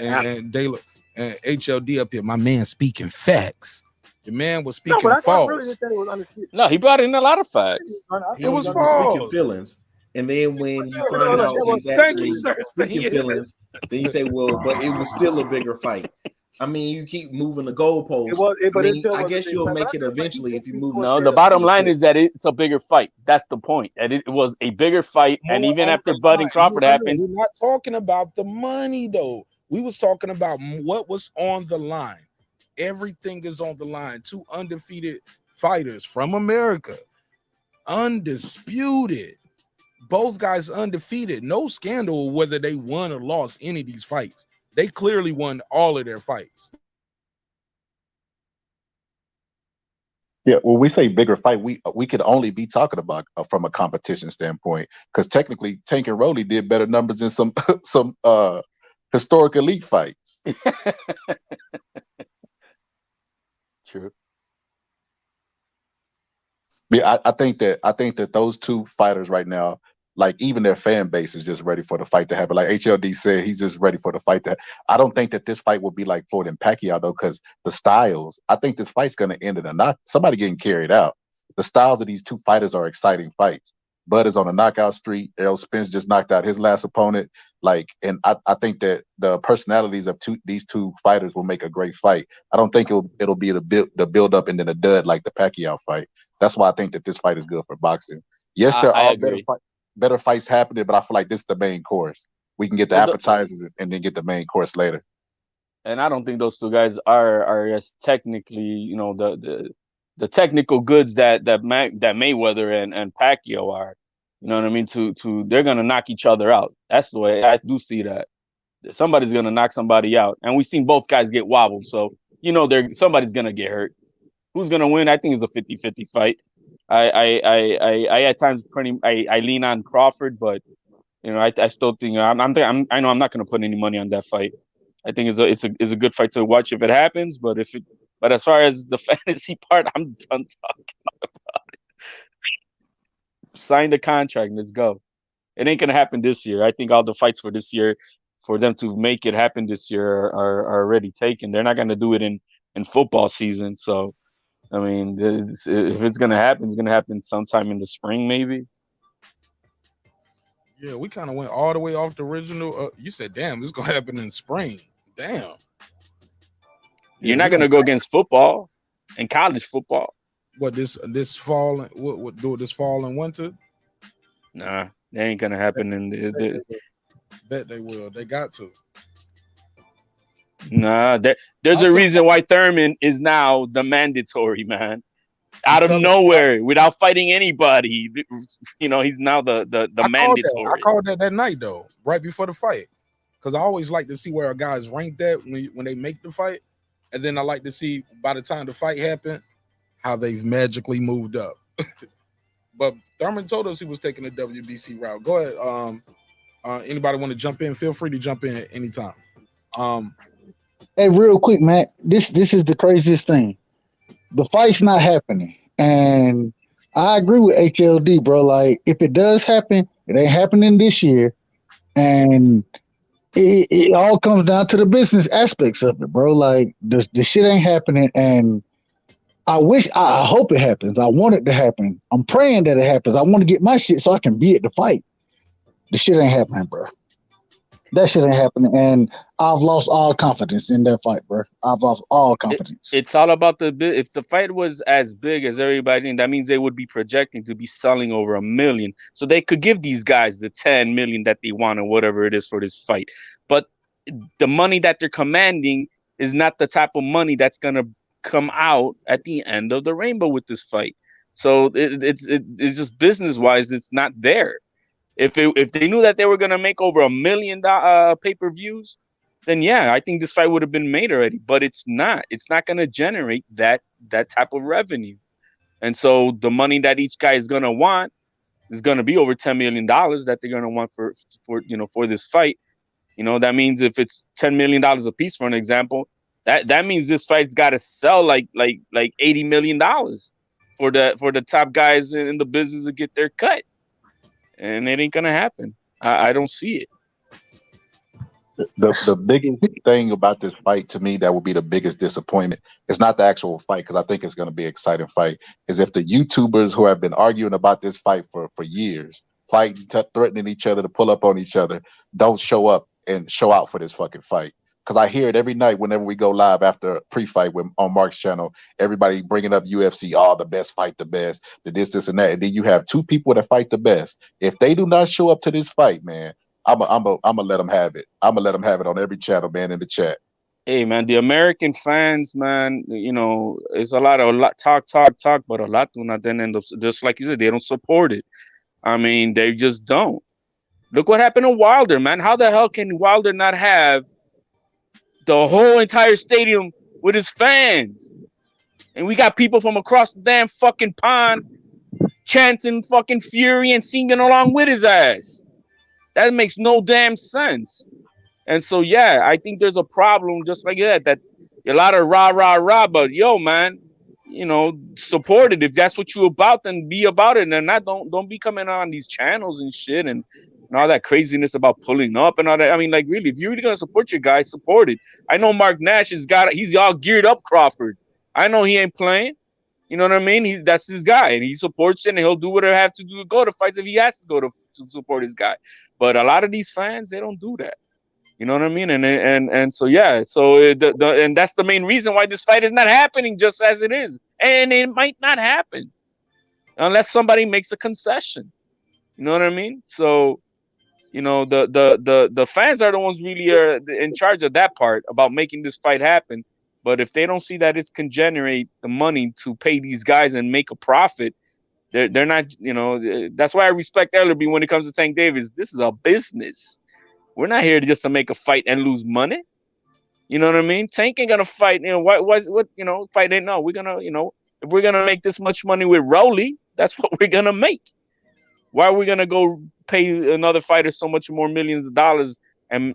HLD up here. My man speaking facts. Your man was speaking false. I really didn't think it was undisputed. No, he brought in a lot of facts. It was false. Feelings. And then when you find out he's actually speaking feelings, then you say, well, but it was still a bigger fight. I mean, you keep moving the goalposts. I guess you'll make it eventually if you move. No, the bottom line is that it's a bigger fight. That's the point. That it was a bigger fight, and even after Bud and Crawford happens, we're not talking about the money though. We was talking about what was on the line. Everything is on the line. 2 undefeated fighters from America, undisputed. Both guys undefeated. No scandal whether they won or lost any of these fights. They clearly won all of their fights. Yeah, when we say bigger fight, we could only be talking about from a competition standpoint, because technically Tank and Rolly did better numbers in some historic elite fights. True. Yeah, I think that those 2 fighters right now, like even their fan base is just ready for the fight to happen. Like HLD said, he's just ready for the fight to. I don't think that this fight will be like Floyd and Pacquiao though, because the styles. I think this fight's going to end in a knock. Somebody getting carried out. The styles of these 2 fighters are exciting fights. Bud is on a knockout streak. Errol Spence just knocked out his last opponent. And I think that the personalities of these two fighters will make a great fight. I don't think it'll be the build up and then a dud like the Pacquiao fight. That's why I think that this fight is good for boxing. Yes, there are better fights happening, but I feel like this is the main course. We can get the appetizers and then get the main course later. And I don't think those 2 guys are as technically, the technical goods that Mayweather and Pacquiao are. You know what I mean? They're gonna knock each other out. That's the way I do see that. Somebody's gonna knock somebody out, and we've seen both guys get wobbled. So somebody's gonna get hurt. Who's gonna win? I think it's a 50-50 fight. I at times I lean on Crawford, but I still think I know I'm not gonna put any money on that fight. I think it's a good fight to watch if it happens, but as far as the fantasy part, I'm done talking about it. Sign the contract, let's go. It ain't gonna happen this year. I think all the fights for this year, for them to make it happen this year, are already taken. They're not gonna do it in football season. So, I mean, if it's gonna happen, it's gonna happen sometime in the spring, maybe. Yeah, we kind of went all the way off the original. You said, "Damn, this is gonna happen in spring." Damn. You're not gonna go against football and college football. What this fall? What do this fall and winter? Nah, that ain't gonna happen. Bet they will. They got to. Nah, there's a reason why Thurman is now the mandatory, man. Out of nowhere, without fighting anybody, he's now the mandatory. I called that night though, right before the fight, because I always like to see where a guy's ranked at when they make the fight, and then I like to see by the time the fight happened how they've magically moved up. But Thurman told us he was taking the WBC route. Go ahead. Anybody want to jump in? Feel free to jump in at any time. Hey, real quick, man. This is the craziest thing. The fight's not happening, and I agree with HLD, bro. Like, if it does happen, it ain't happening this year, and it all comes down to the business aspects of it, bro. Like, the shit ain't happening, and I hope it happens. I want it to happen. I'm praying that it happens. I want to get my shit so I can be at the fight. The shit ain't happening, bro. That shit ain't happening, and I've lost all confidence in that fight, bro. I've lost all confidence. It's all about if the fight was as big as everybody, that means they would be projecting to be selling over 1 million. So they could give these guys the 10 million that they want or whatever it is for this fight. But the money that they're commanding is not the type of money that's gonna come out at the end of the rainbow with this fight. So it's just business wise, it's not there. If they knew that they were gonna make over 1 million pay-per-views, then yeah, I think this fight would have been made already. But it's not. It's not gonna generate that type of revenue. And so the money that each guy is gonna want is gonna be over $10 million that they're gonna want for this fight. That means if it's $10 million a piece, for an example, that means this fight's got to sell like $80 million for the top guys in the business to get their cut. And it ain't gonna happen. I don't see it. The biggest thing about this fight to me that would be the biggest disappointment is not the actual fight, because I think it's going to be an exciting fight, is if the YouTubers who have been arguing about this fight for years, fighting, threatening each other to pull up on each other, don't show up and show out for this fucking fight. Because I hear it every night whenever we go live after a pre-fight on Mark's channel, everybody bringing up UFC, the best fight, the best, the this, and that. And then you have two people that fight the best. If they do not show up to this fight, man, I'm gonna let them have it. I'm gonna let them have it on every channel, man, in the chat. Hey, man, the American fans, man, it's a lot talk, but a lot do not then end up, just like you said, they don't support it. I mean, they just don't. Look what happened to Wilder, man. How the hell can Wilder not have the whole entire stadium with his fans? And we got people from across the damn fucking pond chanting fucking Fury and singing along with his ass. That makes no damn sense. And so, yeah, I think there's a problem just like that a lot of rah, but yo, man, support it. If that's what you're about, then be about it. And don't be coming on these channels and shit and all that craziness about pulling up and all that. I mean, like, really, if you're really gonna support your guy, support it. I know Marq Nash he's all geared up Crawford. I know he ain't playing. You know what I mean? That's his guy, and he supports it, and he'll do whatever he has to do to go to fights if he has to go to support his guy. But a lot of these fans, they don't do that. You know what I mean? And so yeah, and that's the main reason why this fight is not happening just as it is, and it might not happen unless somebody makes a concession. You know what I mean? So, the fans are the ones really are in charge of that part about making this fight happen. But if they don't see that it can generate the money to pay these guys and make a profit, They're not, you know. That's why I respect Ellerby when it comes to Tank Davis. This is a business. We're not here just to make a fight and lose money. You know what I mean? Tank ain't gonna fight. You know what? You know, fight ain't no. We're gonna, you know, if we're gonna make this much money with Rowley, that's what we're gonna make. Why are we gonna go pay another fighter so much more millions of dollars and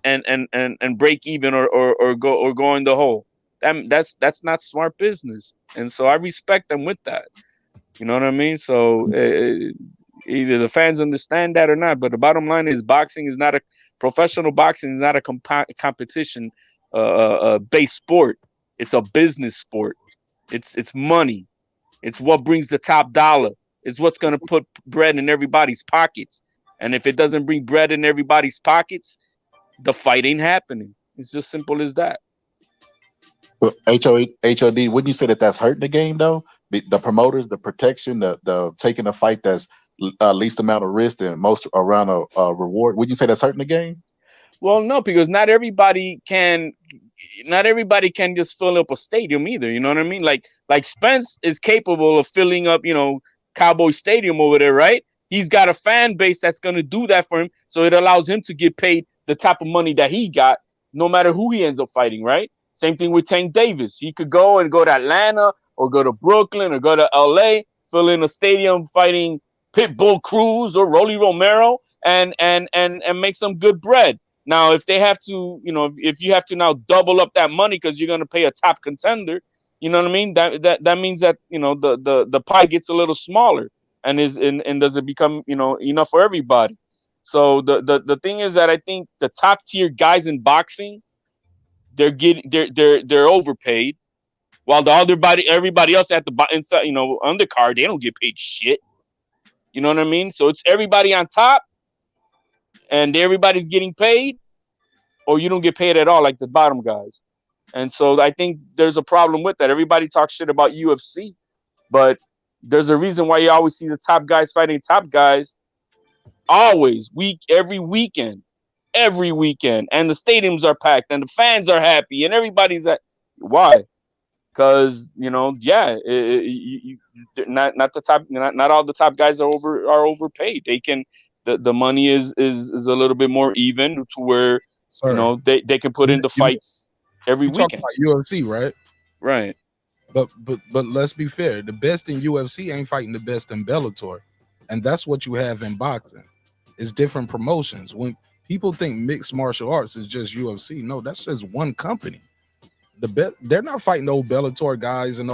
break even or go in the hole? That's not smart business. And so I respect them with that. You know what I mean? So either the fans understand that or not. But the bottom line is, boxing is not a professional. Boxing is not a competition based sport. It's a business sport. It's money. It's what brings the top dollar. It's what's going to put bread in everybody's pockets. And if it doesn't bring bread in everybody's pockets, the fight ain't happening. It's just simple as that. Well, HOD, wouldn't you say that that's hurting the game though? The promoters, the protection, the taking a fight that's least amount of risk and most around a reward. Would you say that's hurting the game? Well, no, because not everybody can just fill up a stadium either. You know what I mean? Like Spence is capable of filling up, you know, Cowboy Stadium over there, right? He's got a fan base that's going to do that for him. So it allows him to get paid the type of money that he got, no matter who he ends up fighting, right? Same thing with Tank Davis. He could go to Atlanta or go to Brooklyn or go to LA, fill in a stadium fighting Pitbull Cruz or Rolly Romero and make some good bread. Now, if they have to, you know, if you have to now double up that money because you're going to pay a top contender, you know what I mean? That means that, you know, the pie gets a little smaller and does it become, you know, enough for everybody? So the thing is that I think the top tier guys in boxing, they're overpaid, while everybody else at the inside, you know, undercard, they don't get paid shit. You know what I mean? So it's everybody on top, and everybody's getting paid, or you don't get paid at all, like the bottom guys. And so I think there's a problem with that. Everybody talks shit about UFC, but there's a reason why you always see the top guys fighting top guys, always, every weekend, and the stadiums are packed, and the fans are happy, and everybody's at. Why? Because, you know, yeah, not all the top guys are overpaid. They can, the money is a little bit more even to where, Sir, you know, they can put in the fights every weekend. Talking about UFC, right? Right. But let's be fair. The best in UFC ain't fighting the best in Bellator, and that's what you have in boxing. It's different promotions. When people think mixed martial arts is just UFC, no, that's just one company. They're not fighting those Bellator guys and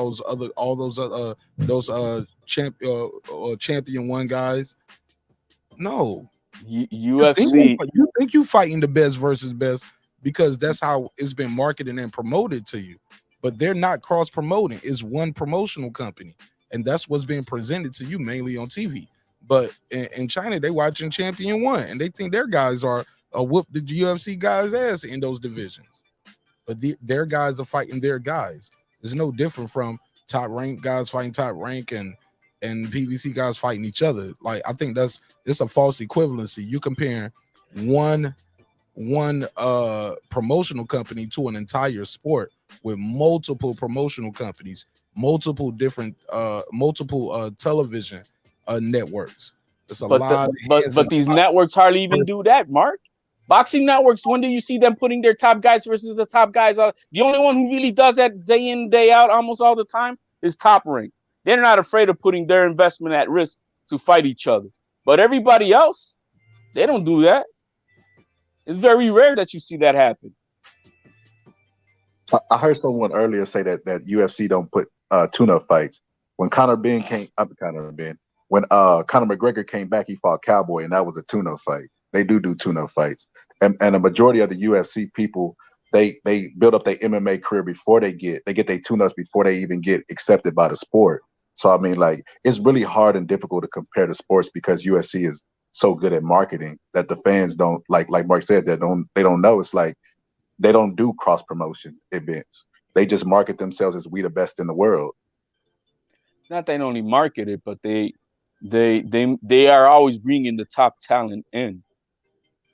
champion one guys. No, UFC. You think you fighting the best versus best because that's how it's been marketed and promoted to you. But they're not cross promoting. It's one promotional company, and that's what's being presented to you mainly on TV. But in China, they watching Champion One, and they think their guys are whoop the UFC guys' ass in those divisions. But their guys are fighting their guys. It's no different from top rank guys fighting top rank and PBC guys fighting each other. Like, I think it's a false equivalency. You comparing one promotional company to an entire sport with multiple promotional companies, multiple different television networks. It's a lot. But these networks hardly even do that, Mark. Boxing networks, when do you see them putting their top guys versus the top guys? The only one who really does that day in, day out, almost all the time, is Top Rank. They're not afraid of putting their investment at risk to fight each other. But everybody else, they don't do that. It's very rare that you see that happen. I heard someone earlier say that UFC don't put tune-up fights. When Conor McGregor came back, he fought Cowboy, and that was a tune-up fight. They do tune-up fights, and a majority of the UFC people, they build up their MMA career before they get their tune-ups before they even get accepted by the sport. So I mean, like, it's really hard and difficult to compare the sports because UFC is so good at marketing that the fans don't like Mark said, they don't know. It's like they don't do cross promotion events. They just market themselves as we the best in the world. Not they only market it, but they are always bringing the top talent in.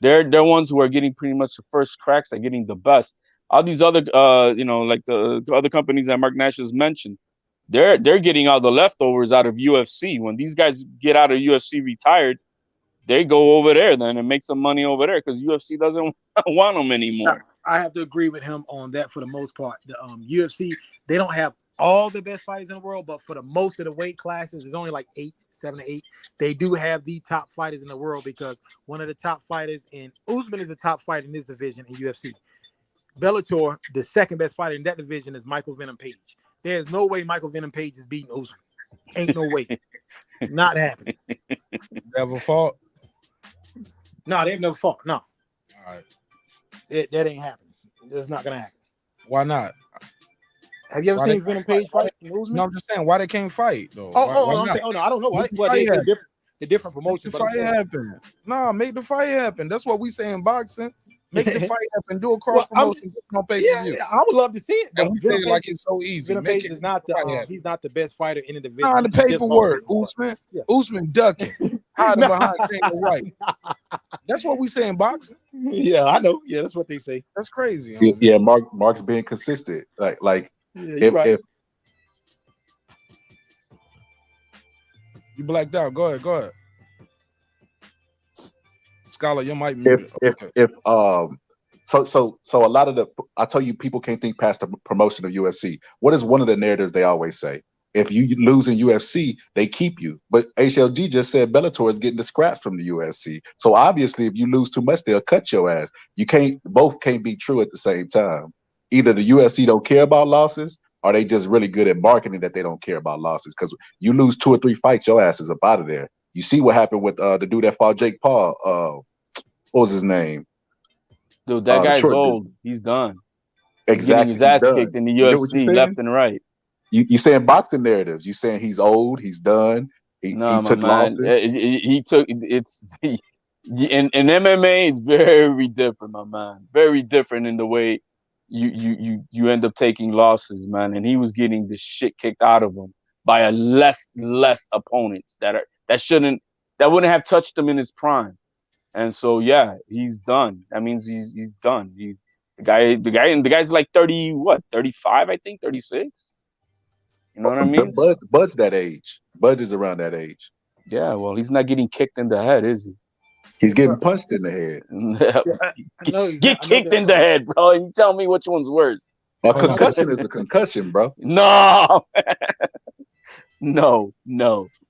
They're ones who are getting pretty much the first cracks at getting the best. All these other, like the other companies that Marq Nash has mentioned, they're getting all the leftovers out of UFC. When these guys get out of UFC retired, they go over there then and make some money over there because UFC doesn't want them anymore. I have to agree with him on that for the most part. The UFC, they don't have all the best fighters in the world, but for the most of the weight classes, there's only like 7 to 8. They do have the top fighters in the world because one of the top fighters in Usman is a top fighter in this division in UFC. Bellator, the second best fighter in that division is Michael Venom Page. There's no way Michael Venom Page is beating Usman. Ain't no way. Not happening. Never fought? No, they've never fought. No. All right. That ain't happening. That's not gonna happen. Why not? Have you ever seen Venom Page fight in Usman? No, I'm just saying why they can't fight though. I'm saying, no, I don't know. Well, they're different promotions. Make the fight happen. No, make the fight happen. That's what we say in boxing. Make the fight happen. Do a cross promotion. I would love to see it. And we say it like it's so easy. Venom Page is not he's not the best fighter in the division. Nah, the paperwork. Usman ducking. Hiding behind Dana White. That's what we say in boxing. Yeah, I know. Yeah, that's what they say. That's crazy. Yeah, Mark's being consistent. Like if you blacked out, go ahead. Scholar, your mic muted. So a lot of I tell you, people can't think past the promotion of UFC. What is one of the narratives they always say? If you lose in UFC, they keep you. But HLG just said Bellator is getting the scraps from the UFC. So obviously, if you lose too much, they'll cut your ass. Both can't be true at the same time. Either the UFC don't care about losses, or they just really good at marketing that they don't care about losses. Because you lose 2 or 3 fights, your ass is up out of there. You see what happened with the dude that fought Jake Paul. What was his name? Dude, that guy's old. He's done. Exactly. He's getting his ass kicked in the UFC left and right. You saying boxing narratives? You saying he's old? He's done? He took losses. He took it's. In MMA, it's very different, my man. Very different in the way you end up taking losses, man. And he was getting the shit kicked out of him by a less opponents that wouldn't have touched him in his prime. And so yeah, he's done. That means he's done. The guy's like 35, I think, 36. You know what I mean? Bud's that age. Bud is around that age. Yeah, well, he's not getting kicked in the head, is he? He's getting punched in the head. Get kicked in the head, bro. And you tell me which one's worse. A concussion is a concussion, bro. No. No.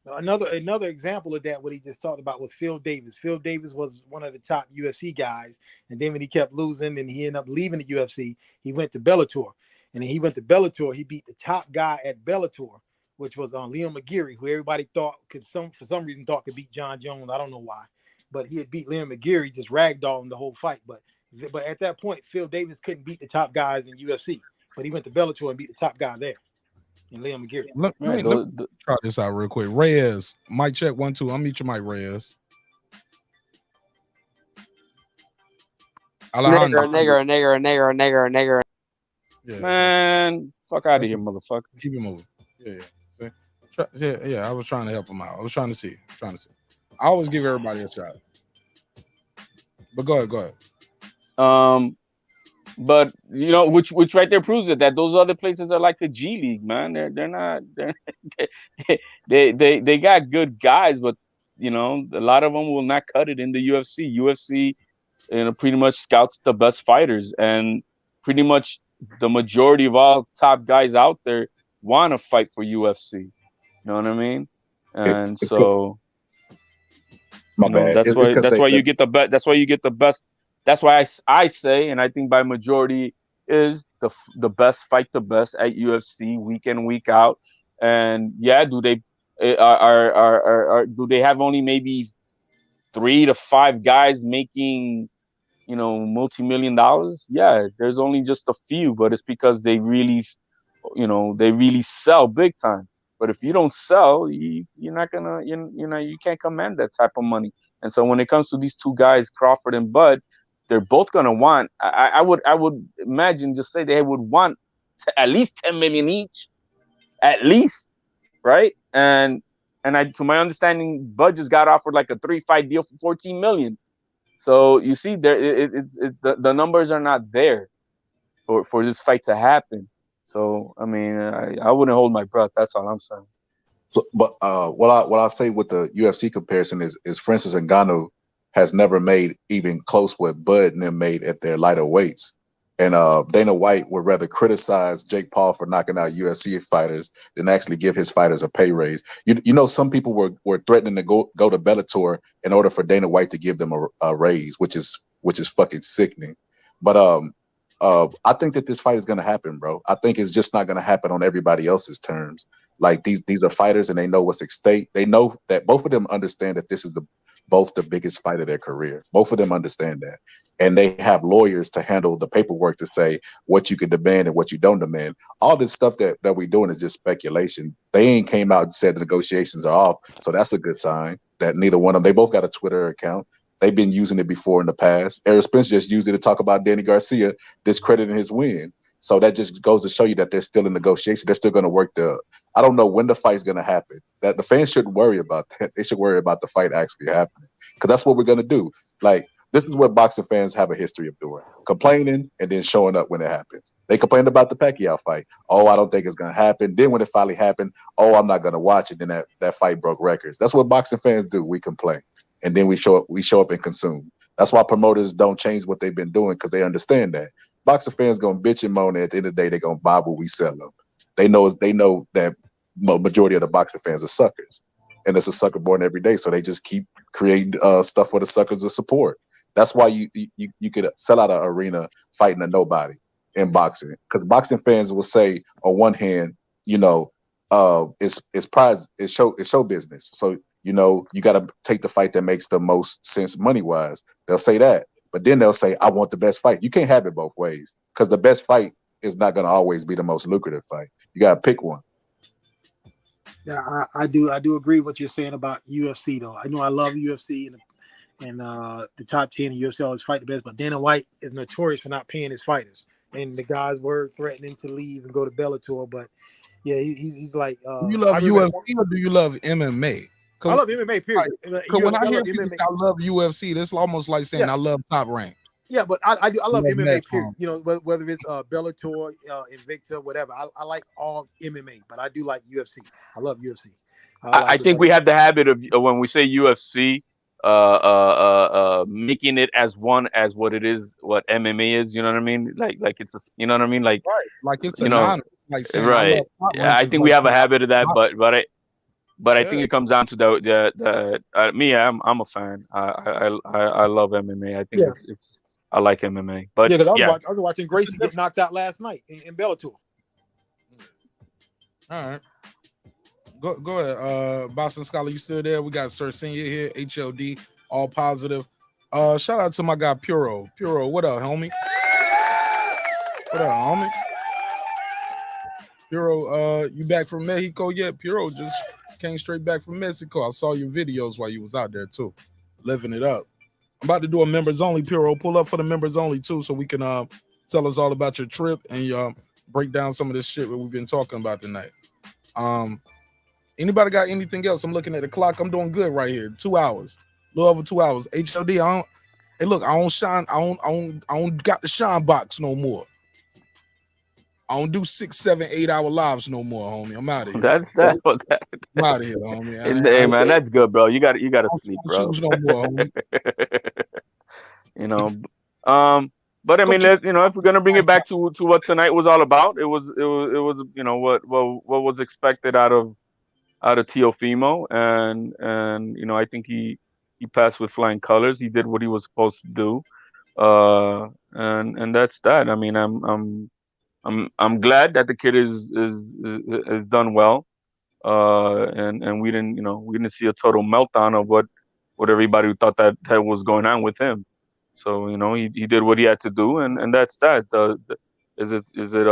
Another example of that, what he just talked about, was Phil Davis. Phil Davis was one of the top UFC guys, and then when he kept losing and he ended up leaving the UFC, he went to Bellator. And then he went to Bellator. He beat the top guy at Bellator, which was Liam McGeary, who everybody thought for some reason thought could beat John Jones. I don't know why, but he had beat Liam McGeary, just ragdolled him the whole fight. But at that point, Phil Davis couldn't beat the top guys in UFC, but he went to Bellator and beat the top guy there, and Liam McGeary. Let me try this out real quick. Reyes, mic check 1 2. I'll meet your mic, Reyes. Nigger. Yeah. Man, fuck out of here, motherfucker. Keep it moving. Yeah. See? I was trying to help him out. I was trying to see. I always give everybody a shot. But go ahead. But you know, which right there proves it, that those other places are like the G League, man. They're not. They got good guys, but you know, a lot of them will not cut it in the UFC. UFC, pretty much scouts the best fighters, and pretty much the majority of all top guys out there want to fight for UFC. You know what I mean? And so, that's why you get the best. That's why you get the best. That's why I say, and I think by majority is the best fight the best at UFC week in, week out. And yeah, do they do they have only maybe 3 to 5 guys making, you know, multi-million dollars? Yeah, there's only just a few, but it's because they really sell big time. But if you don't sell, you're not gonna, you can't command that type of money. And so when it comes to these 2 guys, Crawford and Bud, they're both gonna want. I would imagine, just say they would want at least 10 million each, at least, right? And to my understanding, Bud just got offered like a 3-fight deal for 14 million. So you see, there the numbers are not there for this fight to happen. So I mean, I wouldn't hold my breath. That's all I'm saying. So, but what I say with the UFC comparison is Francis Ngannou has never made even close what Bud and them made at their lighter weights. And Dana White would rather criticize Jake Paul for knocking out UFC fighters than actually give his fighters a pay raise. You know, some people were threatening to go to Bellator in order for Dana White to give them a raise, which is fucking sickening. But I think that this fight is going to happen, bro. I think it's just not going to happen on everybody else's terms. Like these are fighters and they know what's at stake. They know that both of them understand that this is both the biggest fight of their career. Both of them understand that. And they have lawyers to handle the paperwork to say what you can demand and what you don't demand. All this stuff that we're doing is just speculation. They ain't came out and said the negotiations are off. So that's a good sign that neither one of them, they both got a Twitter account. They've been using it before in the past. Eric Spence just used it to talk about Danny Garcia discrediting his win. So that just goes to show you that they're still in negotiation. They're still going to work I don't know when the fight's going to happen. That the fans shouldn't worry about that. They should worry about the fight actually happening, because that's what we're going to do. Like, this is what boxing fans have a history of doing: complaining and then showing up when it happens. They complained about the Pacquiao fight. Oh, I don't think it's going to happen. Then when it finally happened, oh, I'm not going to watch it. Then that fight broke records. That's what boxing fans do. We complain, and then we show up and consume. That's why promoters don't change what they've been doing, because they understand that boxing fans gonna bitch and moan, and at the end of the day, they're gonna buy what we sell them. They know that majority of the boxing fans are suckers, and it's a sucker born every day. So they just keep creating stuff for the suckers to support. That's why you could sell out an arena fighting a nobody in boxing, because boxing fans will say, on one hand, you know, it's prize, it's show business. So, you know, you got to take the fight that makes the most sense money-wise. They'll say that. But then they'll say, I want the best fight. You can't have it both ways, because the best fight is not going to always be the most lucrative fight. You got to pick one. Yeah, I do agree with what you're saying about UFC, though. I know I love UFC, and the top 10 in UFC always fight the best, but Dana White is notorious for not paying his fighters. And the guys were threatening to leave and go to Bellator, but yeah, he's like. Do you love UFC or do you love MMA? I love MMA, period. Because when I hear people say I love UFC, that's almost like saying I love Top Rank. Yeah, but I love MMA, period. You know, whether it's Bellator, Invicta, whatever. I like all MMA, but I do like UFC. I love UFC. I think we have the habit of, when we say UFC, making it as one as what it is, what MMA is. You know what I mean? Like it's you know what I mean? Like it's you know, like saying, right? I think we have a habit of that, but I think it comes down to the me. I'm a fan. I love MMA. I think it's I like MMA. But yeah, because I was watching Gracie get knocked out last night in Bellator. All right. Go ahead. Boston Scholar, you still there? We got Sir Senior here, HLD, all positive. Shout out to my guy Puro. Puro, what up, homie? What up, homie? Puro, you back from Mexico yet? Puro just came straight back from Mexico. I saw your videos while you was out there too, living it up. I'm about to do a members only, Puro. Pull up for the members only too, so we can tell us all about your trip and break down some of this shit that we've been talking about tonight. Anybody got anything else? I'm looking at the clock. I'm doing good right here. 2 hours, a little over 2 hours. HLD, hey, look, I don't shine. I don't got the shine box no more. I don't do 6, 7, 8 hour lives no more, homie. I'm out of here. That's I'm out of here, homie. Hey, man, that's good, bro. You got to sleep, bro. No more, homie. You know, but I mean, you know, if we're gonna bring it back to what tonight was all about, it was you know what was expected out of Teofimo, and you know, I think he passed with flying colors. He did what he was supposed to do, and that's that. I mean, I'm glad that the kid is done well, and we didn't see a total meltdown of what everybody thought that was going on with him. So, you know, he did what he had to do, and that's that. Is it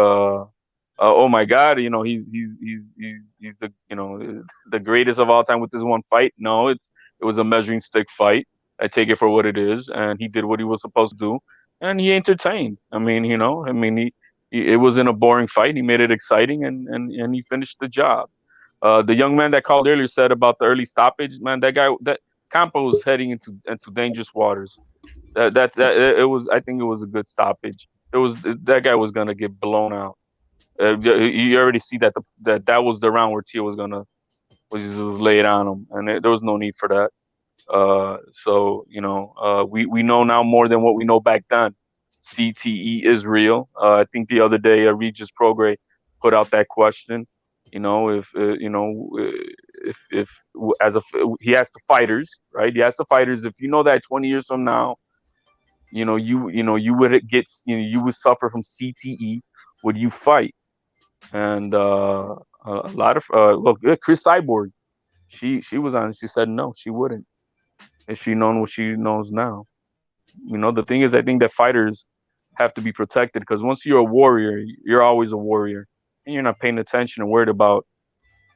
oh my God, you know, he's the, you know, the greatest of all time with this one fight? No, it was a measuring stick fight. I take it for what it is, and he did what he was supposed to do, and he entertained. I mean, you know, it wasn't a boring fight. He made it exciting, and he finished the job. The young man that called earlier said about the early stoppage, man, that Campa was heading into dangerous waters. It was. I think it was a good stoppage. That guy was gonna get blown out. You already see that that was the round where Tio was just lay it on him, and there was no need for that. So we know now more than what we know back then. CTE is real. I think the other day Regis Prograis put out that question. If he asked the fighters, right? He asked the fighters, if you know that 20 years from now, you would suffer from CTE, would you fight? And a lot of Chris Cyborg, she was on. She said no, she wouldn't. If she known what she knows now. The thing is, I think that fighters have to be protected, because once you're a warrior, you're always a warrior, and you're not paying attention and worried about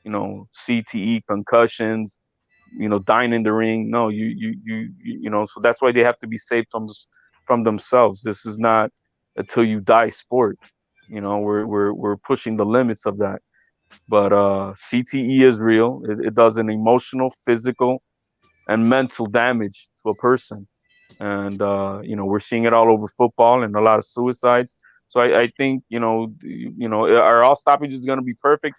CTE, concussions, dying in the ring. No, so that's why they have to be safe from themselves. This is not until you die sport. We're pushing the limits of that. But CTE is real. It does an emotional, physical, and mental damage to a person. And we're seeing it all over football and a lot of suicides. So I think are all stoppages going to be perfect?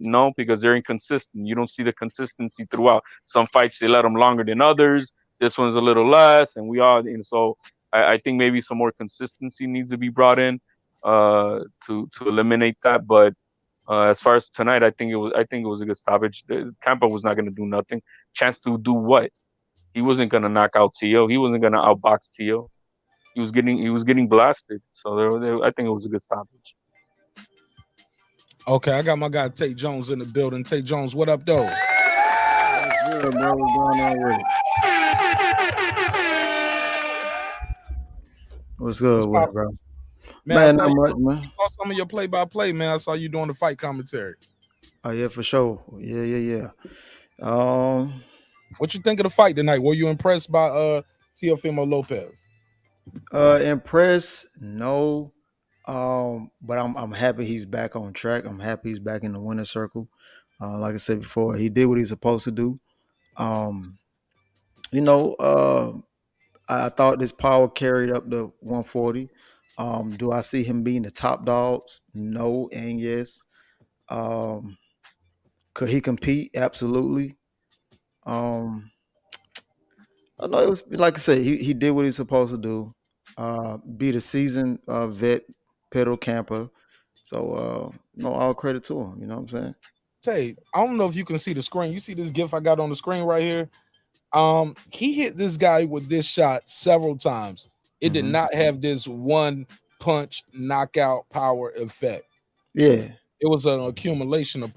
No, because they're inconsistent. You don't see the consistency throughout. Some fights they let them longer than others. This one's a little less, and so I think maybe some more consistency needs to be brought in to eliminate that. But as far as tonight, I think it was a good stoppage. Campa was not going to do nothing. Chance to do what? He wasn't going to knock out Tio. He wasn't going to outbox Tio. He was getting blasted. So I think it was a good stoppage. Okay, I got my guy Tate Jones in the building. Tate Jones, what up, though? What's good, bro? What's going on with it? What's good with it, bro? Man, not much, man. I saw some of your play-by-play, man. I saw you doing the fight commentary. Oh, yeah, for sure. Yeah. What you think of the fight tonight? Were you impressed by Teofimo Lopez? Impressed? No. But I'm happy he's back on track. I'm happy he's back in the winner's circle. Like I said before, he did what he's supposed to do. I thought this power carried up to 140. Do I see him being the top dogs? No and yes. Could he compete? Absolutely. I know it was, like I said, he did what he's supposed to do. Beat a seasoned vet, Pedro Campa. So all credit to him. You know what I'm saying? Tay, I don't know if you can see the screen. You see this GIF I got on the screen right here? He hit this guy with this shot several times. It did not have this one punch knockout power effect. Yeah. It was an accumulation of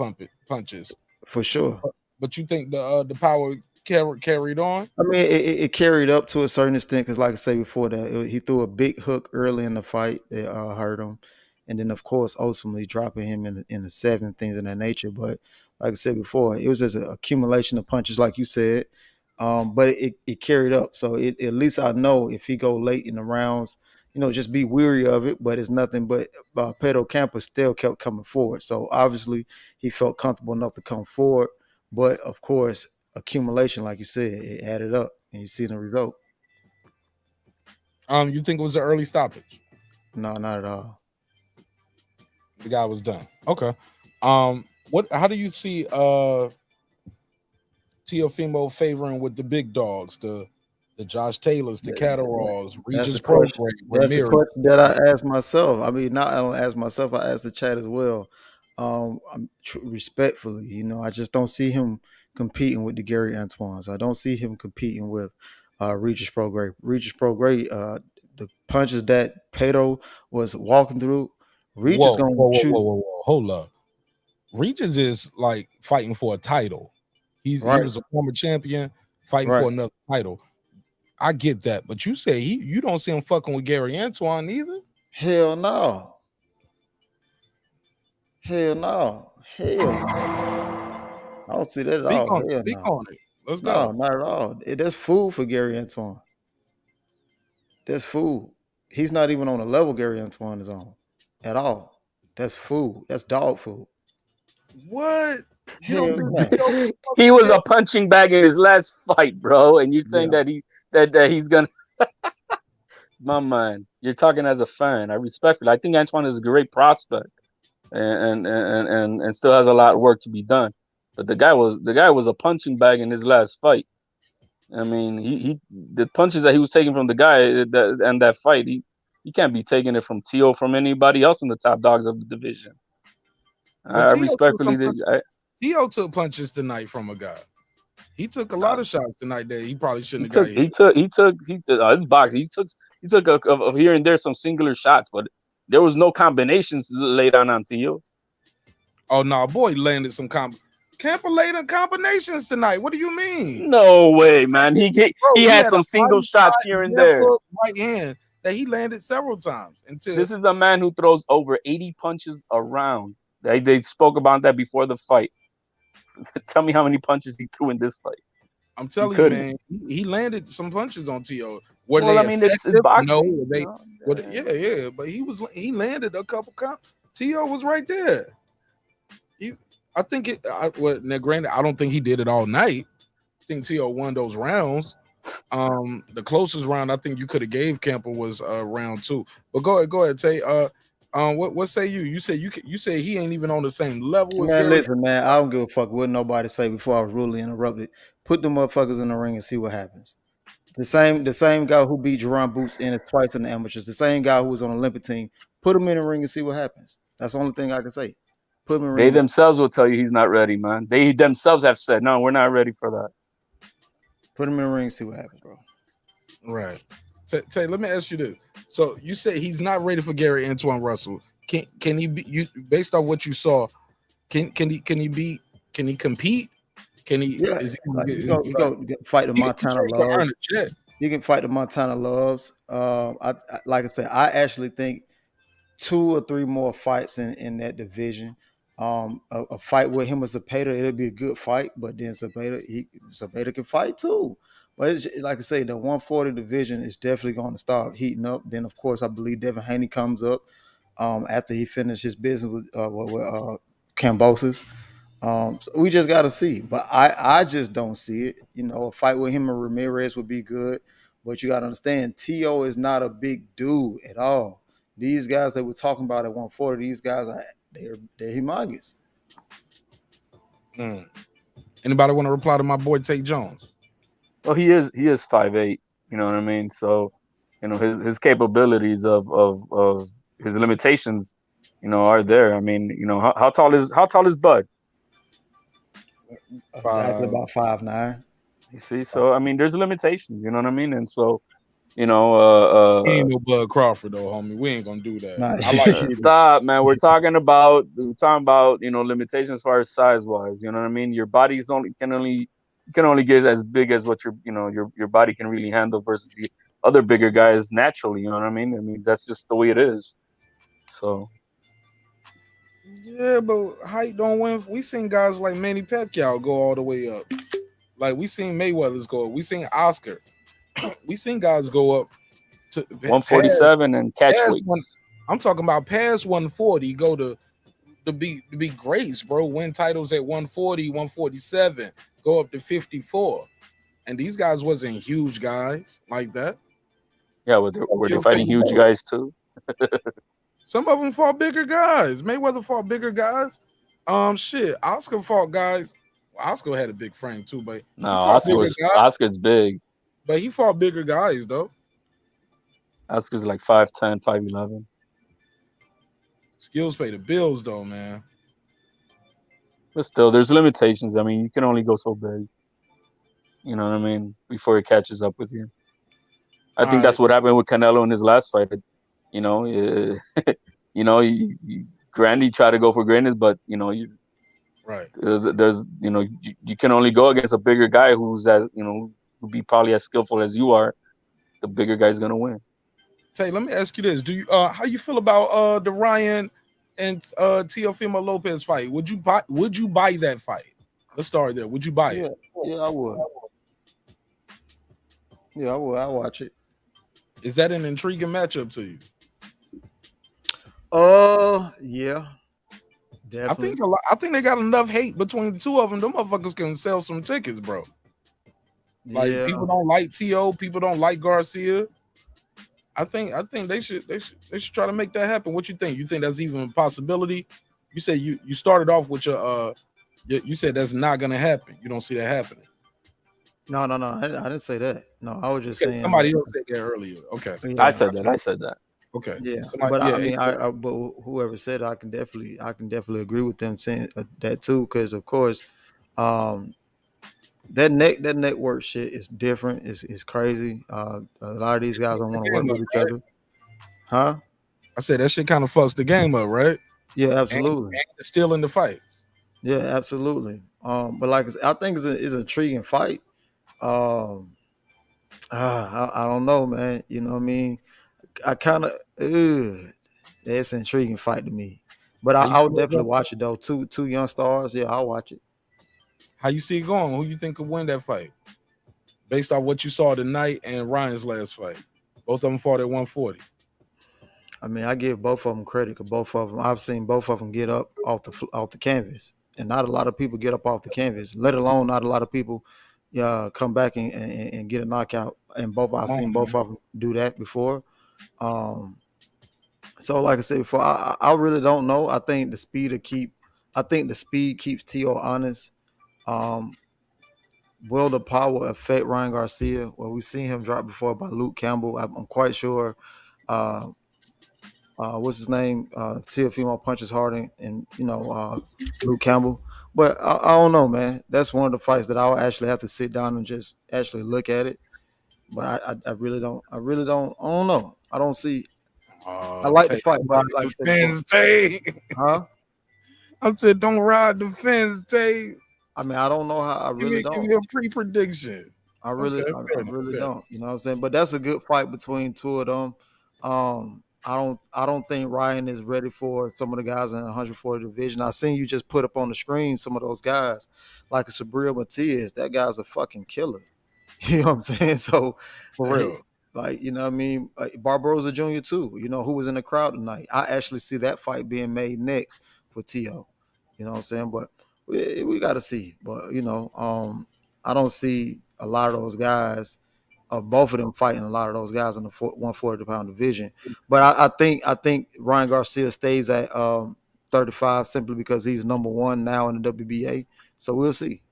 punches. For sure. But you think the power carried on? I mean, it carried up to a certain extent, because like I said before, that he threw a big hook early in the fight that hurt him. And then, of course, ultimately dropping him in the seventh, things of that nature. But like I said before, it was just an accumulation of punches, like you said. But it carried up. So at least I know if he go late in the rounds, just be weary of it. But it's nothing but Pedro Campa still kept coming forward. So obviously he felt comfortable enough to come forward. But of course, accumulation, like you said, it added up, and you see the result. You think it was an early stoppage? No, not at all. The guy was done. Okay. How do you see Teofimo favoring with the big dogs, the Josh Taylors, the Catteralls, Regis Prograis? That's the question that I asked myself. I mean, I don't ask myself, I asked the chat as well. Respectfully, I just don't see him competing with the Gary Antoines. I don't see him competing with Regis Prograis. Regis Prograis, the punches that Pedro was walking through, Regis going to shoot. Whoa, hold up. Regis is like fighting for a title. He was a former champion fighting for another title. I get that, but you say you don't see him fucking with Gary Antoine either? Hell no. I don't see that at all. Speak on it. Let's go. No, not at all. That's food for Gary Antoine. That's food. He's not even on the level Gary Antoine is on at all. That's food. That's dog food. What? He was a punching bag in his last fight, bro. And you saying that he's gonna my man, you're talking as a fan. I respect it. I think Antoine is a great prospect. and still has a lot of work to be done. But the guy was a punching bag in his last fight. I mean, he the punches that he was taking from the guy and that fight, he can't be taking it from Teo, from anybody else in the top dogs of the division. I respectfully Teo took punches tonight from a guy. He took a lot of shots tonight that he probably shouldn't he have got. His box. He took of here and there some singular shots, but there was no combinations laid on Teo. Oh no, boy landed some Campa laid in combinations tonight. What do you mean? No way, man. He had some single shots here and there. Right hand that he landed several times. This is a man who throws over 80 punches around. They spoke about that before the fight. Tell me how many punches he threw in this fight. I'm telling you, man, he landed some punches on Teo. Well, I mean, it's boxing. No, yeah, but he landed a couple. Teo was right there. I think now granted, I don't think he did it all night. I think Teo won those rounds. The closest round I think you could have gave Campa was round 2. But go ahead, Tay. What say you? You say he ain't even on the same level. Man, listen, man, I don't give a fuck what nobody say before I was rudely interrupted. Put the motherfuckers in the ring and see what happens. The same guy who beat Jerron Boots in it twice in the amateurs, the same guy who was on the Olympic team. Put him in the ring and see what happens. That's the only thing I can say. Put him in the ring. They themselves will tell you he's not ready, man. They themselves have said, no, we're not ready for that. Put him in the ring and see what happens, bro. Right. Tay, let me ask you this. So you say he's not ready for Gary Antoine Russell. Can he be, you based off what you saw? Can he compete? Can he? Yeah, you go fight the Montana Loves. You can fight the Montana Loves. Like I said, I actually think 2 or 3 more fights in that division. A fight with him with Zepeda, it'll be a good fight. But then Zepeda can fight too. But it's, like I say, the 140 division is definitely going to start heating up. Then, of course, I believe Devin Haney comes up after he finished his business with Kambosos. So we just got to see. But I just don't see it. You know, a fight with him and Ramirez would be good. But you got to understand, Teo is not a big dude at all. These guys that we're talking about at 140, these guys, they're humongous. Anybody want to reply to my boy Tate Jones? Well, he is 5'8", you know what I mean? So, you know, his capabilities of his limitations, you know, are there. I mean, you know, how tall is Bud? Exactly about 5'9". You see, so I mean, there's limitations, you know what I mean? And so, you know, ain't no Bud Crawford though, homie. We ain't gonna do that. Nah. I like stop, man. We're talking about you know, limitations as far as size wise. You know what I mean? Your body can only get as big as what your body can really handle versus the other bigger guys naturally. You know what I mean? I mean, that's just the way it is. So. Yeah, but height don't win. We seen guys like Manny Pacquiao go all the way up. Like we seen Mayweather's go up. We seen Oscar. We seen guys go up to 147 and catch weights. I'm talking about past 140. Go to be greats, bro. Win titles at 140, 147. Go up to 54. And these guys wasn't huge guys like that. Yeah, were they fighting huge guys too? Some of them fought bigger guys. Mayweather fought bigger guys. Oscar fought guys. Oscar had a big frame too, but no, Oscar's big. But he fought bigger guys though. Oscar's like 5'10", 5'11". Skills pay the bills though, man. But still, there's limitations. I mean, you can only go so big. You know what I mean? Before it catches up with you. I think that's what happened with Canelo in his last fight. You know, Grandy tried to go for greatness, but there's you can only go against a bigger guy who's would be probably as skillful as you are. The bigger guy's gonna win. Tay, let me ask you this: do you how you feel about the Ryan and Teofimo Lopez fight? Would you buy that fight? Let's start there. Would you buy it? Yeah, I would. Yeah, I would. I watch it. Is that an intriguing matchup to you? Yeah. Definitely. I think they got enough hate between the two of them. Them motherfuckers can sell some tickets, bro. Like people don't like T.O., people don't like Garcia. I think they should try to make that happen. What you think? You think that's even a possibility You said you started off with your you said that's not gonna happen. You don't see that happening. No. I didn't say that. No, I was just Okay, saying somebody else said that earlier. Okay. Yeah. I said that. Okay. Yeah, Somebody, but yeah, I mean, but whoever said it, I can definitely agree with them saying that too, because of course, that network shit is different. It's crazy. A lot of these guys don't want to work with each other, huh? I said that shit kind of fucks the game up, right? Yeah, absolutely. And it's still in the fights. Yeah, absolutely. But like I think it's an intriguing fight. I don't know, man. You know what I mean? I kind of, it's an intriguing fight to me. But I would definitely watch it though. Two young stars, yeah, I'll watch it. How you see it going? Who you think could win that fight? Based off what you saw tonight and Ryan's last fight, both of them fought at 140. I mean, I give both of them credit because both of them, I've seen both of them get up off the canvas, and not a lot of people get up off the canvas. Let alone not a lot of people, come back and get a knockout. And I've seen both of them do that before. So like I said before, I really don't know. I think the speed keeps Tio honest. Will the power affect Ryan Garcia? Well, we've seen him drop before by Luke Campbell. I'm quite sure. What's his name? Teofimo punches harder, and Luke Campbell. But I don't know, man. That's one of the fights that I'll actually have to sit down and just actually look at it. But I really don't. I don't know. I don't see. I like the fight, but like the fence, Tay. Huh? I said, don't ride the fence, Tay. I mean, I don't know how. I really don't. Give me a pre-prediction. I really don't. You know what I'm saying? But that's a good fight between two of them. I don't think Ryan is ready for some of the guys in the 140 division. I seen you just put up on the screen some of those guys, like a Sabril Matias. That guy's a fucking killer. You know what I'm saying? So for real. Like, you know what I mean? Barboza Jr. too, who was in the crowd tonight. I actually see that fight being made next for Tio. You know what I'm saying? But we got to see. But, I don't see a lot of those guys, both of them fighting a lot of those guys in the 140-pound division. But I think Ryan Garcia stays at 35 simply because he's number one now in the WBA. So we'll see.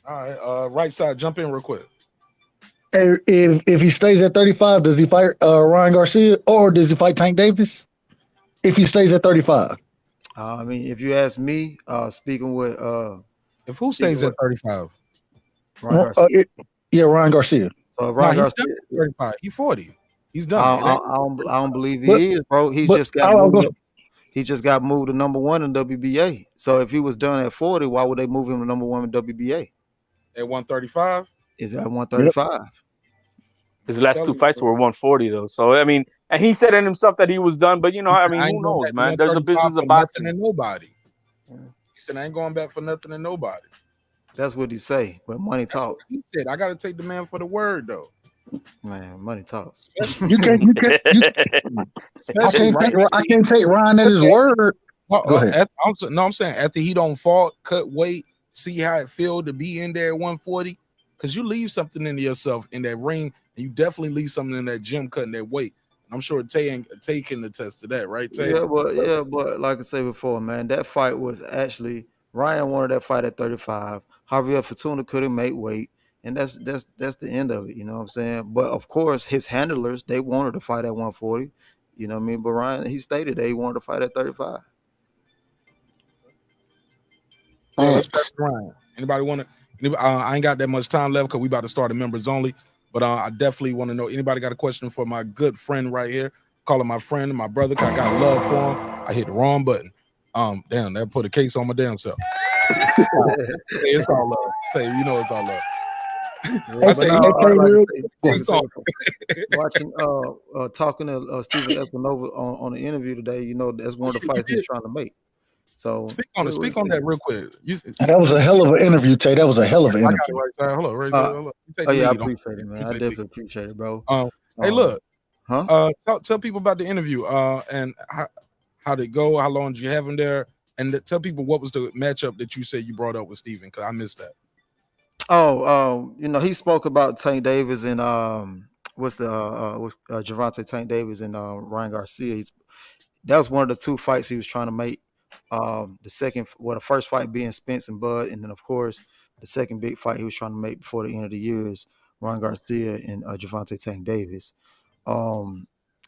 All right, right side, jump in real quick. If he stays at 35, does he fight Ryan Garcia or does he fight Tank Davis? If he stays at 35, I mean, if you ask me, speaking with if who stays at 35, Ryan Garcia. Ryan Garcia. So Ryan Garcia, 35. He's 40. He's done. I don't believe he is, bro. He just got moved to number one in WBA. So if he was done at 40, why would they move him to number one in WBA? At 135? Is at 135. Yep. His last two fights were 140 though. So I mean, and he said in himself that he was done, but I mean, who knows, man? There's a business of boxing. And nobody. He said, I ain't going back for nothing and nobody. That's what he say, but money talks. He said, I gotta take the man for the word though. Man, money talks. You can't I can't take Ryan at his word. Go ahead. I'm saying after he don't fall, cut weight, see how it feel to be in there at 140. Because you leave something into yourself in that ring, and you definitely leave something in that gym cutting that weight. I'm sure Tay can attest to that, right, Tay? Yeah, but like I said before, man, that fight was actually Ryan wanted that fight at 35. Javier Fortuna couldn't make weight, and that's the end of it. You know what I'm saying? But of course, his handlers, they wanted to fight at 140. You know what I mean? But Ryan, he stated that he wanted to fight at 35. Let's pass to Ryan. Anybody want to? I ain't got that much time left because we about to start a members only. But I definitely want to know. Anybody got a question for my good friend right here? Call him my friend and my brother. I got love for him. I hit the wrong button. Damn, that put a case on my damn self. It's all love. Tell you, it's all love. Watching, talking to Steven Espinosa on the interview today. That's one of the fights he's trying to make. So speak on that real quick. That was a hell of an interview, Tay. That was a hell of an interview. Hold on. I appreciate it, man. I definitely appreciate it, bro. Hey, look. Tell people about the interview and how did it go? How long did you have him there? And tell people what was the matchup that you said you brought up with Steven, because I missed that. He spoke about Tank Davis and Gervonta Tank Davis and Ryan Garcia. That was one of the two fights he was trying to make. the first fight being Spence and Bud, and then of course the second big fight he was trying to make before the end of the year is Ron Garcia and Gervonta Tank Davis.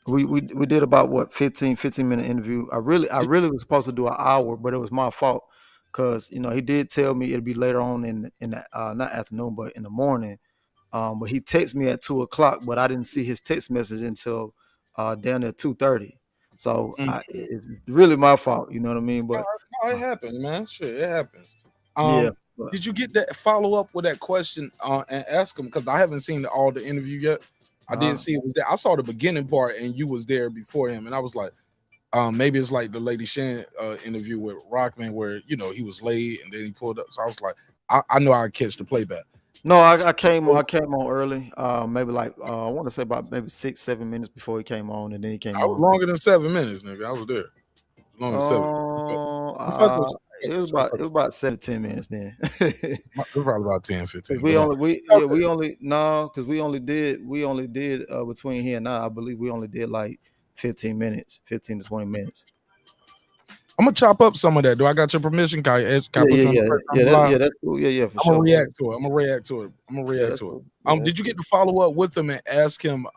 We did about what 15 minute interview. I really was supposed to do an hour, but it was my fault because he did tell me it'd be later on in the not afternoon but in the morning. But he texted me at 2:00, but I didn't see his text message until down at 2:30. So it's really my fault. You know what I mean? But no, it happens, man. Shit, it happens. yeah. Did you get that follow up with that question and ask him? Because I haven't seen all the interview yet. I didn't see it was there. I saw the beginning part and you was there before him, and I was like, maybe it's like the Lady Shan interview with Rockman where he was late and then he pulled up. So I was like, I know I'd catch the playback. No, I came on early. Maybe like I want to say about maybe 6-7 minutes before he came on, and then he came I was on. longer than 7 minutes, nigga. I was there. Longer than 7. It was about 7 to 10 minutes then. It was probably about 10, 15. we only did between here and now, I believe we only did like 15 to 20 minutes. I'm gonna chop up some of that. Do I got your permission? Can I that's cool. Yeah, for sure. I'm gonna react to it. Did you get to follow up with him and ask him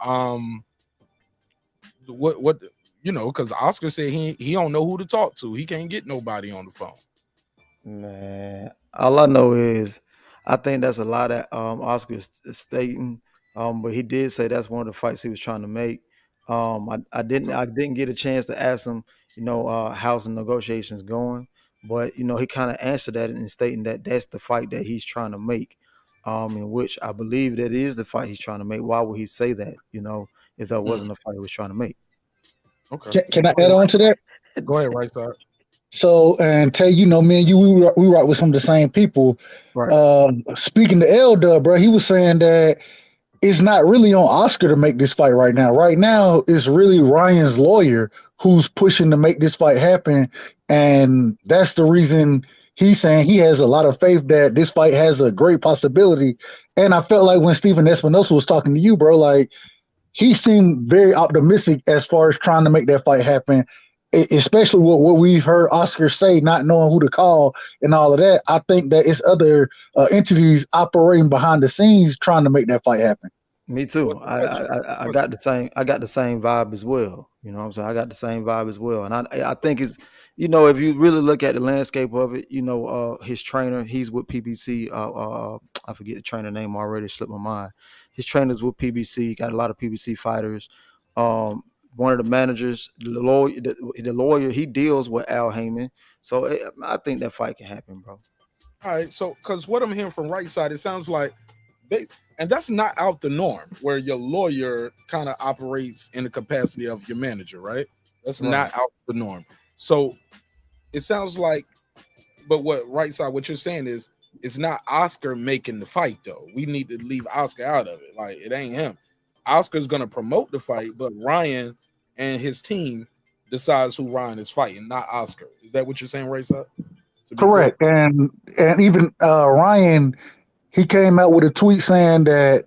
what because Oscar said he don't know who to talk to. He can't get nobody on the phone. Man, all I know is I think that's a lot that Oscar is stating. But he did say that's one of the fights he was trying to make. I didn't get a chance to ask him, how's the negotiations going, but he kind of answered that in stating that that's the fight that he's trying to make, in which I believe that is the fight he's trying to make. Why would he say that? If that wasn't the fight he was trying to make. Okay. Can I add on to that? Go ahead, right side. So, and Tay, me and you, we rock with some of the same people. Right. Speaking to L-Dub, bro, he was saying that it's not really on Oscar to make this fight right now. Right now, it's really Ryan's lawyer who's pushing to make this fight happen. And that's the reason he's saying he has a lot of faith that this fight has a great possibility. And I felt like when Stephen Espinosa was talking to you, bro, like he seemed very optimistic as far as trying to make that fight happen, especially what we've heard Oscar say, not knowing who to call and all of that. I think that it's other entities operating behind the scenes trying to make that fight happen. Me too. I got the same vibe as well. You know what I'm saying? I got the same vibe as well. And I think it's, if you really look at the landscape of it, his trainer, he's with PBC. I forget the trainer name already, slipped my mind. His trainer's with PBC, got a lot of PBC fighters. One of the managers, the lawyer, he deals with Al Heyman. So I think that fight can happen, bro. All right. So, because what I'm hearing from right side, it sounds like and that's not out the norm where your lawyer kind of operates in the capacity of your manager, right? That's not out the norm. So it sounds like, but what you're saying is it's not Oscar making the fight though. We need to leave Oscar out of it. Like it ain't him. Oscar's gonna promote the fight, but Ryan and his team decides who Ryan is fighting, not Oscar. Is that what you're saying, right side? Correct. And even Ryan, he came out with a tweet saying that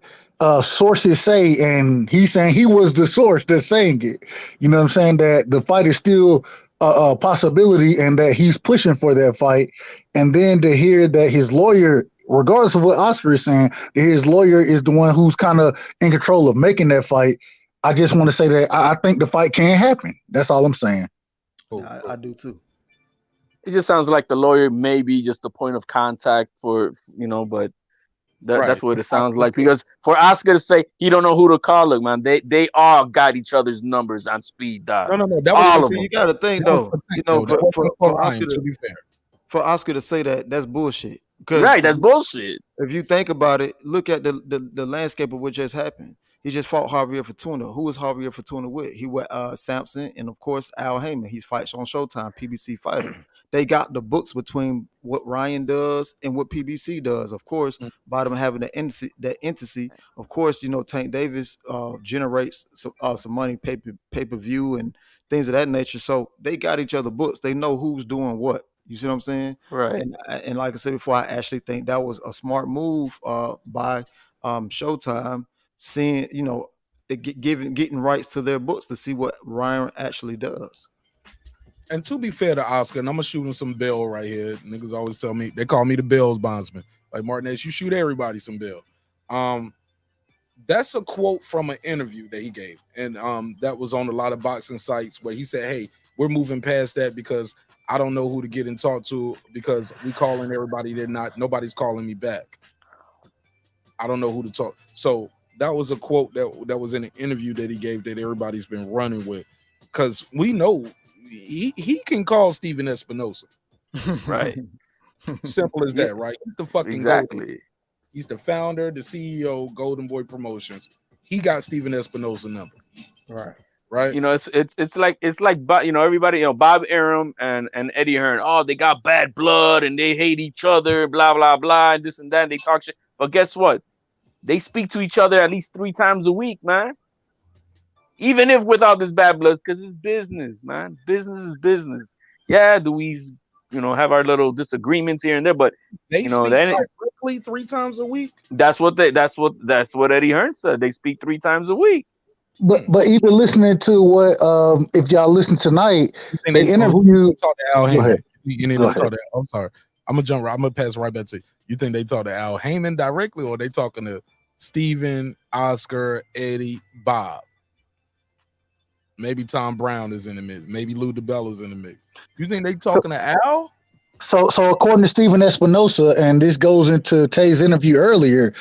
sources say, and he's saying he was the source that's saying it. You know what I'm saying? That the fight is still a possibility and that he's pushing for that fight. And then to hear that his lawyer, regardless of what Oscar is saying, that his lawyer is the one who's kind of in control of making that fight. I just want to say that I think the fight can happen. That's all I'm saying. I do too. It just sounds like the lawyer may be just the point of contact for, but that's what it sounds like. Because for Oscar to say he don't know who to call, look, man, they all got each other's numbers on speed dial. No. That all was of them. You got to think though. For Oscar to say that, that's bullshit. Right, that's bullshit. If you think about it, look at the landscape of what just happened. He just fought Javier Fortuna. Who was Javier Fortuna with? He with Sampson and of course Al Heyman. He fights on Showtime, PBC fighter. They got the books between what Ryan does and what PBC does. Of course, by them having the entity, of course, Tank Davis generates some money, pay-per-view and things of that nature. So they got each other books. They know who's doing what. You see what I'm saying? Right. And like I said before, I actually think that was a smart move by Showtime, seeing, getting rights to their books to see what Ryan actually does. And to be fair to Oscar, and I'm gonna shoot him some bill right here. Niggas always tell me they call me the Bills bondsman. Like Marq Nash, you shoot everybody some bill. That's a quote from an interview that he gave, and that was on a lot of boxing sites where he said, "Hey, we're moving past that because I don't know who to get and talk to because we calling everybody. Nobody's calling me back. I don't know who to talk." So that was a quote that was in an interview that he gave that everybody's been running with, because we know he can call Steven Espinosa. Right. Simple as that, right? He's the fucking exactly. He's the founder, the CEO, Golden Boy Promotions. He got Steven Espinosa number. Right. Right. You know, it's like you know, everybody, you know, Bob Arum and Eddie Hearn, oh, they got bad blood and they hate each other, blah blah blah, and this and that. And they talk shit, but guess what? They speak to each other at least 3 times a week, man. Even if without this bad blood, because it's business, man. Business is business. Yeah, do we, you know, have our little disagreements here and there, but they you know, speak then directly 3 times a week. That's what Eddie Hearn said. They speak 3 times a week. But even listening to what if y'all listen tonight, they interview. Talk to Al Go ahead. Heyman. I'm sorry. I'm gonna pass right back to you. You think they talk to Al Heyman directly, or they talking to Steven, Oscar, Eddie, Bob? Maybe Tom Brown is in the mix. Maybe Lou DiBella is in the mix. You think they talking to Al? So according to Steven Espinosa, and this goes into Tay's interview earlier,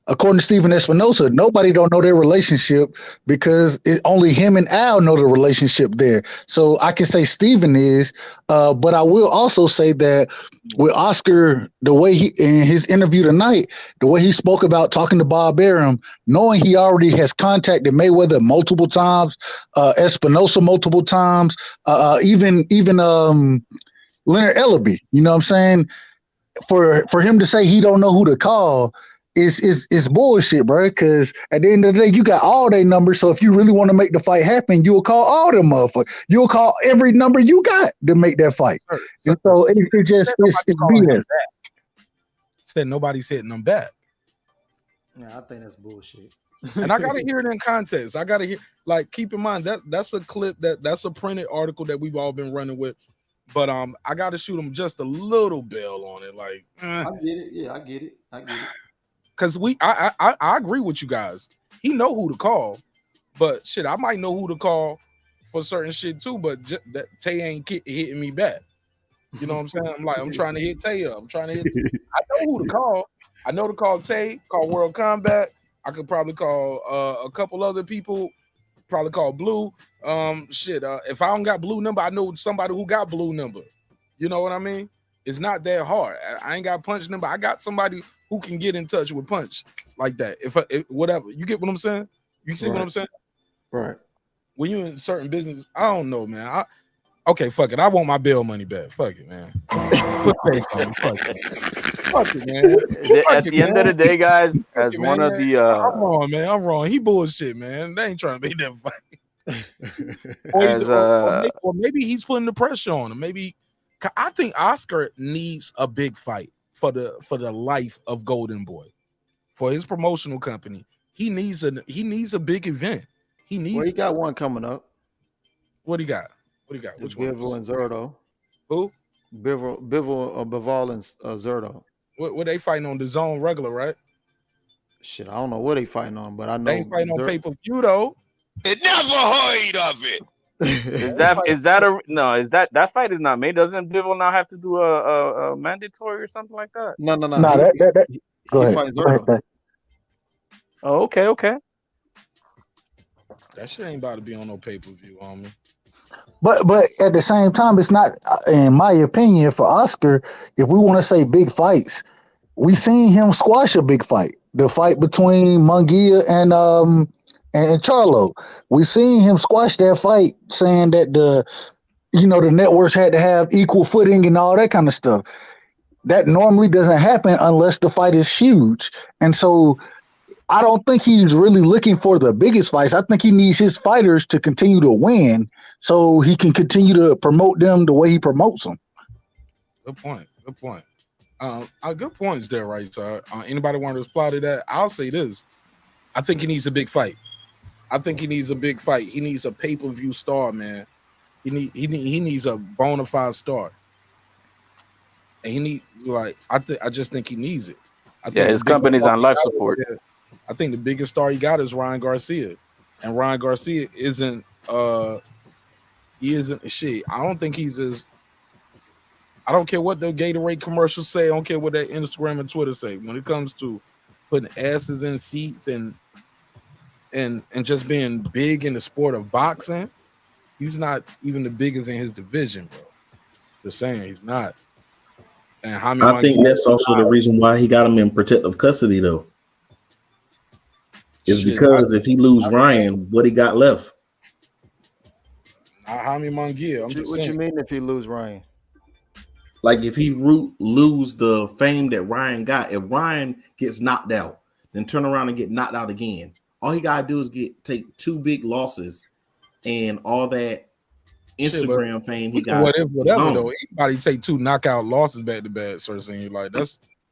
according to Steven Espinosa, nobody don't know their relationship because only him and Al know the relationship there. So I can say Steven is, but I will also say that with Oscar, the way he in his interview tonight, the way he spoke about talking to Bob Arum, knowing he already has contacted Mayweather multiple times, Espinosa multiple times, even Leonard Ellaby. You know what I'm saying? For him to say he don't know who to call is bullshit, bro. Because at the end of the day, you got all their numbers. So if you really want to make the fight happen, you'll call all them motherfuckers. You'll call every number you got to make that fight. And so it's BS. Said nobody's hitting them back. Yeah, I think that's bullshit. And I gotta hear it in context. I gotta hear, like, keep in mind that's a clip that's a printed article that we've all been running with. But I gotta shoot him just a little bell on it. Like, I get it. Yeah, I get it. Because I agree with you guys. He know who to call, but shit, I might know who to call for certain shit too. But that Tay ain't hitting me back. You know what I'm saying? I'm trying to hit Tay up. I know who to call. I know to call Tay, call World Combat. I could probably call a couple other people. Probably call Blue. If I don't got Blue number, I know somebody who got Blue number. You know what I mean? It's not that hard. I ain't got Punch number. I got somebody who can get in touch with Punch like that. If whatever, you get what I'm saying? You see what I'm saying? Right. When you in certain business, I don't know, man. Okay, fuck it. I want my bail money back. Fuck it, man. Put face on me. Fuck it, man. At the end of the day, guys, as one of the I'm wrong, man. I'm wrong. He bullshit, man. They ain't trying to make that fight. or maybe he's putting the pressure on him. Maybe I think Oscar needs a big fight for the life of Golden Boy, for his promotional company. He needs a big event. He got one coming up. What he got? Which one? Bivol and Zerto. Who? Bivol and Zerto. What they fighting on the Zone regular, right? Shit, I don't know what they fighting on, but I know they ain't fighting on pay-per-view though. It never heard of it. That fight is not made? Doesn't Bivol now have to do a mandatory or something like that? No. Go ahead. Oh, okay. That shit ain't about to be on no pay-per-view, homie. But at the same time, it's not, in my opinion, for Oscar, if we want to say big fights, we seen him squash a big fight. The fight between Munguia and Charlo. We seen him squash that fight, saying that the networks had to have equal footing and all that kind of stuff. That normally doesn't happen unless the fight is huge. And so I don't think he's really looking for the biggest fights. I think he needs his fighters to continue to win so he can continue to promote them the way he promotes them. Good point. Good points there, right, sir? Anybody want to reply to that? I'll say this. I think he needs a big fight. He needs a pay-per-view star, man. He needs a bona fide start, and I just think he needs it. I think his company's on life support. I think the biggest star he got is Ryan Garcia, and Ryan Garcia isn't shit. I don't think he's as. I don't care what the Gatorade commercials say. I don't care what that Instagram and Twitter say. When it comes to putting asses in seats and just being big in the sport of boxing, he's not even the biggest in his division, bro. Just saying, he's not. And I think that's also the reason why he got him in protective custody, though. Is because if he lose Ryan, what he got left? Jaime Munguia. What you mean if he lose Ryan? Like if he lose the fame that Ryan got, if Ryan gets knocked out, then turn around and get knocked out again, all he gotta do is take 2 big losses, and all that Instagram fame he got. Whatever though. Anybody take 2 knockout losses back to back, sort of thing. Like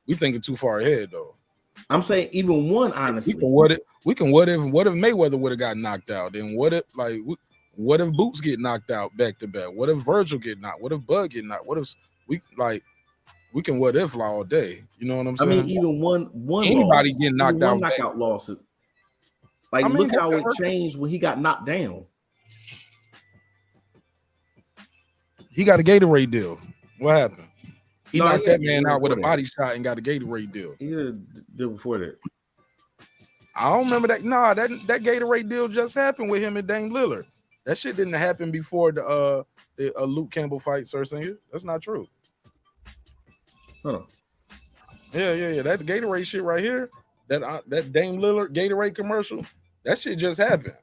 we thinking too far ahead though. I'm saying even one, honestly. We can what if Mayweather would have got knocked out? Then what if Boots get knocked out back to back? What if Virgil get knocked? What if Bud get knocked? What if we can what if all day? You know what I'm saying? I mean, even one anybody loss, get knocked out. Knockout loss. Like look how it changed when he got knocked down. He got a Gatorade deal. What happened? He knocked that man out with a body shot and got a Gatorade deal. He had a deal before that. I don't remember that. Nah, that Gatorade deal just happened with him and Dame Lillard. That shit didn't happen before the Luke Campbell fight, Sir Singer. That's not true. Huh. Yeah. That Gatorade shit right here, that Dame Lillard Gatorade commercial, that shit just happened.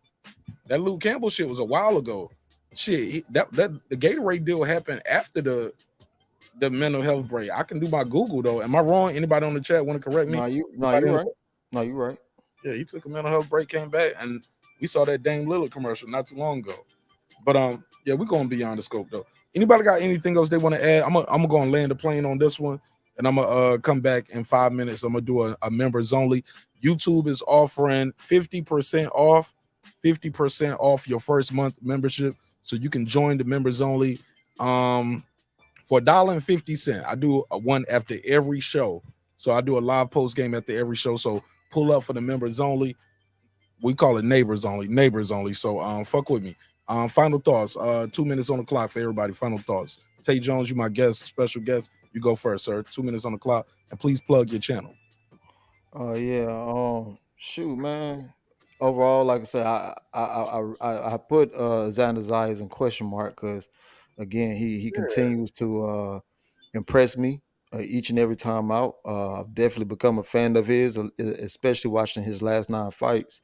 That Luke Campbell shit was a while ago. Shit, the Gatorade deal happened after the mental health break. I can do my Google though. Am I wrong? Anybody on the chat want to correct me? You're right. No, you're right. Yeah, he took a mental health break, came back, and we saw that Dame Lillard commercial not too long ago. But yeah, we're going beyond the scope though. Anybody got anything else they want to add? I'm gonna go and land the plane on this one, and I'm gonna come back in 5 minutes. I'm gonna do a members only. YouTube is offering 50% off your first month membership, so you can join the members only for $1.50. I do a one after every show, so I do a live post game after every show. So pull up for the members only. We call it neighbors only. So fuck with me. Final thoughts. 2 minutes on the clock for everybody. Final thoughts. Tay Jones, you my guest, special guest. You go first, sir. 2 minutes on the clock, and please plug your channel. Shoot, man. Overall, like I said, I put Xander Zayas in question mark because again, he continues to impress me each and every time out. I've definitely become a fan of his, especially watching his last 9 fights.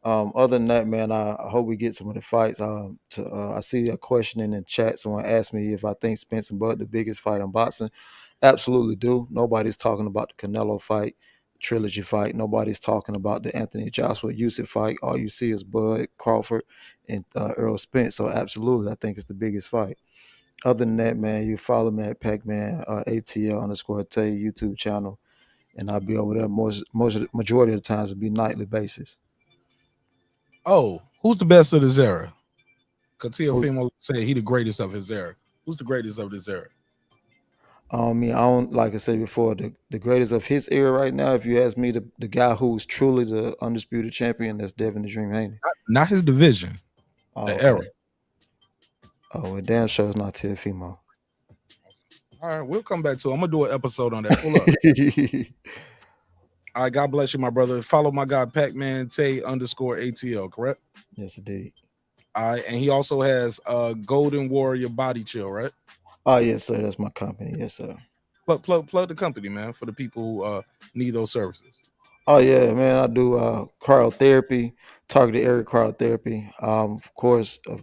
Other than that, man, I hope we get some of the fights. I see a question in the chat. Someone asked me if I think Spence and Bud the biggest fight in boxing. Absolutely do. Nobody's talking about the Canelo fight, trilogy fight. Nobody's talking about the Anthony Joshua Usyk fight. All you see is Bud, Crawford, and Earl Spence. So absolutely, I think it's the biggest fight. Other than that, man, you follow me at Pac-Man ATL_Tay YouTube channel, and I'll be over there majority of the times. It'll be nightly basis. Oh, who's the best of this era? Because Teofimo said he the greatest of his era. Who's the greatest of this era? I don't, like I said before, the greatest of his era right now, if you ask me, the guy who's truly the undisputed champion, that's Devin the Dream Haney. Not his division, the era. Oh, well, damn sure it's not Teofimo. All right, we'll come back to it. I'm going to do an episode on that. Pull up. All right, God bless you, my brother. Follow my guy, Pac-Man Tay_ATL, correct? Yes, indeed. All right, and he also has Golden Warrior Body Chill, right? Oh, yes, sir. That's my company. Yes, sir. Plug the company, man, for the people who need those services. Oh, yeah, man. I do cryotherapy, targeted area cryotherapy. Of course, if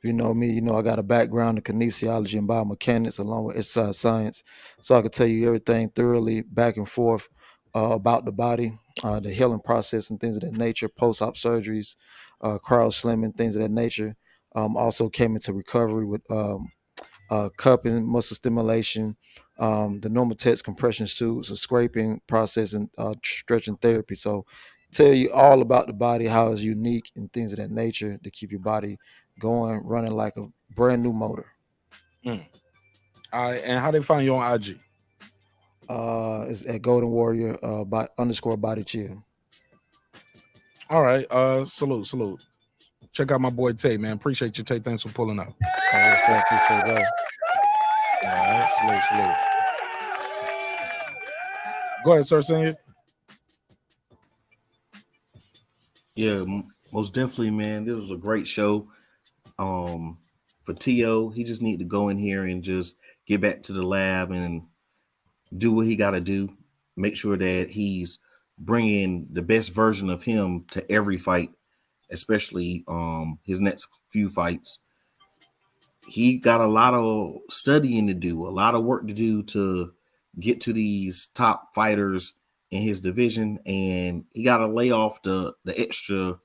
you know me, you know I got a background in kinesiology and biomechanics along with exercise science. So I can tell you everything thoroughly back and forth about the body, the healing process and things of that nature, post-op surgeries, cryo slimming, things of that nature. Also came into recovery with cupping, muscle stimulation, the normal text compression suits, a scraping process, and stretching therapy. So tell you all about the body, how it's unique and things of that nature to keep your body going, running like a brand new motor. All right, and how they find you on IG? It's at Golden Warrior _ body chill. All right, salute. Check out my boy Tay, man. Appreciate you, Tay. Thanks for pulling up. All right, salute. Go ahead, sir, senior. Yeah, most definitely, man. This was a great show. For T.O., he just need to go in here and just get back to the lab and do what he got to do. Make sure that he's bringing the best version of him to every fight, especially his next few fights. He got a lot of studying to do, a lot of work to do to get to these top fighters in his division, and he got to lay off the extra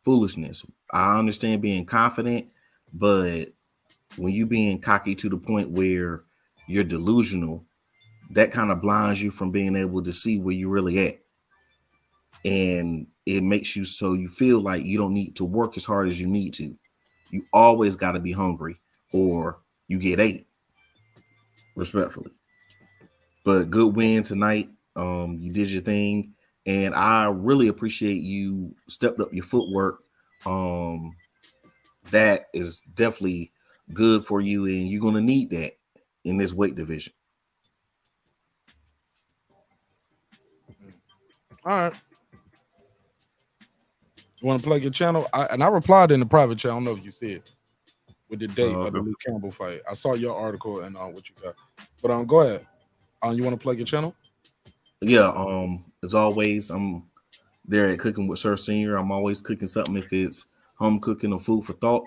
foolishness. I understand being confident, but when you being cocky to the point where you're delusional, that kind of blinds you from being able to see where you're really at. And it makes you so you feel like you don't need to work as hard as you need to. You always got to be hungry or you get ate, respectfully. But good win tonight. You did your thing. And I really appreciate you stepped up your footwork. That is definitely good for you, and you're going to need that in this weight division. All right. You want to plug your channel? I replied in the private chat. I don't know if you see it with the date of the Luke Campbell fight. I saw your article and what you got. But go ahead. You want to plug your channel? Yeah. As always, I'm there at Cooking with Sir Senior. I'm always cooking something if it's home cooking or food for thought.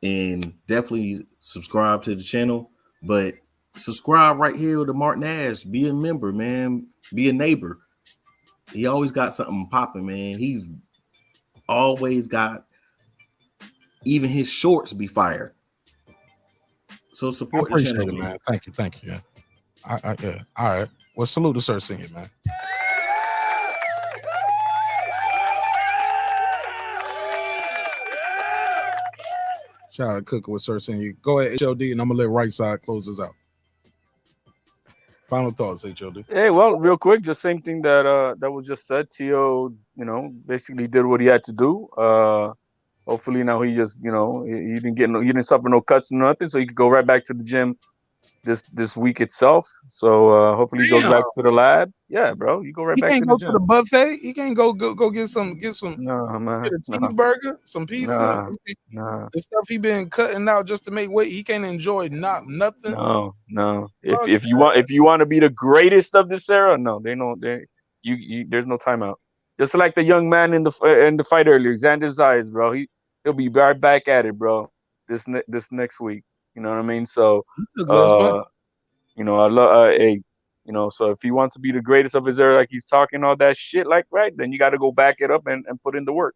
And definitely subscribe to the channel. But subscribe right here to Marq Nash. Be a member, man. Be a neighbor. He always got something popping, man. He's always got, even his shorts be fire. So support the channel, man. Thank you. Yeah. Yeah. All right. Well, salute to Sir Senior, man. Shout out to Cooking with Sir Senior. Go ahead, HOD, and I'm gonna let Right Side close us out. Final thoughts, HOD. Hey, well, real quick, just same thing that was just said. T.O., basically did what he had to do. Hopefully now he just, he didn't suffer no cuts or nothing, so he could go right back to the gym this week itself. So hopefully he goes back to the lab. Yeah, bro, you go right back to the gym. He can't go to the buffet. He can't go get some. No, man. Get a cheeseburger, some pizza. Nah. The stuff he been cutting out just to make weight. He can't enjoy nothing. No. If you want to be the greatest of this era, no, there's no timeout. Just like the young man in the fight earlier, Xander Zayas, bro. He'll be right back at it, bro. This next week. You know what I mean? So, I love, so if he wants to be the greatest of his era, like he's talking all that shit, then you got to go back it up and put in the work.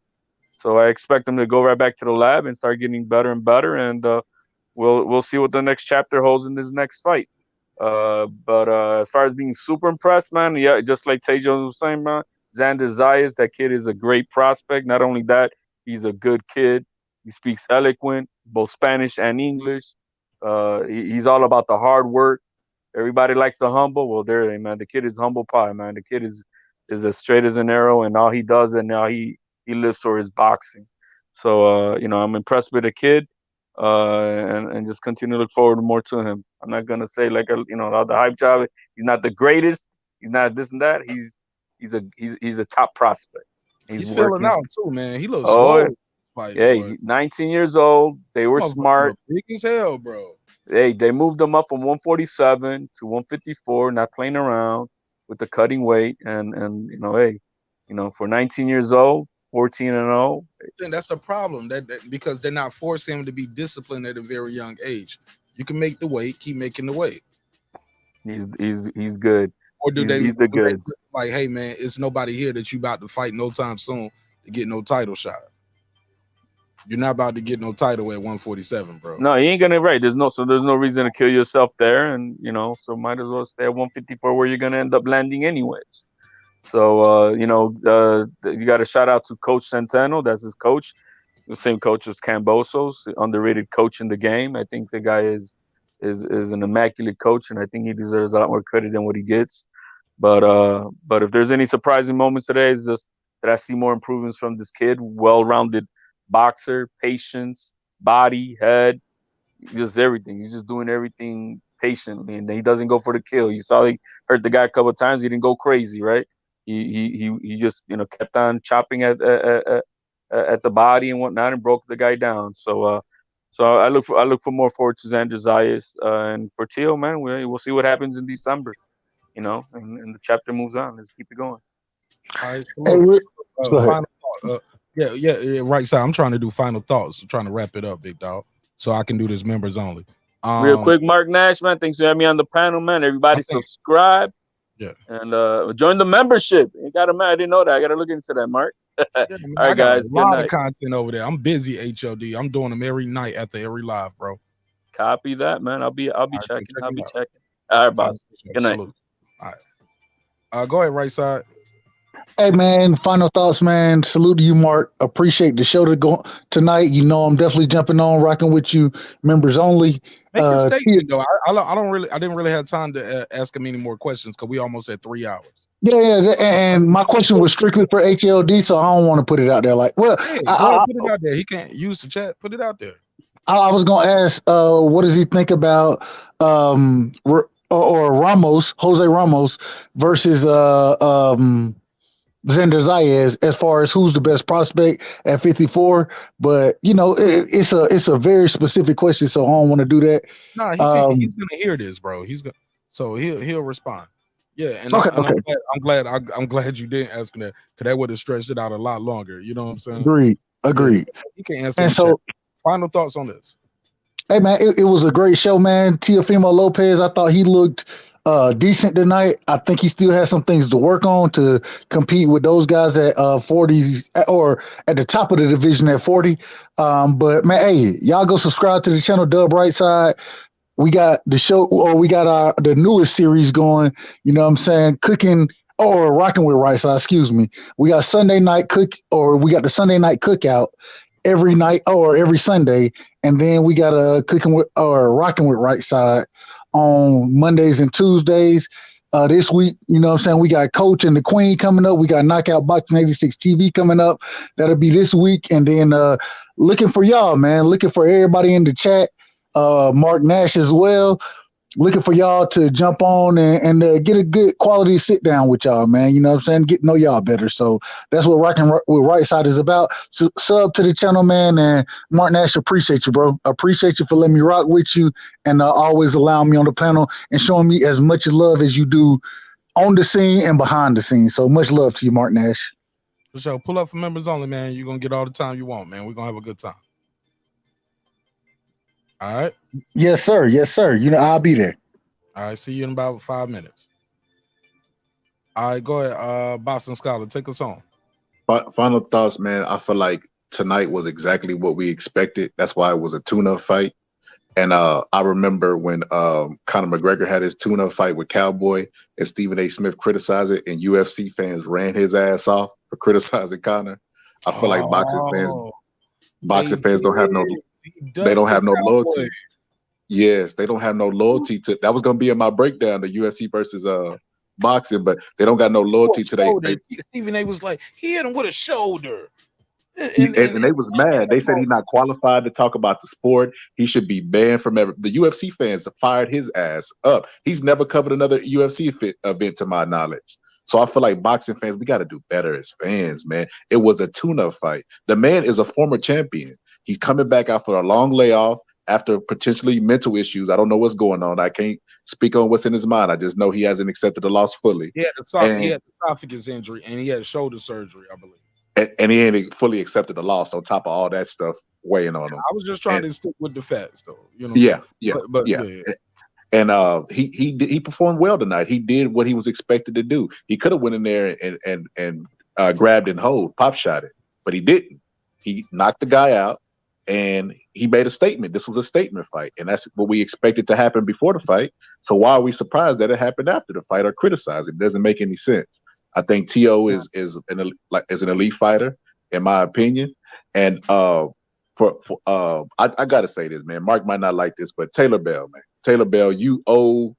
So I expect him to go right back to the lab and start getting better and better, and we'll see what the next chapter holds in this next fight. But as far as being super impressed, man, yeah, just like Tay Jones was saying, man, Xander Zayas, that kid is a great prospect. Not only that, he's a good kid. He speaks eloquent, both Spanish and English. He's all about the hard work. Everybody likes the humble. Well, man, the kid is humble pie, man. The kid is as straight as an arrow, and all he does, and now he lives for his boxing. So, I'm impressed with the kid, and just continue to look forward to more to him. I'm not gonna say all the hype job. He's not the greatest. He's not this and that. He's a top prospect. He's filling out too, man. He looks slow. Hey, 19 years old. They were smart. Big as hell, bro. Hey, they moved him up from 147 to 154, not playing around with the cutting weight. And for 19 years old, 14-0. That's a problem. That because they're not forcing him to be disciplined at a very young age. You can make the weight, keep making the weight. He's good. Or he's the goods. Like, hey man, it's nobody here that you about to fight no time soon to get no title shot. You're not about to get no title at 147, bro. No, he ain't gonna There's no reason to kill yourself there, and so might as well stay at 154 where you're gonna end up landing anyways. So you got to shout out to Coach Centeno. That's his coach. the same coach as Cambosos, underrated coach in the game. I think the guy is an immaculate coach, and I think he deserves a lot more credit than what he gets. But if there's any surprising moments today, it's just that I see more improvements from this kid. Well-rounded boxer, patience, body, head, just everything. He's just doing everything patiently, and he doesn't go for the kill. You saw he hurt the guy a couple of times. He didn't go crazy, right? He just kept on chopping at the body and whatnot and broke the guy down. So I look for more forward to Xander Zayas, and for Teo, man, we'll see what happens in December. And the chapter moves on. Let's keep it going. All right, Go ahead. final thought. Yeah, right side. I'm trying to do final thoughts. I'm trying to wrap it up, big dog, so I can do this members only. Real quick, Marq Nash, man, thanks for having me on the panel, man. Everybody subscribe. Yeah. And join the membership. You got to, man. I didn't know that. I got to look into that, Mark. All right, I got guys. a Good lot night. of content over there. I'm busy, HOD. I'm doing them every night after every live, bro. Copy that, man. I'll be checking. check I'll it be out. checking. All right, boss. Good night. Salute. All right. Go ahead, right side. Hey man, final thoughts, man. Salute to you, Mark. Appreciate the show tonight. I'm definitely jumping on, rocking with you, members only. Make a statement though. I didn't really have time to ask him any more questions because we almost at 3 hours. Yeah, and my question was strictly for HLD, so I don't want to put it out there. Like, well, Hey, go ahead, put it out there. He can't use the chat. Put it out there. I was gonna ask, what does he think about or Ramos, Jose Ramos versus Xander Zayas as far as who's the best prospect at 54, but it's a very specific question, so I don't want to do that. No, he's gonna hear this, bro. He'll respond. Yeah, and okay. I'm glad you didn't ask him that because that would have stretched it out a lot longer. You know what I'm saying? Agreed. Yeah, he can answer. And so, final thoughts on this? Hey man, it was a great show, man. Teofimo Lopez, I thought he looked decent tonight. I think he still has some things to work on to compete with those guys at 40 or at the top of the division at 40. But man, hey, y'all go subscribe to the channel, Dub Right Side. We got the show, or we got the newest series going. You know what I'm saying? Cooking or rocking with Right Side. Excuse me. We got the Sunday night cookout every night or every Sunday, and then we got a cooking with or rocking with Right Side on Mondays and Tuesdays. This week, you know what I'm saying, we got Coach and the Queen coming up. We got Knockout Boxing 86 TV coming up. That'll be this week. And then looking for y'all, man. Looking for everybody in the chat. Marq Nash as well. Looking for y'all to jump on and get a good quality sit down with y'all, man. You know what I'm saying? Get to know y'all better. So that's what Rocking with Right Side is about. So, sub to the channel, man. And Marq Nash, appreciate you, bro. Appreciate you for letting me rock with you and always allowing me on the panel and showing me as much love as you do on the scene and behind the scenes. So much love to you, Marq Nash. For sure. Pull up for members only, man. You're going to get all the time you want, man. We're going to have a good time. All right. Yes, sir. Yes, sir. I'll be there. All right. See you in about 5 minutes. All right. Go ahead. Boston Scholar, take us on. Final thoughts, man. I feel like tonight was exactly what we expected. That's why it was a tune-up fight. And I remember when Conor McGregor had his tune-up fight with Cowboy and Stephen A. Smith criticized it, and UFC fans ran his ass off for criticizing Conor. I feel like boxing fans don't have no. They don't have no loyalty. Yes, they don't have no loyalty to. That was going to be in my breakdown, the UFC versus boxing, but they don't got no loyalty to they. Stephen A. was like, he hit him with a shoulder. And they was mad. They said he's not qualified to talk about the sport. He should be banned from the UFC fans fired his ass up. He's never covered another UFC event to my knowledge. So I feel like boxing fans, we got to do better as fans, man. It was a tune-up fight. The man is a former champion. He's coming back after a long layoff, after potentially mental issues. I don't know what's going on. I can't speak on what's in his mind. I just know he hasn't accepted the loss fully. He had esophagus injury, and he had shoulder surgery, I believe. And he ain't fully accepted the loss on top of all that stuff weighing on him. I was just trying to stick with the facts, though. Yeah. And he performed well tonight. He did what he was expected to do. He could have went in there and grabbed and pop shot it, but he didn't. He knocked the guy out. And he made a statement. This was a statement fight, and that's what we expected to happen before the fight. So why are we surprised that it happened after the fight or criticized? It doesn't make any sense. I think Teo is an elite fighter, in my opinion. And I gotta say this, man. Mark might not like this, but Taylor Bell, man. Taylor Bell, you owe.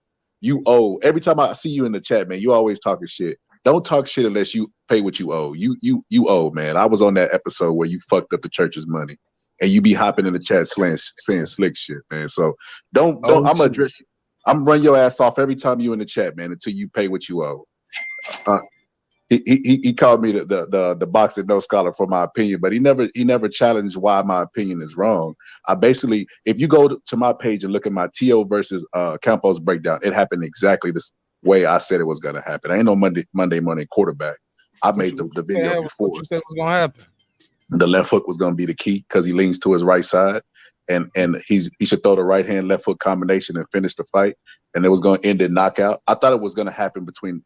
Every time I see you in the chat, man, you always talking shit. Don't talk shit unless you pay what you owe. You owe, man. I was on that episode where you fucked up the church's money, and you be hopping in the chat saying slick shit, man. So don't. I'm gonna address you. I'm gonna run your ass off every time you in the chat, man, until you pay what you owe. He called me the boxing no scholar for my opinion, but he never challenged why my opinion is wrong. I basically, if you go to my page and look at my Tio versus Campos breakdown, it happened exactly the way I said it was gonna happen. I ain't no Monday morning quarterback. I made the video before. What you said was gonna happen? The left hook was gonna be the key because he leans to his right side, and he should throw the right hand left hook combination and finish the fight, and it was gonna end in knockout. I thought it was gonna happen between.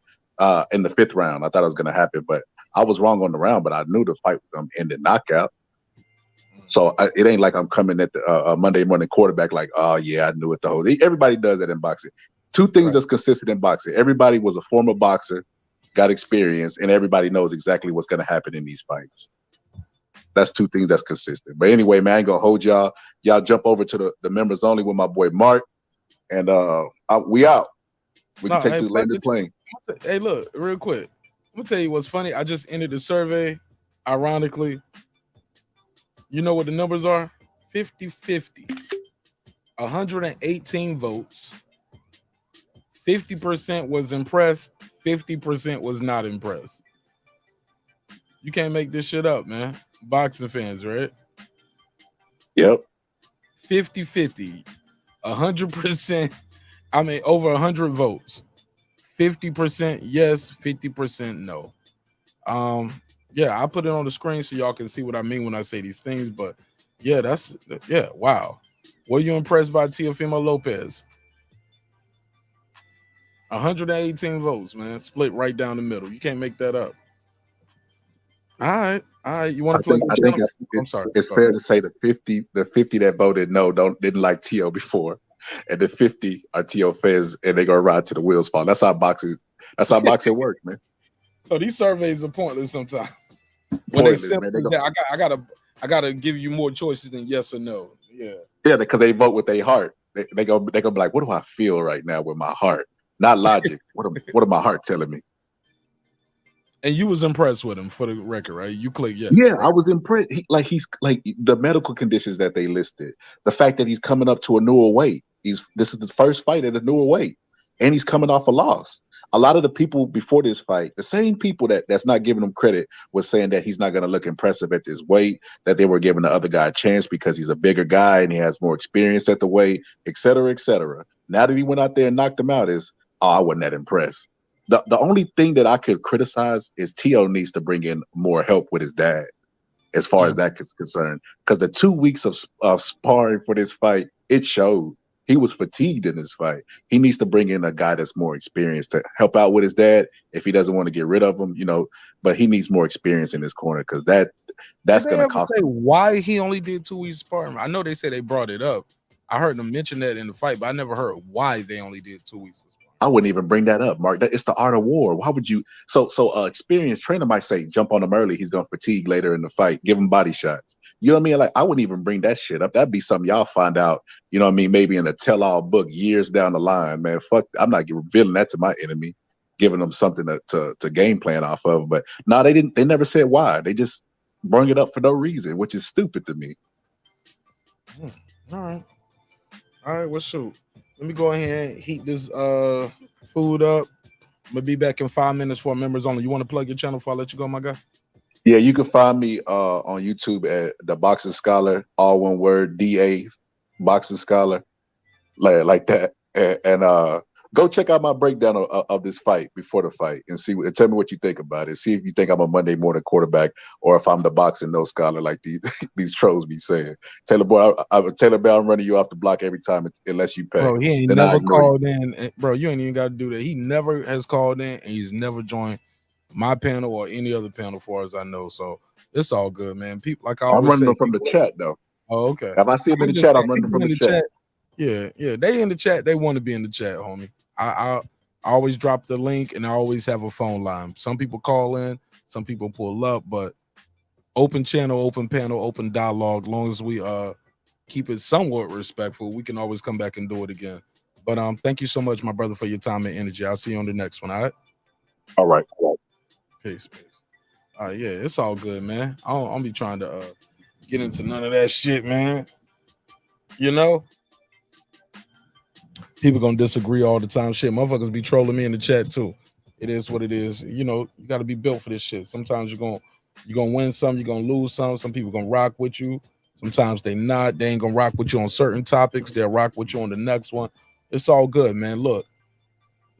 In the 5th round, I thought it was going to happen, but I was wrong on the round. But I knew the fight was going to end in knockout. So it ain't like I'm coming at the Monday morning quarterback like, oh yeah, I knew it the whole. Everybody does that in boxing. Two things that's consistent in boxing: everybody was a former boxer, got experience, and everybody knows exactly what's going to happen in these fights. That's two things that's consistent. But anyway, man, I ain't gonna hold y'all. Y'all jump over to the members only with my boy Mark, and we out. We can take the landed plane. Hey, look, real quick. I'm gonna tell you what's funny. I just entered the survey. Ironically, you know what the numbers are? 50-50. 118 votes. 50% was impressed. 50% was not impressed. You can't make this shit up, man. Boxing fans, right? Yep. 50-50. 100%. I mean, over 100 votes. 50% yes, 50% no. Yeah, I put it on the screen so y'all can see what I mean when I say these things. But yeah, wow. Were you impressed by Teofimo Lopez? 118 votes, man. Split right down the middle. You can't make that up. All right. You want to play? I'm sorry. It's fair to say the 50 that voted no didn't like Tio before. And the 50 are Tio fans, and they gonna ride to the wheels fall. That's how boxing works, man. So these surveys are pointless sometimes. Pointless, man. I gotta give you more choices than yes or no. Yeah, because they vote with their heart. They gonna be like, what do I feel right now with my heart? Not logic. What am my heart telling me? And you was impressed with him, for the record, right? You click yes. Yeah, right? I was impressed. He's like the medical conditions that they listed, the fact that he's coming up to a newer weight. This is the first fight at a newer weight, and he's coming off a loss. A lot of the people before this fight, the same people that's not giving him credit, was saying that he's not going to look impressive at this weight, that they were giving the other guy a chance because he's a bigger guy and he has more experience at the weight, et cetera, et cetera. Now that he went out there and knocked him out, I wasn't that impressed. The only thing that I could criticize is Tio needs to bring in more help with his dad, as far as that is concerned. Because the 2 weeks of sparring for this fight, it showed. He was fatigued in this fight. He needs to bring in a guy that's more experienced to help out with his dad if he doesn't want to get rid of him, but he needs more experience in this corner because that's going to cost him. Why he only did 2 weeks sparring? I know they said they brought it up. I heard them mention that in the fight, but I never heard why they only did 2 weeks. I wouldn't even bring that up, Mark. It's the art of war. Why would you? So experienced trainer might say, jump on him early. He's going to fatigue later in the fight. Give him body shots. You know what I mean? Like, I wouldn't even bring that shit up. That'd be something y'all find out, you know what I mean? Maybe in a tell-all book years down the line, man. Fuck, I'm not revealing that to my enemy, giving them something to game plan off of. But no, they didn't. They never said why. They just bring it up for no reason, which is stupid to me. All right. Well, shoot. Let me go ahead and heat this food up. I'm gonna be back in 5 minutes for members only. You want to plug your channel before I let you go, my guy? Yeah, you can find me on YouTube at The Boxing Scholar, all one word, DA Boxing Scholar, like that. And go check out my breakdown of this fight before the fight and tell me what you think about it. See if you think I'm a Monday morning quarterback or if I'm the boxing no scholar like these trolls be saying. Taylor Bell, I'm running you off the block every time unless you pay. Bro, he ain't never called in. Bro, you ain't even got to do that. He never has called in, and he's never joined my panel or any other panel, far as I know. So it's all good, man. People, like I always I'm running say, them from the chat though. Oh, okay. If I see them in the chat, I'm running from the chat. Yeah, they in the chat. They want to be in the chat, homie. I always drop the link, and I always have a phone line. Some people call in, some people pull up, but Open channel, open panel, open dialogue. Long as we keep it somewhat respectful, we can always come back and do it again. But thank you so much, my brother, for your time and energy. I'll see you on the next one. All right. All right. Peace. Yeah, it's all good, man. I don't be trying to get into none of that shit, man. You know, people gonna disagree all the time. Shit, motherfuckers be trolling me in the chat too. It is what it is. You know, you got to be built for this shit. Sometimes you're gonna win some, you're gonna lose some. Some people gonna rock with you. Sometimes they not. They ain't gonna rock with you on certain topics. They'll rock with you on the next one. It's all good, man. Look,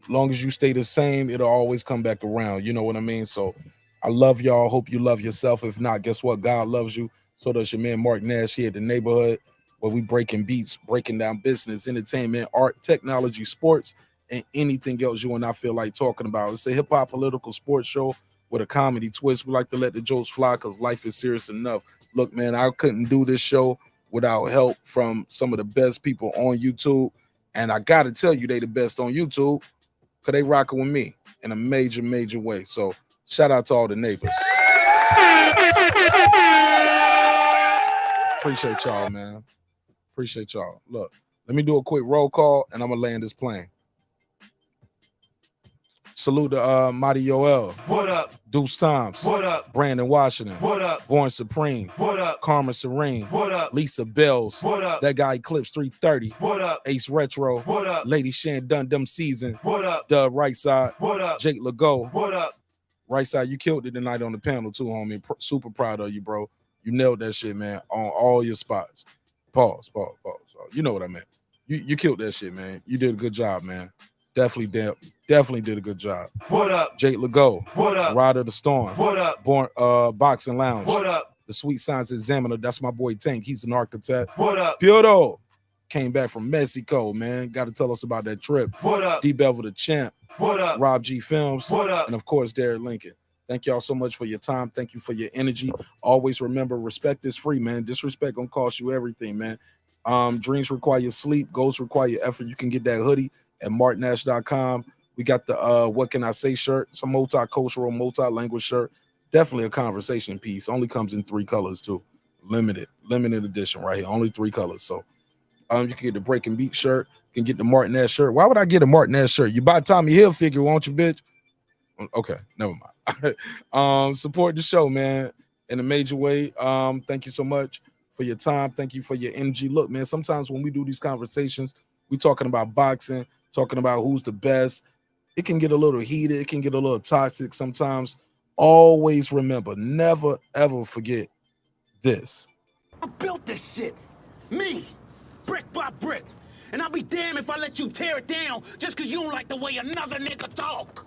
as long as you stay the same, it'll always come back around. You know what I mean? So I love y'all. Hope you love yourself. If not, guess what? God loves you. So does your man Marq Nash here at the neighborhood, where we breaking beats, breaking down business, entertainment, art, technology, sports, and anything else you and I feel like talking about. It's a hip-hop political sports show with a comedy twist. We like to let the jokes fly because life is serious enough. Look, man, I couldn't do this show without help from some of the best people on YouTube. And I got to tell you, they the best on YouTube because they rocking with me in a major, major way. So shout out to all the neighbors. Appreciate y'all, man. Appreciate y'all. Look, let me do a quick roll call and I'm going to land this plane. Salute to Mighty Yoel. What up? Deuce Times. What up? Brandon Washington. What up? Born Supreme. What up? Karma Serene. What up? Lisa Bells. What up? That guy Eclipse 330. What up? Ace Retro. What up? Lady Shan Dun Them Season. What up? Dub Right Side. What up? Jake Legault. What up? Right Side, you killed it tonight on the panel too, homie. Super proud of you, bro. You nailed that shit, man, on all your spots. Pause. You know what I meant. You killed that shit, man. You did a good job, man. Definitely did a good job. What up? Jake Legault. What up? Rider of the Storm. What up? Born Boxing Lounge. What up? The Sweet Science Examiner. That's my boy Tank. He's an architect. What up? Piotr came back from Mexico, man. Got to tell us about that trip. What up? D Bevel the Champ. What up? Rob G Films. What up? And of course, Derek Lincoln. Thank y'all so much for your time. Thank you for your energy. Always remember, respect is free, man. Disrespect gonna cost you everything, man. Dreams require sleep. Goals require effort. You can get that hoodie at marqnash.com. We got the What Can I Say shirt. It's a multicultural, multi-language shirt. Definitely a conversation piece. Only comes in 3 colors too. Limited edition right here. Only 3 colors. So you can get the Breaking Beat shirt. You can get the Marq Nash shirt. Why would I get a Marq Nash shirt? You buy Tommy Hill figure, won't you, bitch? Okay, never mind. Support the show, man, in a major way. Thank you so much for your time. Thank you for your energy. Look, man, sometimes when we do these conversations, we talking about boxing, talking about who's the best. It can get a little heated. It can get a little toxic sometimes. Always remember, never, ever forget this. I built this shit. Me. Brick by brick. And I'll be damned if I let you tear it down just because you don't like the way another nigga talk.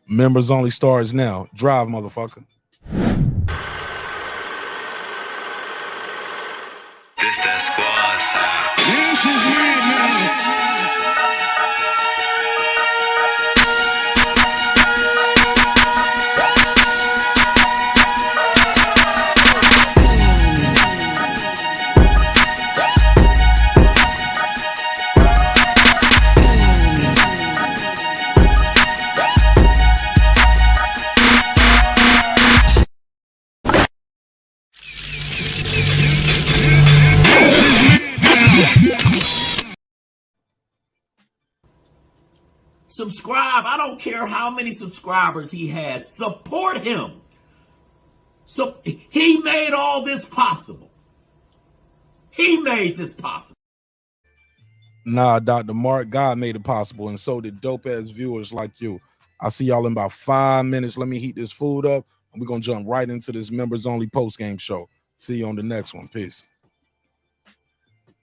Members only stars now. Drive, motherfucker. This that squad side. This is me, man. Subscribe. I don't care how many subscribers he has. Support him. So he made all this possible. He made this possible. Nah, Dr. Mark, God made it possible, and so did dope-ass viewers like you. I'll see y'all in about 5 minutes. Let me heat this food up, and we're going to jump right into this members-only post-game show. See you on the next one. Peace.